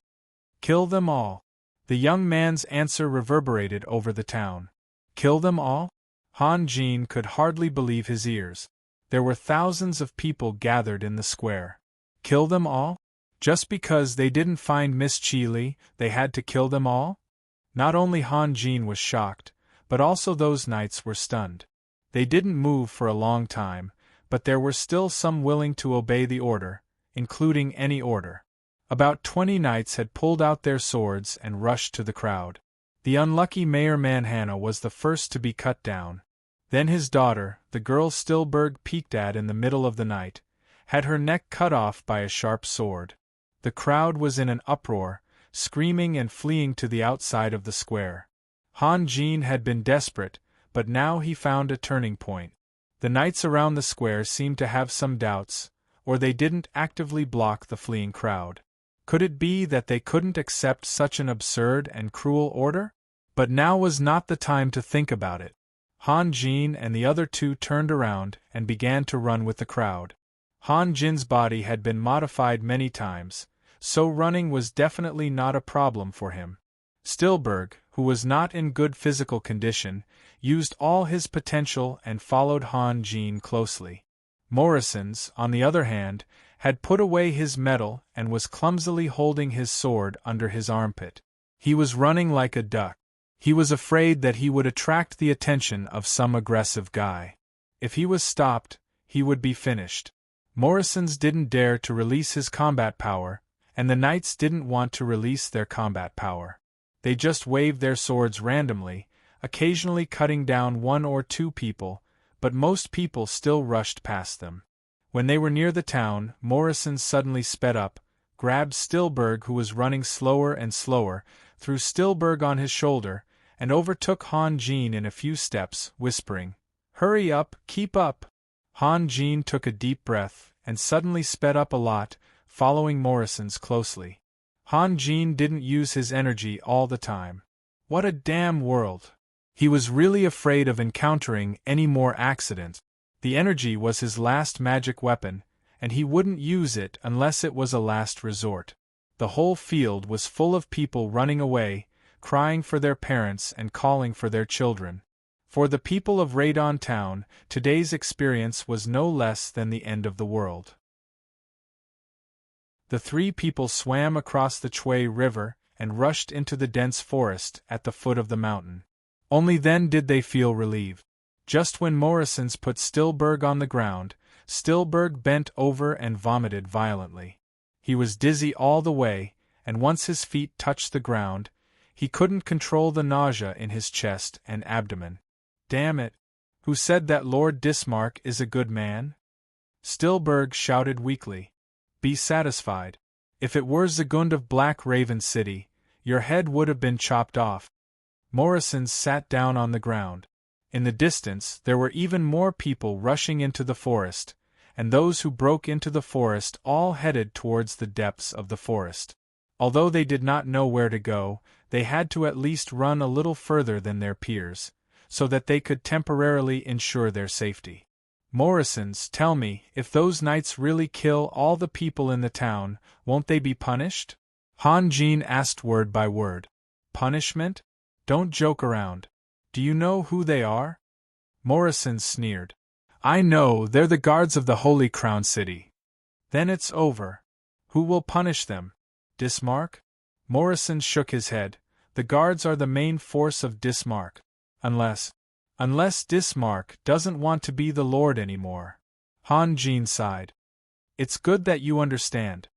[SPEAKER 1] "Kill them all." The young man's answer reverberated over the town. Kill them all? Han Jin could hardly believe his ears. There were thousands of people gathered in the square. Kill them all? Just because they didn't find Miss Chi Li, they had to kill them all? Not only Han Jin was shocked, but also those knights were stunned. They didn't move for a long time, but there were still some willing to obey the order, including any order. About 20 knights had pulled out their swords and rushed to the crowd. The unlucky Mayor Manhanna was the first to be cut down. Then his daughter, the girl Stillberg peeked at in the middle of the night, had her neck cut off by a sharp sword. The crowd was in an uproar, screaming and fleeing to the outside of the square. Han Jin had been desperate, but now he found a turning point. The knights around the square seemed to have some doubts, or they didn't actively block the fleeing crowd. Could it be that they couldn't accept such an absurd and cruel order? But now was not the time to think about it. Han Jin and the other two turned around and began to run with the crowd. Han Jin's body had been modified many times, so running was definitely not a problem for him. Stillberg, who was not in good physical condition, used all his potential and followed Han Jin closely. Morrison's, on the other hand, had put away his medal and was clumsily holding his sword under his armpit. He was running like a duck. He was afraid that he would attract the attention of some aggressive guy. If he was stopped, he would be finished. Morrison's didn't dare to release his combat power, and the knights didn't want to release their combat power. They just waved their swords randomly, occasionally cutting down one or two people, but most people still rushed past them. When they were near the town, Morrison suddenly sped up, grabbed Stillberg, who was running slower and slower, threw Stillberg on his shoulder, and overtook Han Jin in a few steps, whispering, "Hurry up, keep up!" Han Jin took a deep breath, and suddenly sped up a lot, following Morrison's closely. Han Jin didn't use his energy all the time. What a damn world! He was really afraid of encountering any more accidents. The energy was his last magic weapon, and he wouldn't use it unless it was a last resort. The whole field was full of people running away, crying for their parents and calling for their children. For the people of Radon Town, today's experience was no less than the end of the world. The three people swam across the Chui River and rushed into the dense forest at the foot of the mountain. Only then did they feel relieved. Just when Morrison's put Stillberg on the ground, Stillberg bent over and vomited violently. He was dizzy all the way, and once his feet touched the ground, he couldn't control the nausea in his chest and abdomen. "Damn it! Who said that Lord Dismark is a good man?" Stillberg shouted weakly. "Be satisfied. If it were Zagund of Black Raven City, your head would have been chopped off." Morrison sat down on the ground. In the distance there were even more people rushing into the forest, and those who broke into the forest all headed towards the depths of the forest. Although they did not know where to go, they had to at least run a little further than their peers, so that they could temporarily ensure their safety. "Morrison's, tell me, if those knights really kill all the people in the town, won't they be punished?" Han Jin asked word by word. "Punishment? Don't joke around. Do you know who they are?" Morrison sneered. "I know, they're the guards of the Holy Crown City." "Then it's over. Who will punish them? Dismark?" Morrison shook his head. "The guards are the main force of Dismark. Unless..." Unless Dismark doesn't want to be the Lord anymore. Han Jin sighed. It's good that you understand.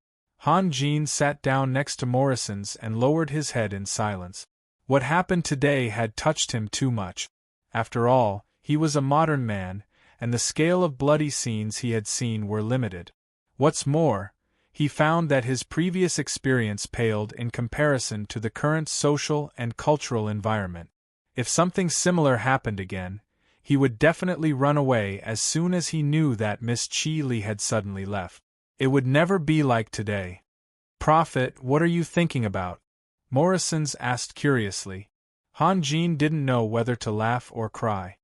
[SPEAKER 1] Han Jin sat down next to Morrison's and lowered his head in silence. What happened today had touched him too much. After all, he was a modern man, and the scale of bloody scenes he had seen were limited. What's more, he found that his previous experience paled in comparison to the current social and cultural environment. If something similar happened again, he would definitely run away as soon as he knew that Miss Chi Li had suddenly left. It would never be like today. Prophet, what are you thinking about? Morrison's asked curiously. Han Jin didn't know whether to laugh or cry.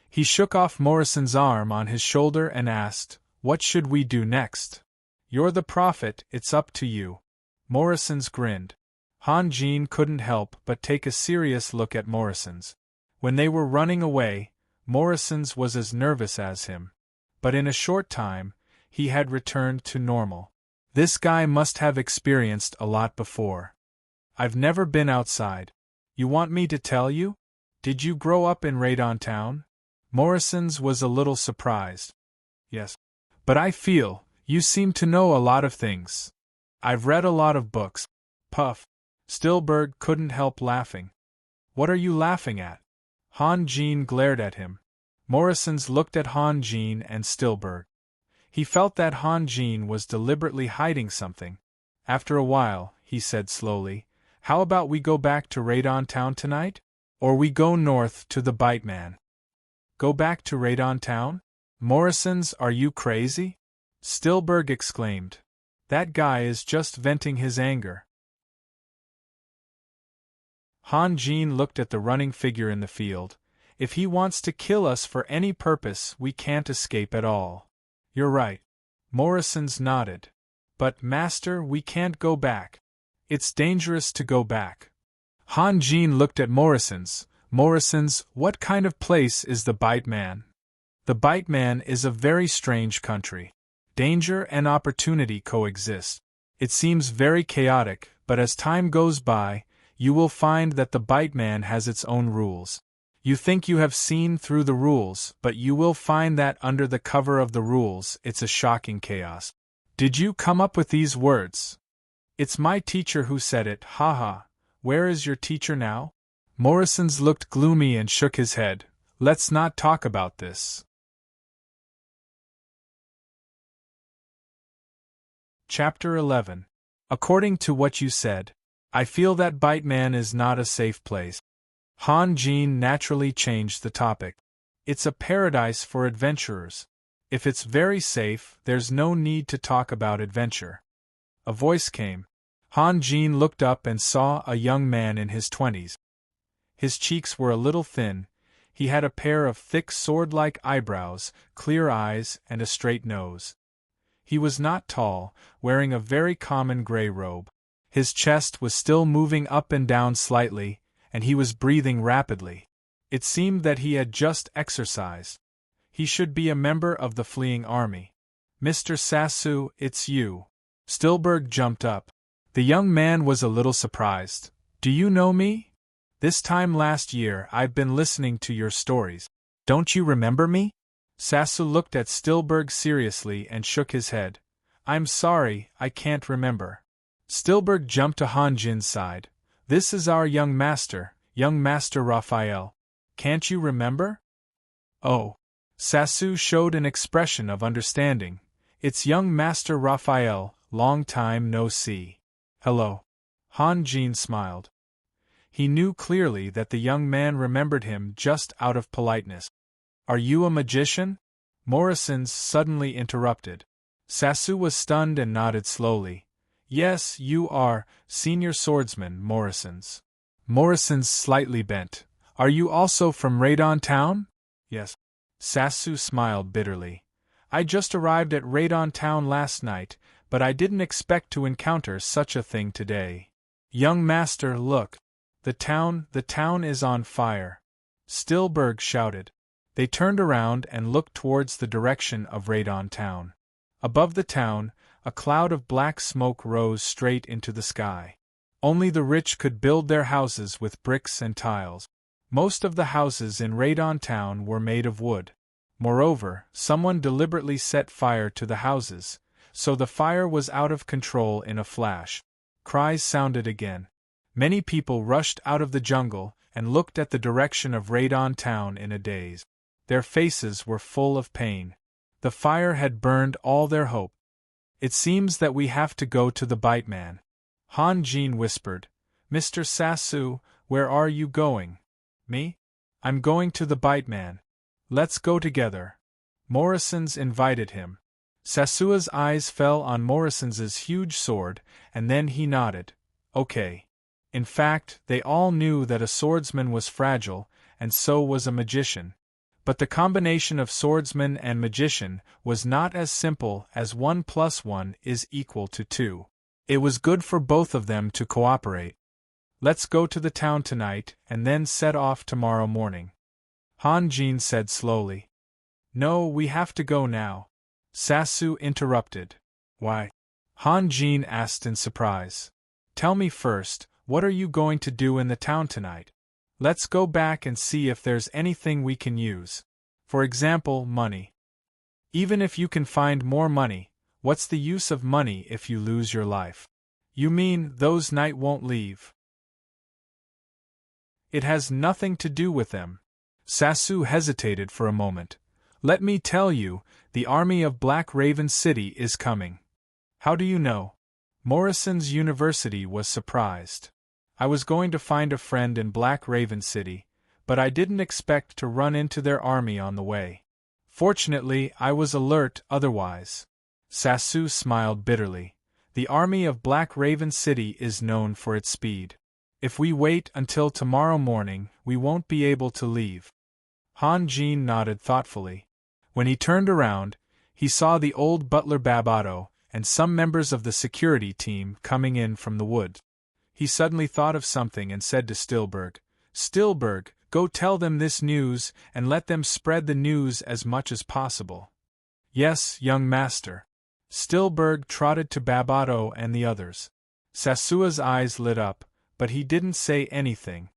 [SPEAKER 1] He shook off Morrison's arm on his shoulder and asked, "What should we do next?" "You're the prophet, it's up to you." Morrison's grinned. Han Jin couldn't help but take a serious look at Morrison's. When they were running away, Morrison's was as nervous as him. But in a short time, he had returned to normal. This guy must have experienced a lot before. "I've never been outside. You want me to tell you? Did you grow up in Radon Town?" Morrison's was a little surprised. "Yes. But I feel, you seem to know a lot of things." "I've read a lot of books." Puff. Stillberg couldn't help laughing. "What are you laughing at?" Han Jin glared at him. Morrison's looked at Han Jin and Stillberg. He felt that Han Jin was deliberately hiding something. After a while, he said slowly, "How about we go back to Radon Town tonight? Or we go north to the Bite Man?" "Go back to Radon Town? Morrison's, are you crazy?" Stillberg exclaimed. "That guy is just venting his anger." Han Jin looked at the running figure in the field. "If he wants to kill us for any purpose, we can't escape at all." "You're right." Morrison's nodded. "But, Master, we can't go back. It's dangerous to go back." Han Jin looked at Morrison's. "Morrison's, what kind of place is the Bite Man?" "The Bite Man is a very strange country. Danger and opportunity coexist. It seems very chaotic, but as time goes by, you will find that the Bite Man has its own rules. You think you have seen through the rules, but you will find that under the cover of the rules, it's a shocking chaos." "Did you come up with these words?" "It's my teacher who said it, haha. Where is your teacher now?" Morrison's looked gloomy and shook his head. "Let's not talk about this." Chapter 11. According to what you said, I feel that Bite Man is not a safe place. Han Jin naturally changed the topic. "It's a paradise for adventurers. If it's very safe, there's no need to talk about adventure." A voice came. Han Jin looked up and saw a young man in his 20s. His cheeks were a little thin, he had a pair of thick sword-like eyebrows, clear eyes, and a straight nose. He was not tall, wearing a very common gray robe. His chest was still moving up and down slightly, and he was breathing rapidly. It seemed that he had just exercised. He should be a member of the fleeing army. "Mr. Sassu, it's you." Stillberg jumped up. The young man was a little surprised. "Do you know me? This time last year I've been listening to your stories. Don't you remember me?" Sassu looked at Stillberg seriously and shook his head. "I'm sorry, I can't remember." Stillberg jumped to Han Jin's side. "This is our young Master Raphael. Can't you remember?" "Oh." Sassu showed an expression of understanding. "It's young Master Raphael, long time no see." "Hello." Han Jin smiled. He knew clearly that the young man remembered him just out of politeness. "Are you a magician?" Morrison's suddenly interrupted. Sassu was stunned and nodded slowly. "Yes, you are, senior swordsman Morrison's." Morrison's slightly bent. "Are you also from Radon Town?" "Yes." Sassu smiled bitterly. "I just arrived at Radon Town last night, but I didn't expect to encounter such a thing today. Young Master, look. The town is on fire." Stillberg shouted. They turned around and looked towards the direction of Radon Town. Above the town, a cloud of black smoke rose straight into the sky. Only the rich could build their houses with bricks and tiles. Most of the houses in Radon Town were made of wood. Moreover, someone deliberately set fire to the houses, so the fire was out of control in a flash. Cries sounded again. Many people rushed out of the jungle and looked at the direction of Radon Town in a daze. Their faces were full of pain. The fire had burned all their hope. It seems that we have to go to the Bite Man. Han Jin whispered. Mr. Sassu, where are you going? Me? I'm going to the Bite Man. Let's go together. Morrison's invited him. Sasua's eyes fell on Morrison's huge sword, and then he nodded. Okay. In fact, they all knew that a swordsman was fragile, and so was a magician. But the combination of swordsman and magician was not as simple as 1 + 1 is equal to 2. It was good for both of them to cooperate. Let's go to the town tonight and then set off tomorrow morning. Han Jin said slowly. No, we have to go now. Sasu interrupted. Why? Han Jin asked in surprise. Tell me first, what are you going to do in the town tonight? Let's go back and see if there's anything we can use. For example, money. Even if you can find more money, what's the use of money if you lose your life? You mean those night won't leave? It has nothing to do with them. Sasu hesitated for a moment. Let me tell you, the army of Black Raven City is coming. How do you know? Morrison's University was surprised. I was going to find a friend in Black Raven City, but I didn't expect to run into their army on the way. Fortunately, I was alert otherwise. Sasu smiled bitterly. The army of Black Raven City is known for its speed. If we wait until tomorrow morning, we won't be able to leave. Han Jin nodded thoughtfully. When he turned around, he saw the old butler Babato and some members of the security team coming in from the woods. He suddenly thought of something and said to Stilberg, Stilberg, go tell them this news and let them spread the news as much as possible. Yes, young master. Stilberg trotted to Babato and the others. Sasua's eyes lit up, but he didn't say anything.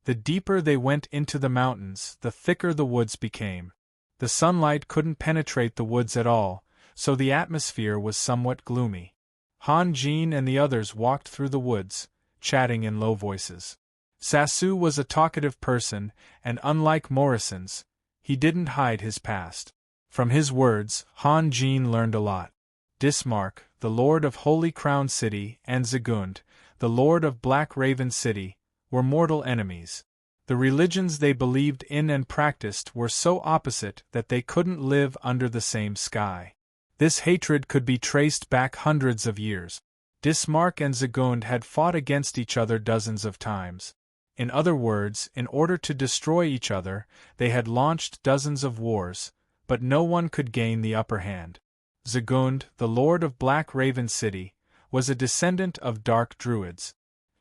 [SPEAKER 1] The deeper they went into the mountains, the thicker the woods became. The sunlight couldn't penetrate the woods at all, so the atmosphere was somewhat gloomy. Han Jin and the others walked through the woods, chatting in low voices. Sasu was a talkative person, and unlike Morrison's, he didn't hide his past. From his words, Han Jin learned a lot. Dismark, the lord of Holy Crown City, and Zagund, the lord of Black Raven City, were mortal enemies. The religions they believed in and practiced were so opposite that they couldn't live under the same sky. This hatred could be traced back hundreds of years. Dismark and Zagund had fought against each other dozens of times. In other words, in order to destroy each other, they had launched dozens of wars, but no one could gain the upper hand. Zagund, the lord of Black Raven City, was a descendant of dark druids.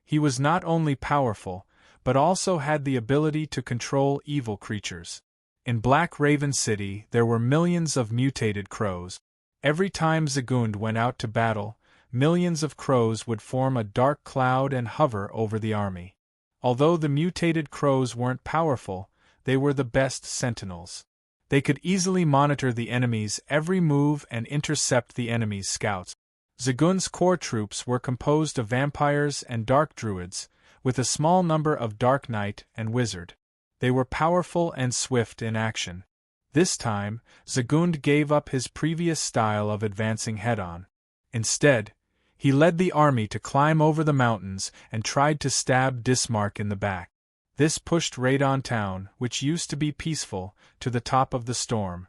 [SPEAKER 1] He was not only powerful, but also had the ability to control evil creatures. In Black Raven City there were millions of mutated crows. Every time Zagund went out to battle, millions of crows would form a dark cloud and hover over the army. Although the mutated crows weren't powerful, they were the best sentinels. They could easily monitor the enemy's every move and intercept the enemy's scouts. Zagund's core troops were composed of vampires and dark druids, with a small number of dark knight and wizard. They were powerful and swift in action. This time, Zagund gave up his previous style of advancing head-on. Instead, he led the army to climb over the mountains and tried to stab Dismark in the back. This pushed Radon Town, which used to be peaceful, to the top of the storm.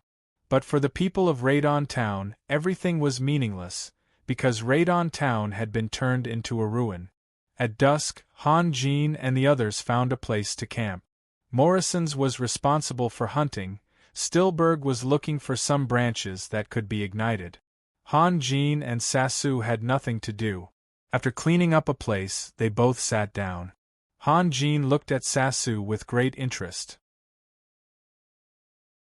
[SPEAKER 1] But for the people of Radon Town, everything was meaningless, because Radon Town had been turned into a ruin. At dusk, Han Jin and the others found a place to camp. Morrison's was responsible for hunting, Stilberg was looking for some branches that could be ignited. Han Jin and Sasu had nothing to do. After cleaning up a place, they both sat down. Han Jin looked at Sasu with great interest.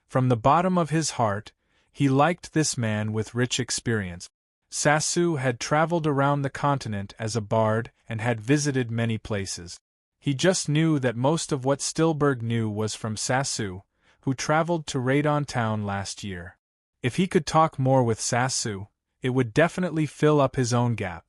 [SPEAKER 1] From the bottom of his heart, he liked this man with rich experience. Sasu had traveled around the continent as a bard and had visited many places. He just knew that most of what Stillberg knew was from Sassu, who traveled to Radon Town last year. If he could talk more with Sassu, it would definitely fill up his own gap.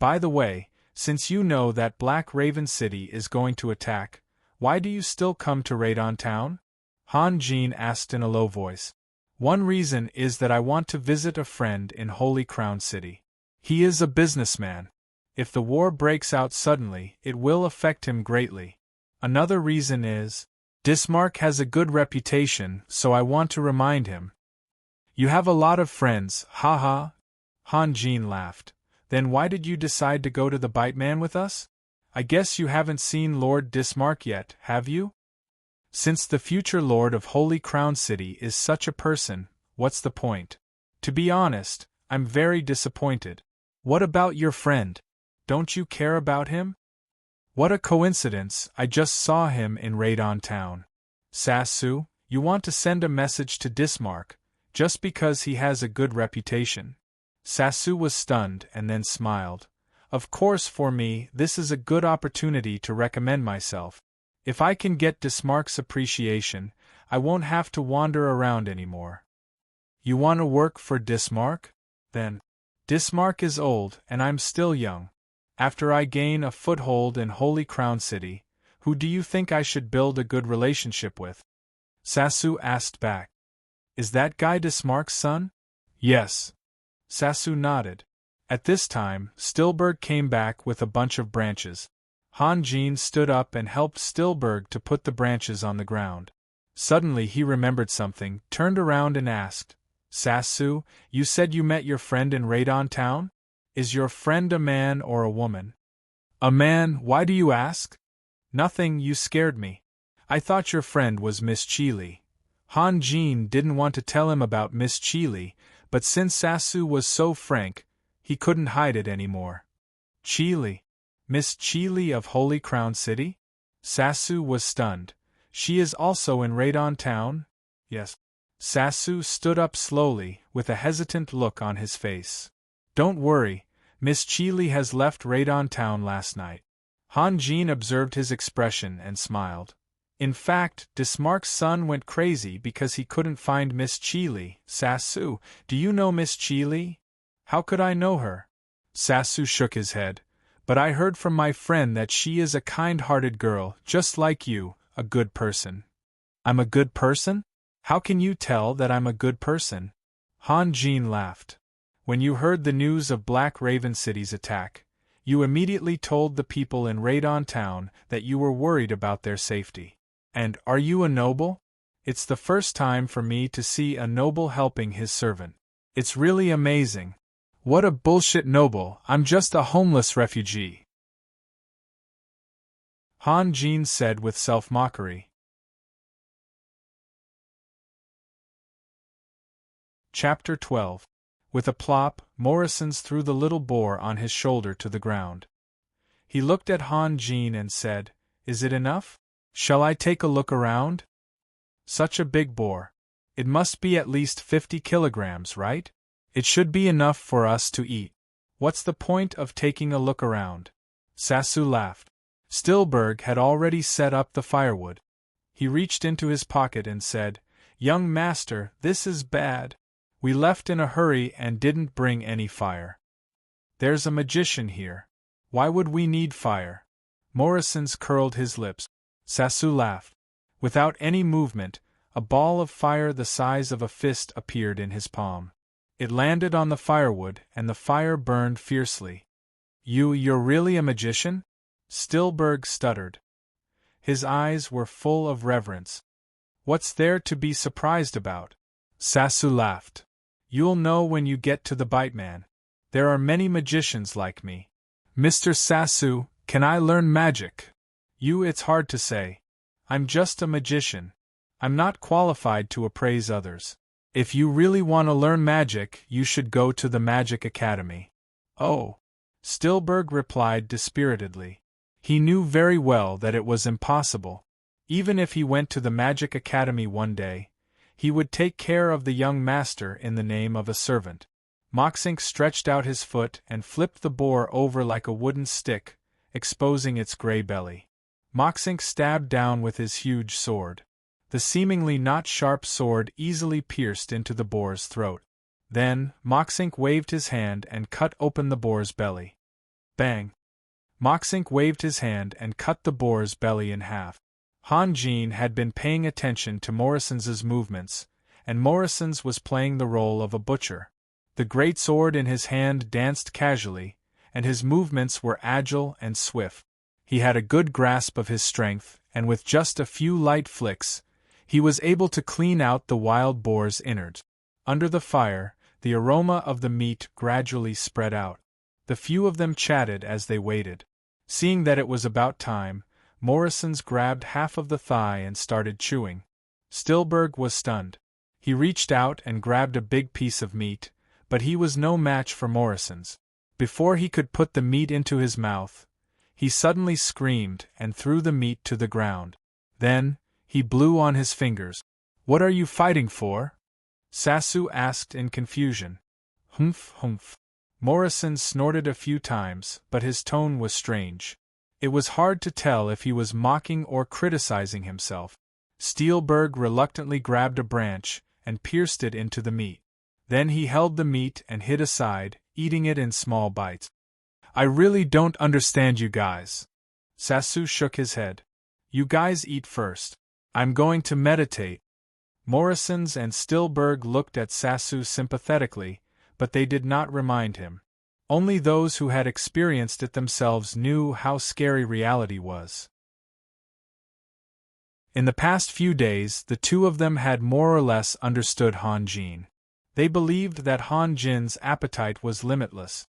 [SPEAKER 1] By the way, since you know that Black Raven City is going to attack, why do you still come to Radon Town? Han Jin asked in a low voice. One reason is that I want to visit a friend in Holy Crown City. He is a businessman. If the war breaks out suddenly, it will affect him greatly. Another reason is, Dismark has a good reputation, so I want to remind him. You have a lot of friends, haha. Han Jin laughed. Then why did you decide to go to the Bite Man with us? I guess you haven't seen Lord Dismark yet, have you? Since the future Lord of Holy Crown City is such a person, what's the point? To be honest, I'm very disappointed. What about your friend? Don't you care about him? What a coincidence, I just saw him in Radon Town. Sassu, you want to send a message to Dismark, just because he has a good reputation. Sassu was stunned and then smiled. Of course, for me, this is a good opportunity to recommend myself. If I can get Dismark's appreciation, I won't have to wander around anymore. You want to work for Dismark? Then. Dismark is old, and I'm still young. After I gain a foothold in Holy Crown City, who do you think I should build a good relationship with? Sassu asked back. Is that guy Dismark's son? Yes. Sassu nodded. At this time, Stillberg came back with a bunch of branches. Han Jin stood up and helped Stillberg to put the branches on the ground. Suddenly he remembered something, turned around and asked, Sassu, you said you met your friend in Radon Town? Is your friend a man or a woman? A man, why do you ask? Nothing, you scared me. I thought your friend was Miss Chili. Han Jin didn't want to tell him about Miss Chili, but since Sassu was so frank, he couldn't hide it anymore. Chili? Miss Chili of Holy Crown City? Sassu was stunned. She is also in Radon Town? Yes. Sassu stood up slowly, with a hesitant look on his face. Don't worry, Miss Chili has left Radon Town last night. Han Jin observed his expression and smiled. In fact, Dismark's son went crazy because he couldn't find Miss Chili. Sassu, do you know Miss Chili? How could I know her? Sassu shook his head. But I heard from my friend that she is a kind-hearted girl, just like you, a good person. I'm a good person? How can you tell that I'm a good person? Han Jin laughed. When you heard the news of Black Raven City's attack, you immediately told the people in Radon Town that you were worried about their safety. And, are you a noble? It's the first time for me to see a noble helping his servant. It's really amazing. What a bullshit noble, I'm just a homeless refugee. Han Jin said with self-mockery. Chapter 12. With a plop, Morrisons threw the little boar on his shoulder to the ground. He looked at Han Jin and said, Is it enough? Shall I take a look around? Such a big boar. It must be at least 50 kilograms, right? It should be enough for us to eat. What's the point of taking a look around? Sassu laughed. Stillberg had already set up the firewood. He reached into his pocket and said, Young master, this is bad. We left in a hurry and didn't bring any fire. There's a magician here. Why would we need fire? Morrisons curled his lips. Sassu laughed. Without any movement, a ball of fire the size of a fist appeared in his palm. It landed on the firewood, and the fire burned fiercely. You're really a magician? Stillberg stuttered. His eyes were full of reverence. What's there to be surprised about? Sassu laughed. You'll know when you get to the Bite Man. There are many magicians like me. Mr. Sassu, can I learn magic? It's hard to say. I'm just a magician. I'm not qualified to appraise others. If you really want to learn magic, you should go to the Magic Academy. Oh. Stillberg replied dispiritedly. He knew very well that it was impossible. Even if he went to the Magic Academy one day, he would take care of the young master in the name of a servant. Moxink stretched out his foot and flipped the boar over like a wooden stick, exposing its gray belly. Moxink stabbed down with his huge sword. The seemingly not sharp sword easily pierced into the boar's throat. Then, Moxink waved his hand and cut open the boar's belly. Bang! Moxink waved his hand and cut the boar's belly in half. Han Jin had been paying attention to Morrison's movements, and Morrison's was playing the role of a butcher. The great sword in his hand danced casually, and his movements were agile and swift. He had a good grasp of his strength, and with just a few light flicks, he was able to clean out the wild boar's innards. Under the fire, the aroma of the meat gradually spread out. The few of them chatted as they waited. Seeing that it was about time, Morrison's grabbed half of the thigh and started chewing. Stillberg was stunned. He reached out and grabbed a big piece of meat, but he was no match for Morrison's. Before he could put the meat into his mouth, he suddenly screamed and threw the meat to the ground. Then, he blew on his fingers. "What are you fighting for?" Sasu asked in confusion. "Humph, humph." Morrison snorted a few times, but his tone was strange. It was hard to tell if he was mocking or criticizing himself. Steelberg reluctantly grabbed a branch and pierced it into the meat. Then he held the meat and hid aside, eating it in small bites. "I really don't understand you guys." Sasu shook his head. "You guys eat first. I'm going to meditate." Morrison's and Stillberg looked at Sasu sympathetically, but they did not remind him. Only those who had experienced it themselves knew how scary reality was. In the past few days, the two of them had more or less understood Han Jin. They believed that Han Jin's appetite was limitless.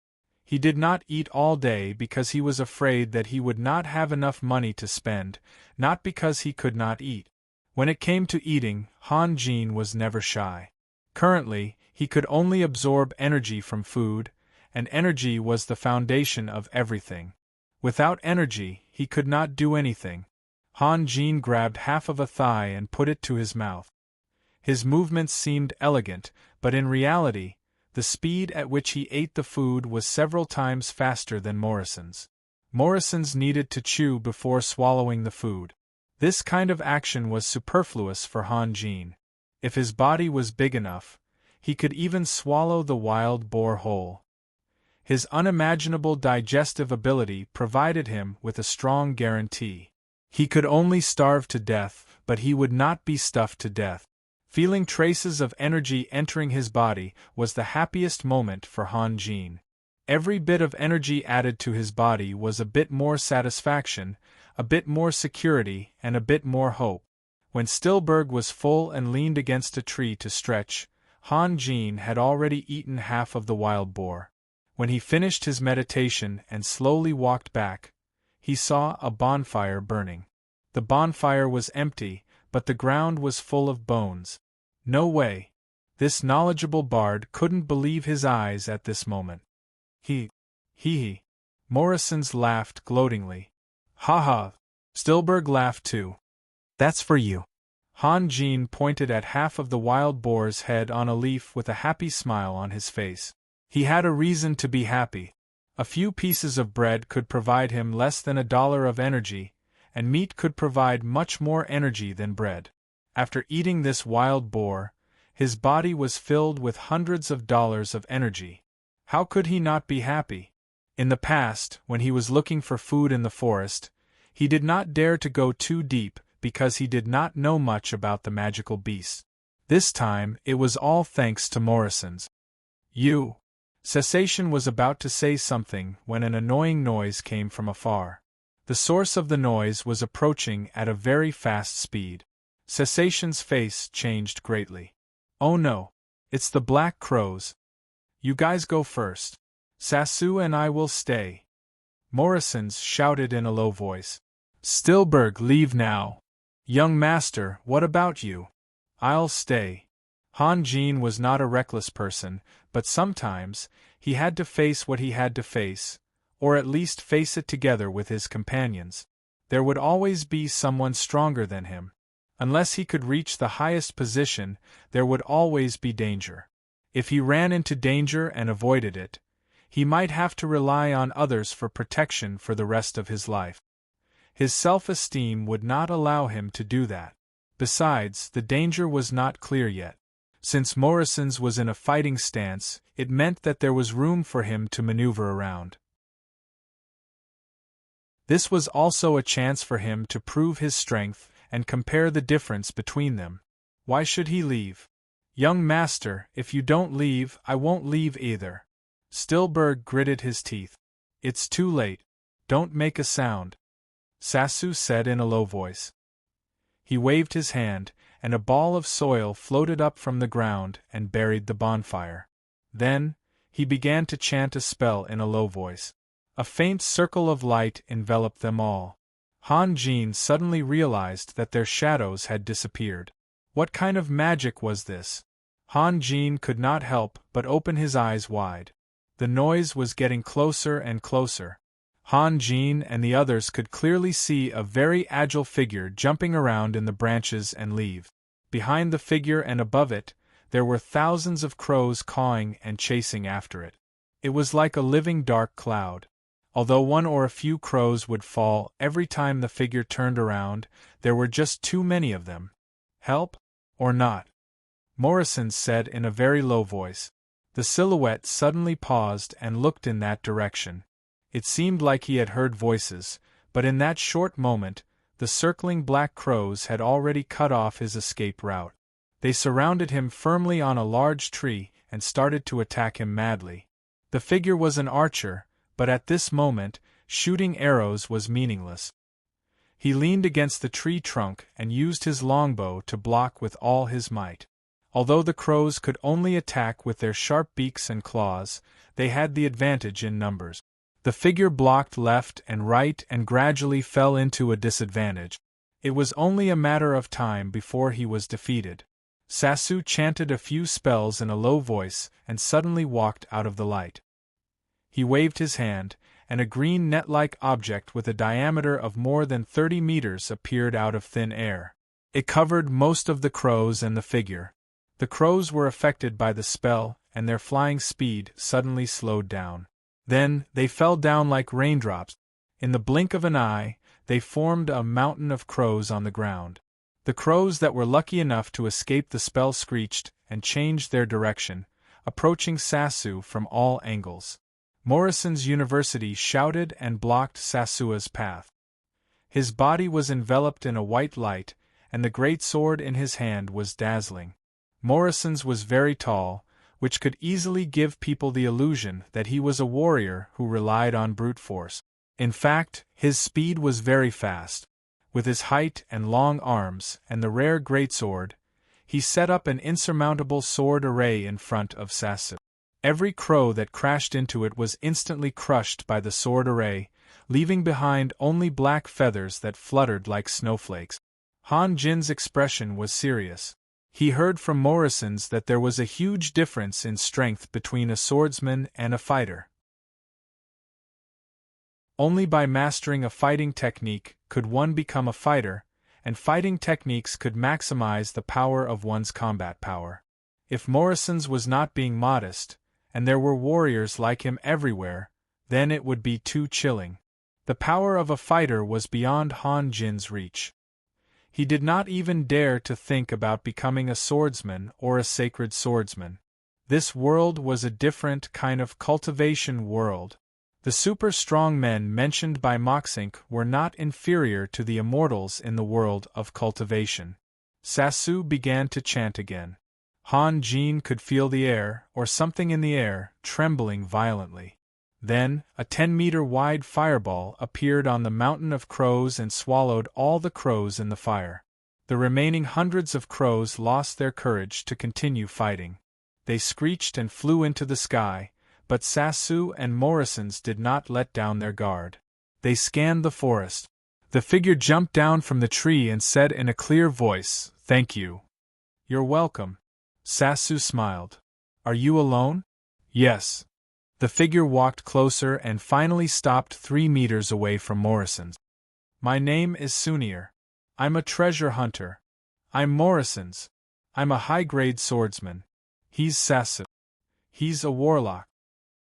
[SPEAKER 1] He did not eat all day because he was afraid that he would not have enough money to spend, not because he could not eat. When it came to eating, Han Jin was never shy. Currently, he could only absorb energy from food, and energy was the foundation of everything. Without energy, he could not do anything. Han Jin grabbed half of a thigh and put it to his mouth. His movements seemed elegant, but in reality, the speed at which he ate the food was several times faster than Morrison's. Morrison's needed to chew before swallowing the food. This kind of action was superfluous for Han Jin. If his body was big enough, he could even swallow the wild boar whole. His unimaginable digestive ability provided him with a strong guarantee. He could only starve to death, but he would not be stuffed to death. Feeling traces of energy entering his body was the happiest moment for Han Jin. Every bit of energy added to his body was a bit more satisfaction, a bit more security, and a bit more hope. When Stillberg was full and leaned against a tree to stretch, Han Jin had already eaten half of the wild boar. When he finished his meditation and slowly walked back, he saw a bonfire burning. The bonfire was empty, but the ground was full of bones. No way! This knowledgeable bard couldn't believe his eyes at this moment. He. Morrison's laughed gloatingly. "Ha ha!" Stillberg laughed too. "That's for you." Han Jin pointed at half of the wild boar's head on a leaf with a happy smile on his face. He had a reason to be happy. A few pieces of bread could provide him less than $1 of energy, and meat could provide much more energy than bread. After eating this wild boar, his body was filled with hundreds of dollars of energy. How could he not be happy? In the past, when he was looking for food in the forest, he did not dare to go too deep because he did not know much about the magical beasts. This time, it was all thanks to Morrison's. Cessation was about to say something when an annoying noise came from afar. The source of the noise was approaching at a very fast speed. Cessation's face changed greatly. "Oh no! It's the Black Crows. You guys go first. Sasu and I will stay." Morrison's shouted in a low voice. "Stillberg, leave now." "Young master, what about you?" "I'll stay." Han Jin was not a reckless person, but sometimes, he had to face what he had to face, or at least face it together with his companions. There would always be someone stronger than him. Unless he could reach the highest position, there would always be danger. If he ran into danger and avoided it, he might have to rely on others for protection for the rest of his life. His self-esteem would not allow him to do that. Besides, the danger was not clear yet. Since Morrison's was in a fighting stance, it meant that there was room for him to maneuver around. This was also a chance for him to prove his strength and compare the difference between them. Why should he leave? Young master, if you don't leave, I won't leave either. Stillberg gritted his teeth. It's too late. Don't make a sound, Sassu said in a low voice. He waved his hand, and a ball of soil floated up from the ground and buried the bonfire. Then, he began to chant a spell in a low voice. A faint circle of light enveloped them all. Han Jin suddenly realized that their shadows had disappeared. What kind of magic was this? Han Jin could not help but open his eyes wide. The noise was getting closer and closer. Han Jin and the others could clearly see a very agile figure jumping around in the branches and leaves. Behind the figure and above it, there were thousands of crows cawing and chasing after it. It was like a living dark cloud. Although one or a few crows would fall every time the figure turned around, there were just too many of them. Help? Or not? Morrison said in a very low voice. The silhouette suddenly paused and looked in that direction. It seemed like he had heard voices, but in that short moment, the circling black crows had already cut off his escape route. They surrounded him firmly on a large tree and started to attack him madly. The figure was an archer, but at this moment, shooting arrows was meaningless. He leaned against the tree trunk and used his longbow to block with all his might. Although the crows could only attack with their sharp beaks and claws, they had the advantage in numbers. The figure blocked left and right and gradually fell into a disadvantage. It was only a matter of time before he was defeated. Sassu chanted a few spells in a low voice and suddenly walked out of the light. He waved his hand, and a green net-like object with a diameter of more than 30 meters appeared out of thin air. It covered most of the crows and the figure. The crows were affected by the spell, and their flying speed suddenly slowed down. Then, they fell down like raindrops. In the blink of an eye, they formed a mountain of crows on the ground. The crows that were lucky enough to escape the spell screeched and changed their direction, approaching Sassu from all angles. Morrison's University shouted and blocked Sassua's path. His body was enveloped in a white light, and the great sword in his hand was dazzling. Morrison's was very tall, which could easily give people the illusion that he was a warrior who relied on brute force. In fact, his speed was very fast. With his height and long arms and the rare greatsword, he set up an insurmountable sword array in front of Sassu. Every crow that crashed into it was instantly crushed by the sword array, leaving behind only black feathers that fluttered like snowflakes. Han Jin's expression was serious. He heard from Morrison's that there was a huge difference in strength between a swordsman and a fighter. Only by mastering a fighting technique could one become a fighter, and fighting techniques could maximize the power of one's combat power. If Morrison's was not being modest, and there were warriors like him everywhere, then it would be too chilling. The power of a fighter was beyond Han Jin's reach. He did not even dare to think about becoming a swordsman or a sacred swordsman. This world was a different kind of cultivation world. The super-strong men mentioned by Moxink were not inferior to the immortals in the world of cultivation. Sassu began to chant again. Han Jin could feel the air, or something in the air, trembling violently. Then, a 10-meter-wide fireball appeared on the mountain of crows and swallowed all the crows in the fire. The remaining hundreds of crows lost their courage to continue fighting. They screeched and flew into the sky, but Sassu and Morrison's did not let down their guard. They scanned the forest. The figure jumped down from the tree and said in a clear voice, "Thank you." "You're welcome." Sassu smiled. "Are you alone?" "Yes." The figure walked closer and finally stopped 3 meters away from Morrison's. "My name is Sunir. I'm a treasure hunter." "I'm Morrison's. I'm a high-grade swordsman." "He's Sassu." "He's a warlock."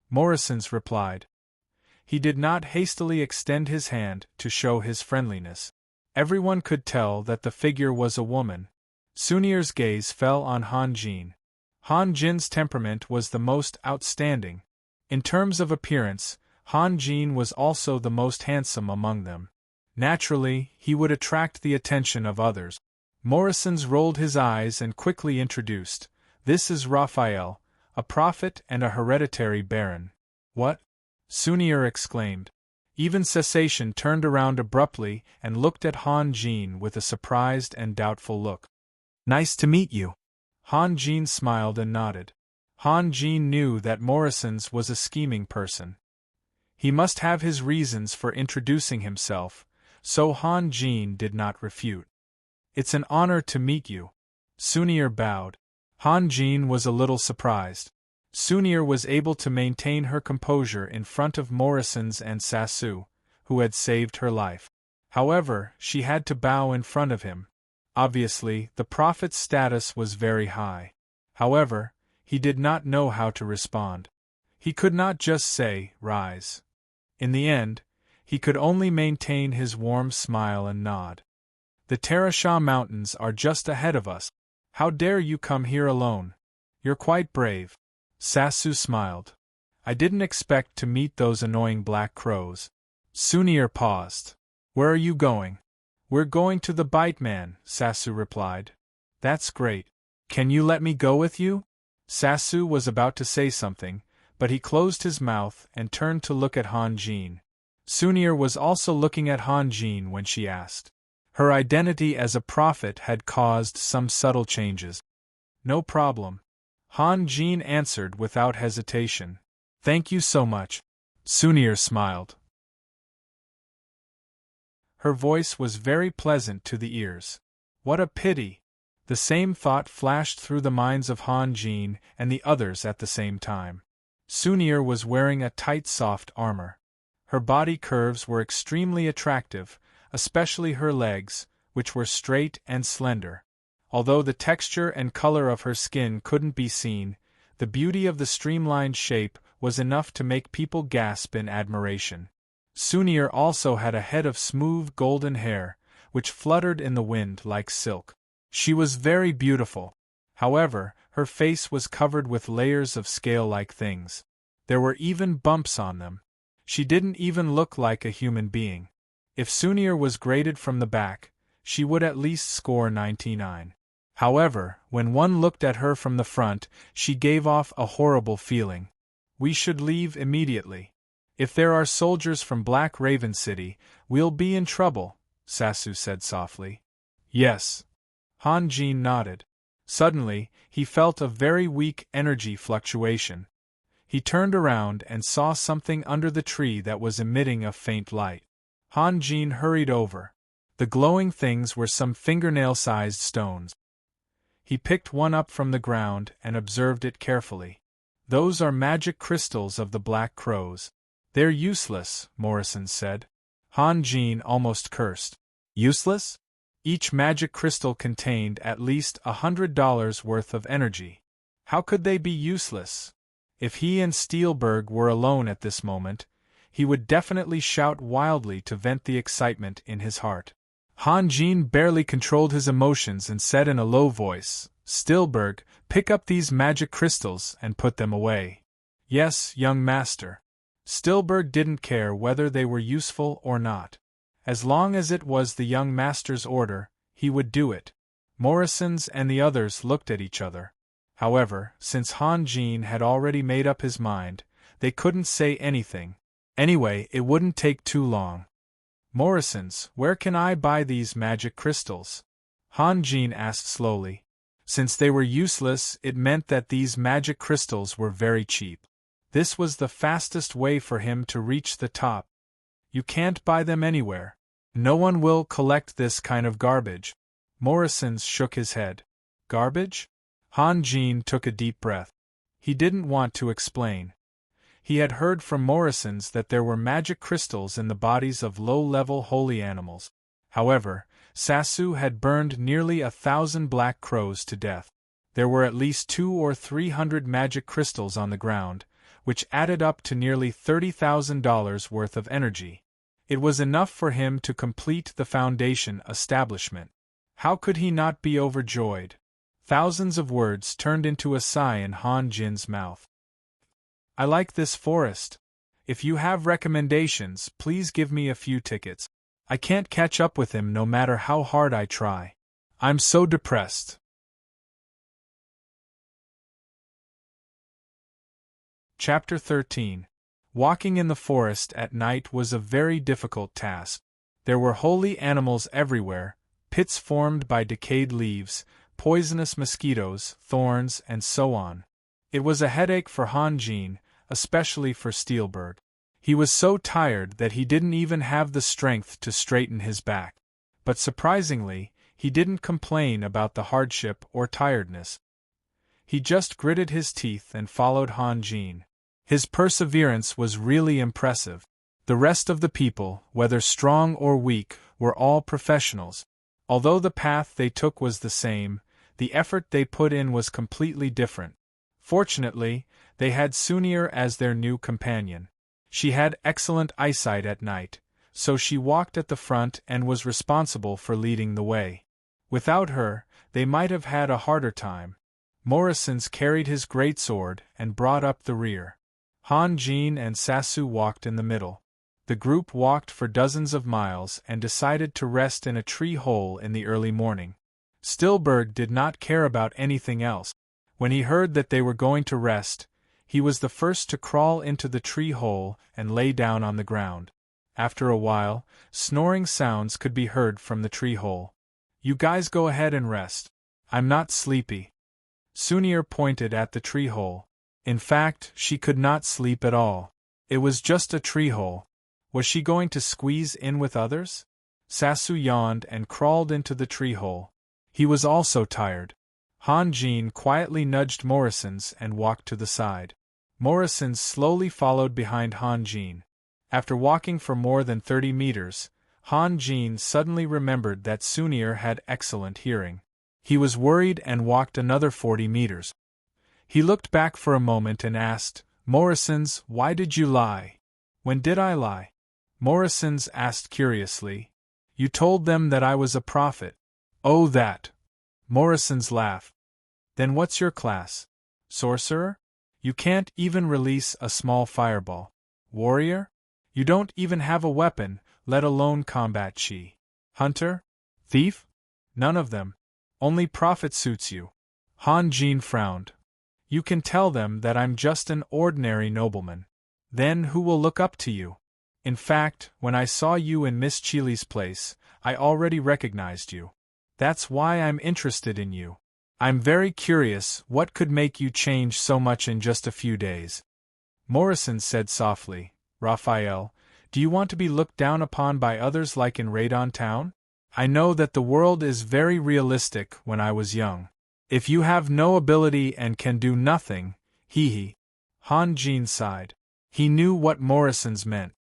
[SPEAKER 1] Morrison's replied. he did not hastily extend his hand to show his friendliness. Everyone could tell that the figure was a woman. Sunir's gaze fell on Han Jin. Han Jin's temperament was the most outstanding. In terms of appearance, Han Jin was also the most handsome among them. Naturally, he would attract the attention of others. Morrison's rolled his eyes and quickly introduced, "This is Raphael, a prophet and a hereditary baron." "What?" Sunir exclaimed. Even Cessation turned around abruptly and looked at Han Jin with a surprised and doubtful look. "Nice to meet you." Han Jin smiled and nodded. Han Jin knew that Morrison's was a scheming person. He must have his reasons for introducing himself, so Han Jin did not refute. "It's an honor to meet you." Sunir bowed. Han Jin was a little surprised. Sunir was able to maintain her composure in front of Morrison's and Sassu, who had saved her life. However, she had to bow in front of him. Obviously, the prophet's status was very high. However, he did not know how to respond. He could not just say, "Rise." In the end, he could only maintain his warm smile and nod. "The Tarasha Mountains are just ahead of us. How dare you come here alone? You're quite brave." Sassu smiled. "I didn't expect to meet those annoying black crows." Sunir paused. "Where are you going?" "We're going to the Bite Man," Sassu replied. "That's great. Can you let me go with you?" Sassu was about to say something, but he closed his mouth and turned to look at Han Jin. Sunir was also looking at Han Jin when she asked. Her identity as a prophet had caused some subtle changes. "No problem," Han Jin answered without hesitation. "Thank you so much." Sunir smiled. Her voice was very pleasant to the ears. What a pity! The same thought flashed through the minds of Han Jin and the others at the same time. Sunir was wearing a tight soft armor. Her body curves were extremely attractive, especially her legs, which were straight and slender. Although the texture and color of her skin couldn't be seen, the beauty of the streamlined shape was enough to make people gasp in admiration. Sunir also had a head of smooth golden hair, which fluttered in the wind like silk. She was very beautiful. However, her face was covered with layers of scale-like things. There were even bumps on them. She didn't even look like a human being. If Sunir was graded from the back, she would at least score 99. However, when one looked at her from the front, she gave off a horrible feeling. "We should leave immediately. If there are soldiers from Black Raven City, we'll be in trouble," Sassu said softly. "Yes." Han Jin nodded. Suddenly, he felt a very weak energy fluctuation. He turned around and saw something under the tree that was emitting a faint light. Han Jin hurried over. The glowing things were some fingernail-sized stones. He picked one up from the ground and observed it carefully. "Those are magic crystals of the Black Crows." "They're useless," Morrison said. Han Jin almost cursed. "Useless?" Each magic crystal contained at least $100 worth of energy. How could they be useless? If he and Steelberg were alone at this moment, he would definitely shout wildly to vent the excitement in his heart. Han Jin barely controlled his emotions and said in a low voice, "Steelberg, pick up these magic crystals and put them away." "Yes, young master." Steelberg didn't care whether they were useful or not. As long as it was the young master's order, he would do it. Morrison's and the others looked at each other. However, since Han Jin had already made up his mind, they couldn't say anything. Anyway, it wouldn't take too long. "Morrison's, where can I buy these magic crystals?" Han Jin asked slowly. Since they were useless, it meant that these magic crystals were very cheap. This was the fastest way for him to reach the top. "You can't buy them anywhere. No one will collect this kind of garbage." Morrison's shook his head. "Garbage?" Han Jin took a deep breath. He didn't want to explain. He had heard from Morrison's that there were magic crystals in the bodies of low-level holy animals. However, Sassu had burned nearly 1,000 black crows to death. There were at least 200 or 300 magic crystals on the ground, which added up to nearly $30,000 worth of energy. It was enough for him to complete the foundation establishment. How could he not be overjoyed? Thousands of words turned into a sigh in Han Jin's mouth. I like this forest. If you have recommendations, please give me a few tickets. I can't catch up with him no matter how hard I try. I'm so depressed. Chapter 13. Walking in the forest at night was a very difficult task. There were holy animals everywhere, pits formed by decayed leaves, poisonous mosquitoes, thorns, and so on. It was a headache for Han Jin, especially for Steelberg. He was so tired that he didn't even have the strength to straighten his back. But surprisingly, he didn't complain about the hardship or tiredness. He just gritted his teeth and followed Han Jin. His perseverance was really impressive. The rest of the people, whether strong or weak, were all professionals. Although the path they took was the same, the effort they put in was completely different. Fortunately, they had Sunir as their new companion. She had excellent eyesight at night, so she walked at the front and was responsible for leading the way. Without her, they might have had a harder time. Morrison's carried his greatsword and brought up the rear. Han Jin and Sasu walked in the middle. The group walked for dozens of miles and decided to rest in a tree hole in the early morning. Stillberg did not care about anything else. When he heard that they were going to rest, he was the first to crawl into the tree hole and lay down on the ground. After a while, snoring sounds could be heard from the tree hole. You guys go ahead and rest. I'm not sleepy. Sunir pointed at the tree hole. In fact, she could not sleep at all. It was just a tree hole. Was she going to squeeze in with others? Sasu yawned and crawled into the tree hole. He was also tired. Han Jin quietly nudged Morrison's and walked to the side. Morrison slowly followed behind Han Jin. After walking for more than 30 meters, Han Jin suddenly remembered that Sunir had excellent hearing. He was worried and walked another 40 meters. He looked back for a moment and asked, Morrison's, why did you lie? When did I lie? Morrison's asked curiously. You told them that I was a prophet. Oh, that. Morrison's laughed. Then what's your class? Sorcerer? You can't even release a small fireball. Warrior? You don't even have a weapon, let alone combat chi. Hunter? Thief? None of them. Only prophet suits you. Han Jin frowned. You can tell them that I'm just an ordinary nobleman. Then who will look up to you? In fact, when I saw you in Miss Chili's place, I already recognized you. That's why I'm interested in you. I'm very curious what could make you change so much in just a few days. Morrison said softly, Raphael, do you want to be looked down upon by others like in Radon Town? I know that the world is very realistic when I was young. If you have no ability and can do nothing, hee. Han Jin sighed. He knew what Morrison's meant.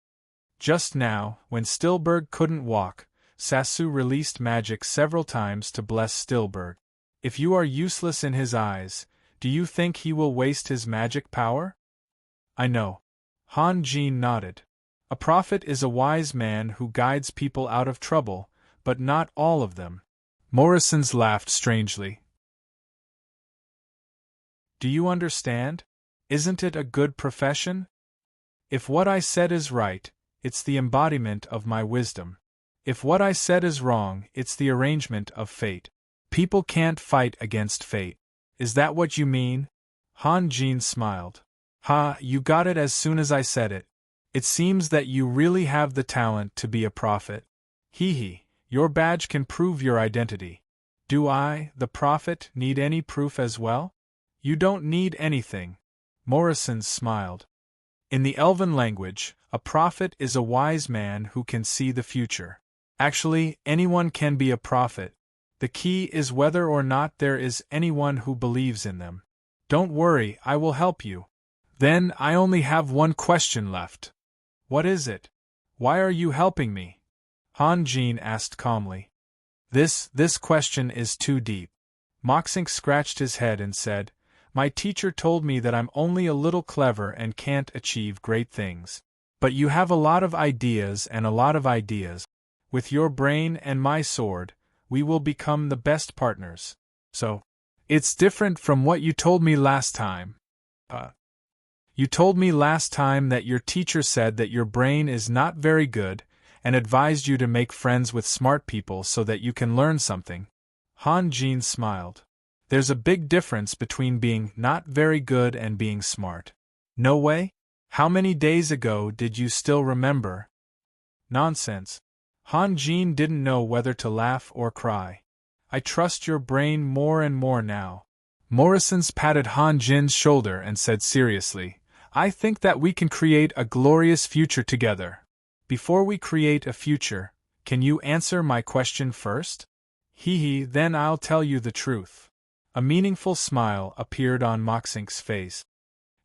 [SPEAKER 1] Just now, when Stillberg couldn't walk, Sasu released magic several times to bless Stillberg. If you are useless in his eyes, do you think he will waste his magic power? I know. Han Jin nodded. A prophet is a wise man who guides people out of trouble, but not all of them. Morrison's laughed strangely. Do you understand? Isn't it a good profession? If what I said is right, it's the embodiment of my wisdom. If what I said is wrong, it's the arrangement of fate. People can't fight against fate. Is that what you mean? Han Jin smiled. Ha, you got it as soon as I said it. It seems that you really have the talent to be a prophet. Hee, your badge can prove your identity. Do I, the prophet, need any proof as well? You don't need anything. Morrison smiled. In the Elven language, a prophet is a wise man who can see the future. Actually, anyone can be a prophet. The key is whether or not there is anyone who believes in them. Don't worry, I will help you. Then I only have one question left. What is it? Why are you helping me? Han Jin asked calmly. This question is too deep. Moxink scratched his head and said, My teacher told me that I'm only a little clever and can't achieve great things. But you have a lot of ideas and a lot of ideas. With your brain and my sword, we will become the best partners. So, it's different from what you told me last time. You told me last time that your teacher said that your brain is not very good and advised you to make friends with smart people so that you can learn something. Han Jin smiled. There's a big difference between being not very good and being smart. No way? How many days ago did you still remember? Nonsense. Han Jin didn't know whether to laugh or cry. I trust your brain more and more now. Morrison's patted Han Jin's shoulder and said seriously, I think that we can create a glorious future together. Before we create a future, can you answer my question first? Then I'll tell you the truth. A meaningful smile appeared on Moxink's face.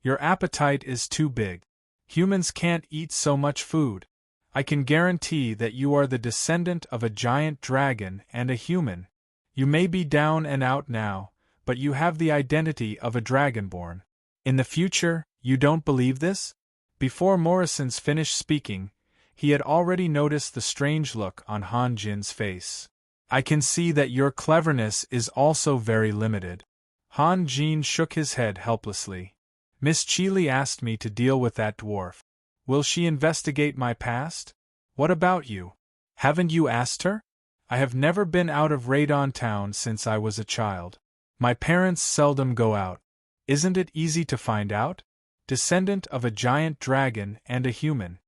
[SPEAKER 1] Your appetite is too big. Humans can't eat so much food. I can guarantee that you are the descendant of a giant dragon and a human. You may be down and out now, but you have the identity of a dragonborn. In the future, you don't believe this? Before Morrison's finished speaking, he had already noticed the strange look on Han Jin's face. I can see that your cleverness is also very limited. Han Jin shook his head helplessly. Miss Cheeley asked me to deal with that dwarf. Will she investigate my past? What about you? Haven't you asked her? I have never been out of Radon Town since I was a child. My parents seldom go out. Isn't it easy to find out? Descendant of a giant dragon and a human.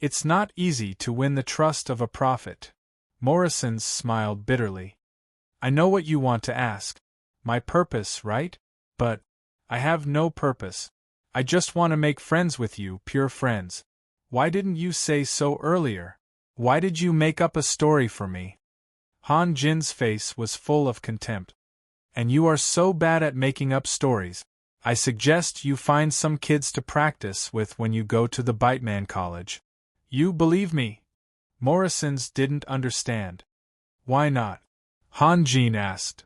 [SPEAKER 1] It's not easy to win the trust of a prophet. Morrison smiled bitterly. I know what you want to ask. My purpose, right? But I have no purpose. I just want to make friends with you, pure friends. Why didn't you say so earlier? Why did you make up a story for me? Han Jin's face was full of contempt. And you are so bad at making up stories. I suggest you find some kids to practice with when you go to the Biteman College. You believe me? Morrison's didn't understand. Why not? Han Jin asked.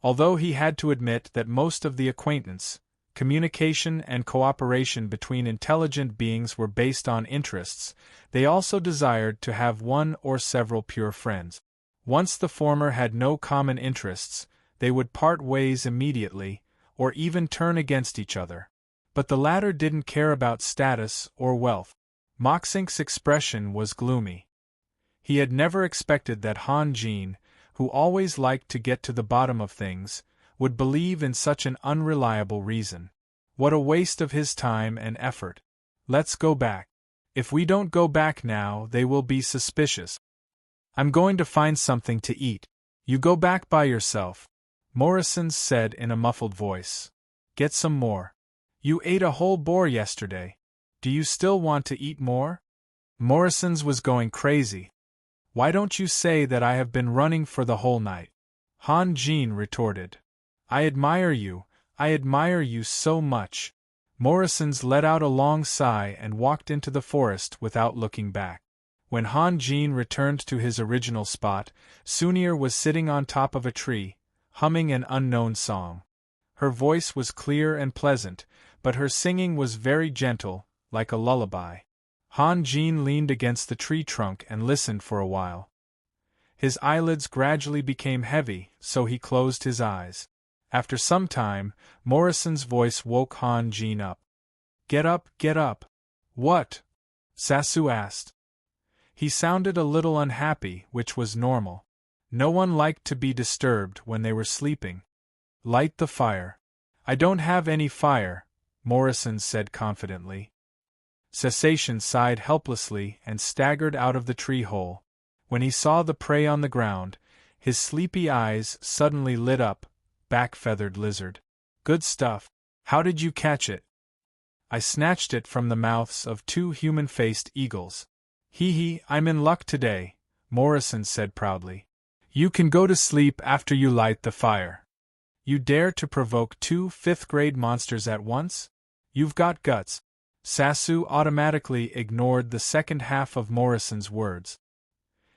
[SPEAKER 1] Although he had to admit that most of the acquaintance, communication and cooperation between intelligent beings were based on interests, they also desired to have one or several pure friends. Once the former had no common interests, they would part ways immediately, or even turn against each other. But the latter didn't care about status or wealth. Moxink's expression was gloomy. He had never expected that Han Jin, who always liked to get to the bottom of things, would believe in such an unreliable reason. What a waste of his time and effort. Let's go back. If we don't go back now, they will be suspicious. I'm going to find something to eat. You go back by yourself, Morrison said in a muffled voice. Get some more. You ate a whole boar yesterday. Do you still want to eat more? Morrison's was going crazy. Why don't you say that I have been running for the whole night? Han Jin retorted. I admire you so much. Morrison's let out a long sigh and walked into the forest without looking back. When Han Jin returned to his original spot, Sunir was sitting on top of a tree, humming an unknown song. Her voice was clear and pleasant, but her singing was very gentle, like a lullaby. Han Jin leaned against the tree trunk and listened for a while. His eyelids gradually became heavy, so he closed his eyes. After some time, Morrison's voice woke Han Jin up. Get up, get up. What? Sasu asked. He sounded a little unhappy, which was normal. No one liked to be disturbed when they were sleeping. Light the fire. I don't have any fire, Morrison said confidently. Cessation sighed helplessly and staggered out of the tree hole. When he saw the prey on the ground, his sleepy eyes suddenly lit up. Back-feathered lizard. Good stuff. How did you catch it? I snatched it from the mouths of two human-faced eagles. I'm in luck today, Morrison said proudly. You can go to sleep after you light the fire. You dare to provoke two fifth-grade monsters at once? You've got guts. Sasu automatically ignored the second half of Morrison's words.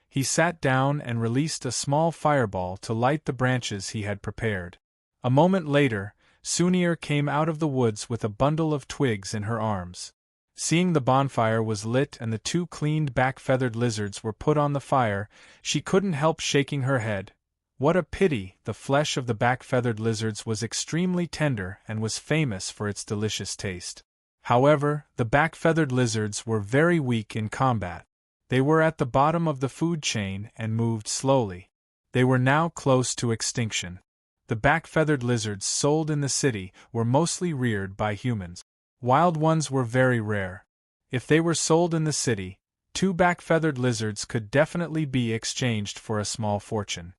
[SPEAKER 1] He sat down and released a small fireball to light the branches he had prepared. A moment later, Sunir came out of the woods with a bundle of twigs in her arms. Seeing the bonfire was lit and the 2 cleaned back-feathered lizards were put on the fire, she couldn't help shaking her head. What a pity! The flesh of the back-feathered lizards was extremely tender and was famous for its delicious taste. However, the back-feathered lizards were very weak in combat. They were at the bottom of the food chain and moved slowly. They were now close to extinction. The back-feathered lizards sold in the city were mostly reared by humans. Wild ones were very rare. If they were sold in the city, 2 back-feathered lizards could definitely be exchanged for a small fortune.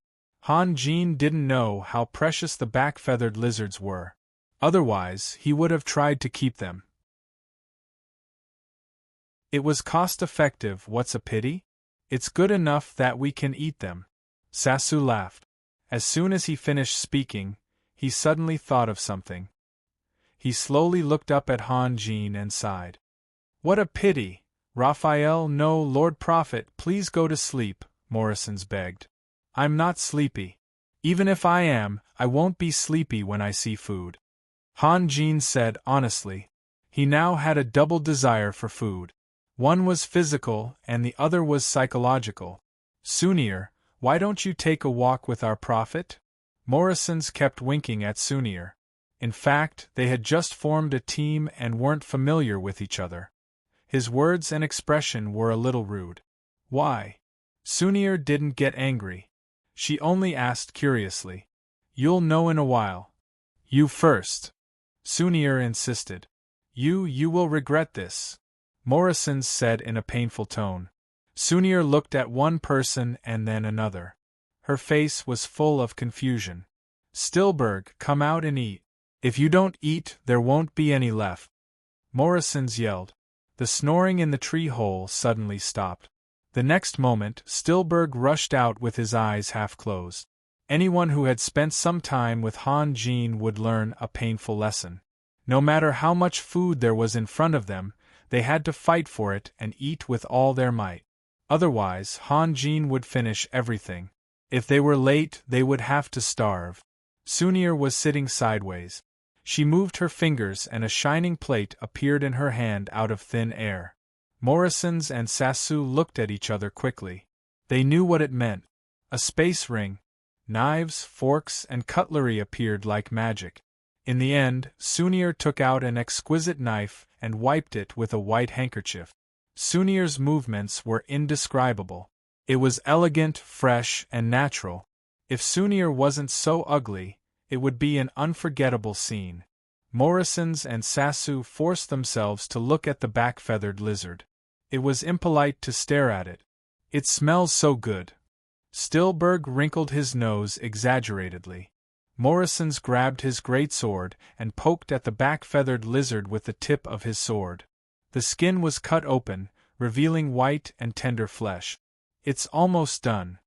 [SPEAKER 1] Han Jin didn't know how precious the back-feathered lizards were. Otherwise, he would have tried to keep them. It was cost-effective. What's a pity? It's good enough that we can eat them. Sasu laughed. As soon as he finished speaking, he suddenly thought of something. He slowly looked up at Han Jin and sighed. What a pity! Raphael, no, Lord Prophet, please go to sleep, Morrison's begged. I'm not sleepy. Even if I am, I won't be sleepy when I see food. Han Jin said honestly. He now had a double desire for food. One was physical and the other was psychological. Sunir, why don't you take a walk with our prophet? Morrison's kept winking at Sunir. In fact, they had just formed a team and weren't familiar with each other. His words and expression were a little rude. Why? Sunir didn't get angry. She only asked curiously. You'll know in a while. You first. Sunir insisted. You will regret this. Morrison said in a painful tone. Sunir looked at one person and then another. Her face was full of confusion. Stillberg, come out and eat. If you don't eat, there won't be any left. Morrison's yelled. The snoring in the tree hole suddenly stopped. The next moment, Stillberg rushed out with his eyes half closed. Anyone who had spent some time with Han Jin would learn a painful lesson. No matter how much food there was in front of them, they had to fight for it and eat with all their might. Otherwise, Han Jin would finish everything. If they were late, they would have to starve. Sunir was sitting sideways. She moved her fingers and a shining plate appeared in her hand out of thin air. Morrisons and Sasu looked at each other quickly. They knew what it meant. A space ring. Knives, forks, and cutlery appeared like magic. In the end, Sunir took out an exquisite knife and wiped it with a white handkerchief. Sunir's movements were indescribable. It was elegant, fresh, and natural. If Sunir wasn't so ugly, it would be an unforgettable scene. Morrisons and Sasu forced themselves to look at the back-feathered lizard. It was impolite to stare at it. It smells so good. Stillberg wrinkled his nose exaggeratedly. Morrisons grabbed his greatsword and poked at the back-feathered lizard with the tip of his sword. The skin was cut open, revealing white and tender flesh. It's almost done.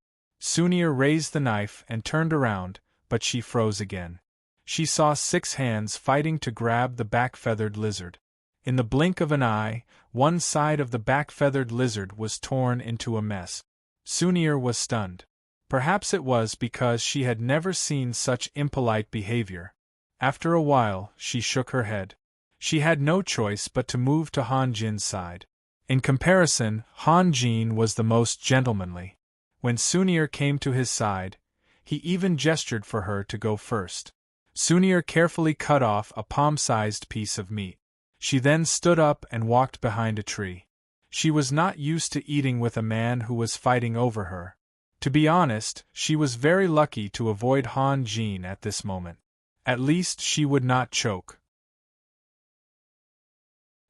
[SPEAKER 1] Sunir raised the knife and turned around, but she froze again. She saw 6 hands fighting to grab the back-feathered lizard. In the blink of an eye, one side of the back-feathered lizard was torn into a mess. Sunir was stunned. Perhaps it was because she had never seen such impolite behavior. After a while, she shook her head. She had no choice but to move to Han Jin's side. In comparison, Han Jin was the most gentlemanly. When Sunir came to his side, he even gestured for her to go first. Sunir carefully cut off a palm-sized piece of meat. She then stood up and walked behind a tree. She was not used to eating with a man who was fighting over her. To be honest, she was very lucky to avoid Han Jin at this moment. At least she would not choke.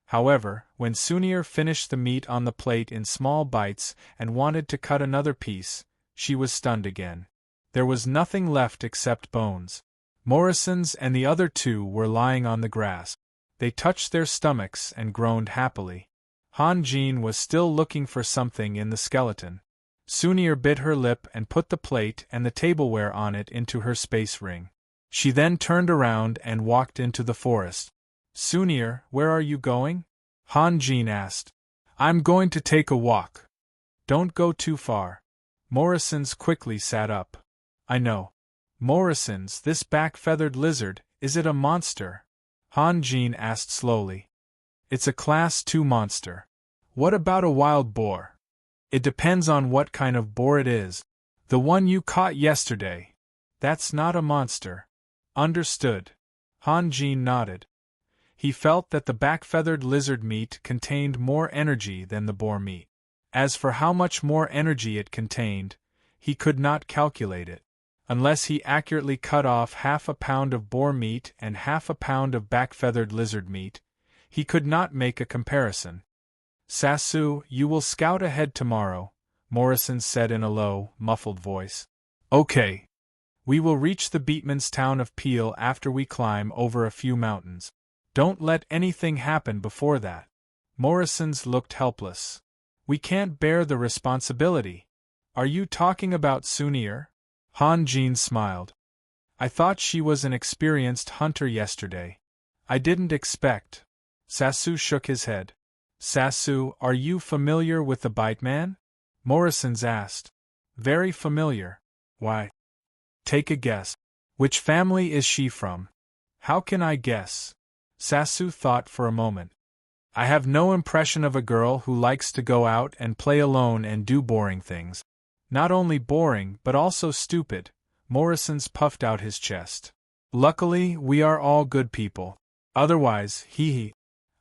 [SPEAKER 1] However, when Sunir finished the meat on the plate in small bites and wanted to cut another piece, she was stunned again. There was nothing left except bones. Morrisons and the other 2 were lying on the grass. They touched their stomachs and groaned happily. Han Jin was still looking for something in the skeleton. Sunir bit her lip and put the plate and the tableware on it into her space ring. She then turned around and walked into the forest. Sunir, where are you going? Han Jin asked. I'm going to take a walk. Don't go too far. Morrisons quickly sat up. I know. Morrison's, this back-feathered lizard, is it a monster? Han Jin asked slowly. It's a Class 2 monster. What about a wild boar? It depends on what kind of boar it is. The one you caught yesterday. That's not a monster. Understood. Han Jin nodded. He felt that the back-feathered lizard meat contained more energy than the boar meat. As for how much more energy it contained, he could not calculate it. Unless he accurately cut off half a pound of boar meat and half a pound of back-feathered lizard meat, he could not make a comparison. Sasu, you will scout ahead tomorrow, Morrison said in a low, muffled voice. Okay. We will reach the Beatman's town of Peel after we climb over a few mountains. Don't let anything happen before that. Morrison's looked helpless. We can't bear the responsibility. Are you talking about Sunir? Han Jin smiled. I thought she was an experienced hunter yesterday. I didn't expect. Sasu shook his head. Sasu, are you familiar with the Bite Man? Morrison's asked. Very familiar. Why? Take a guess. Which family is she from? How can I guess? Sasu thought for a moment. I have no impression of a girl who likes to go out and play alone and do boring things. Not only boring but also stupid. Morrison's puffed out his chest. Luckily, we are all good people. Otherwise, hee.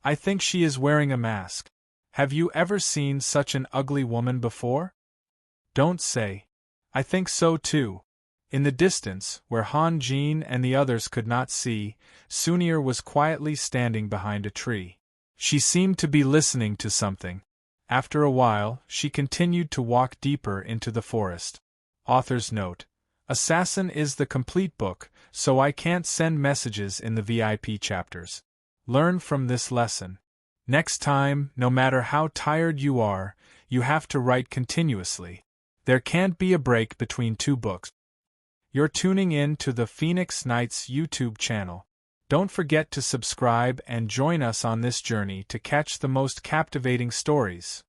[SPEAKER 1] I think she is wearing a mask. Have you ever seen such an ugly woman before? Don't say. I think so too. In the distance, where Han Jin and the others could not see, Sunir was quietly standing behind a tree. She seemed to be listening to something. After a while, she continued to walk deeper into the forest. Author's note: Assassin is the complete book, so I can't send messages in the VIP chapters. Learn from this lesson. Next time, no matter how tired you are, you have to write continuously. There can't be a break between two books. You're tuning in to the Phoenix Knights YouTube channel. Don't forget to subscribe and join us on this journey to catch the most captivating stories.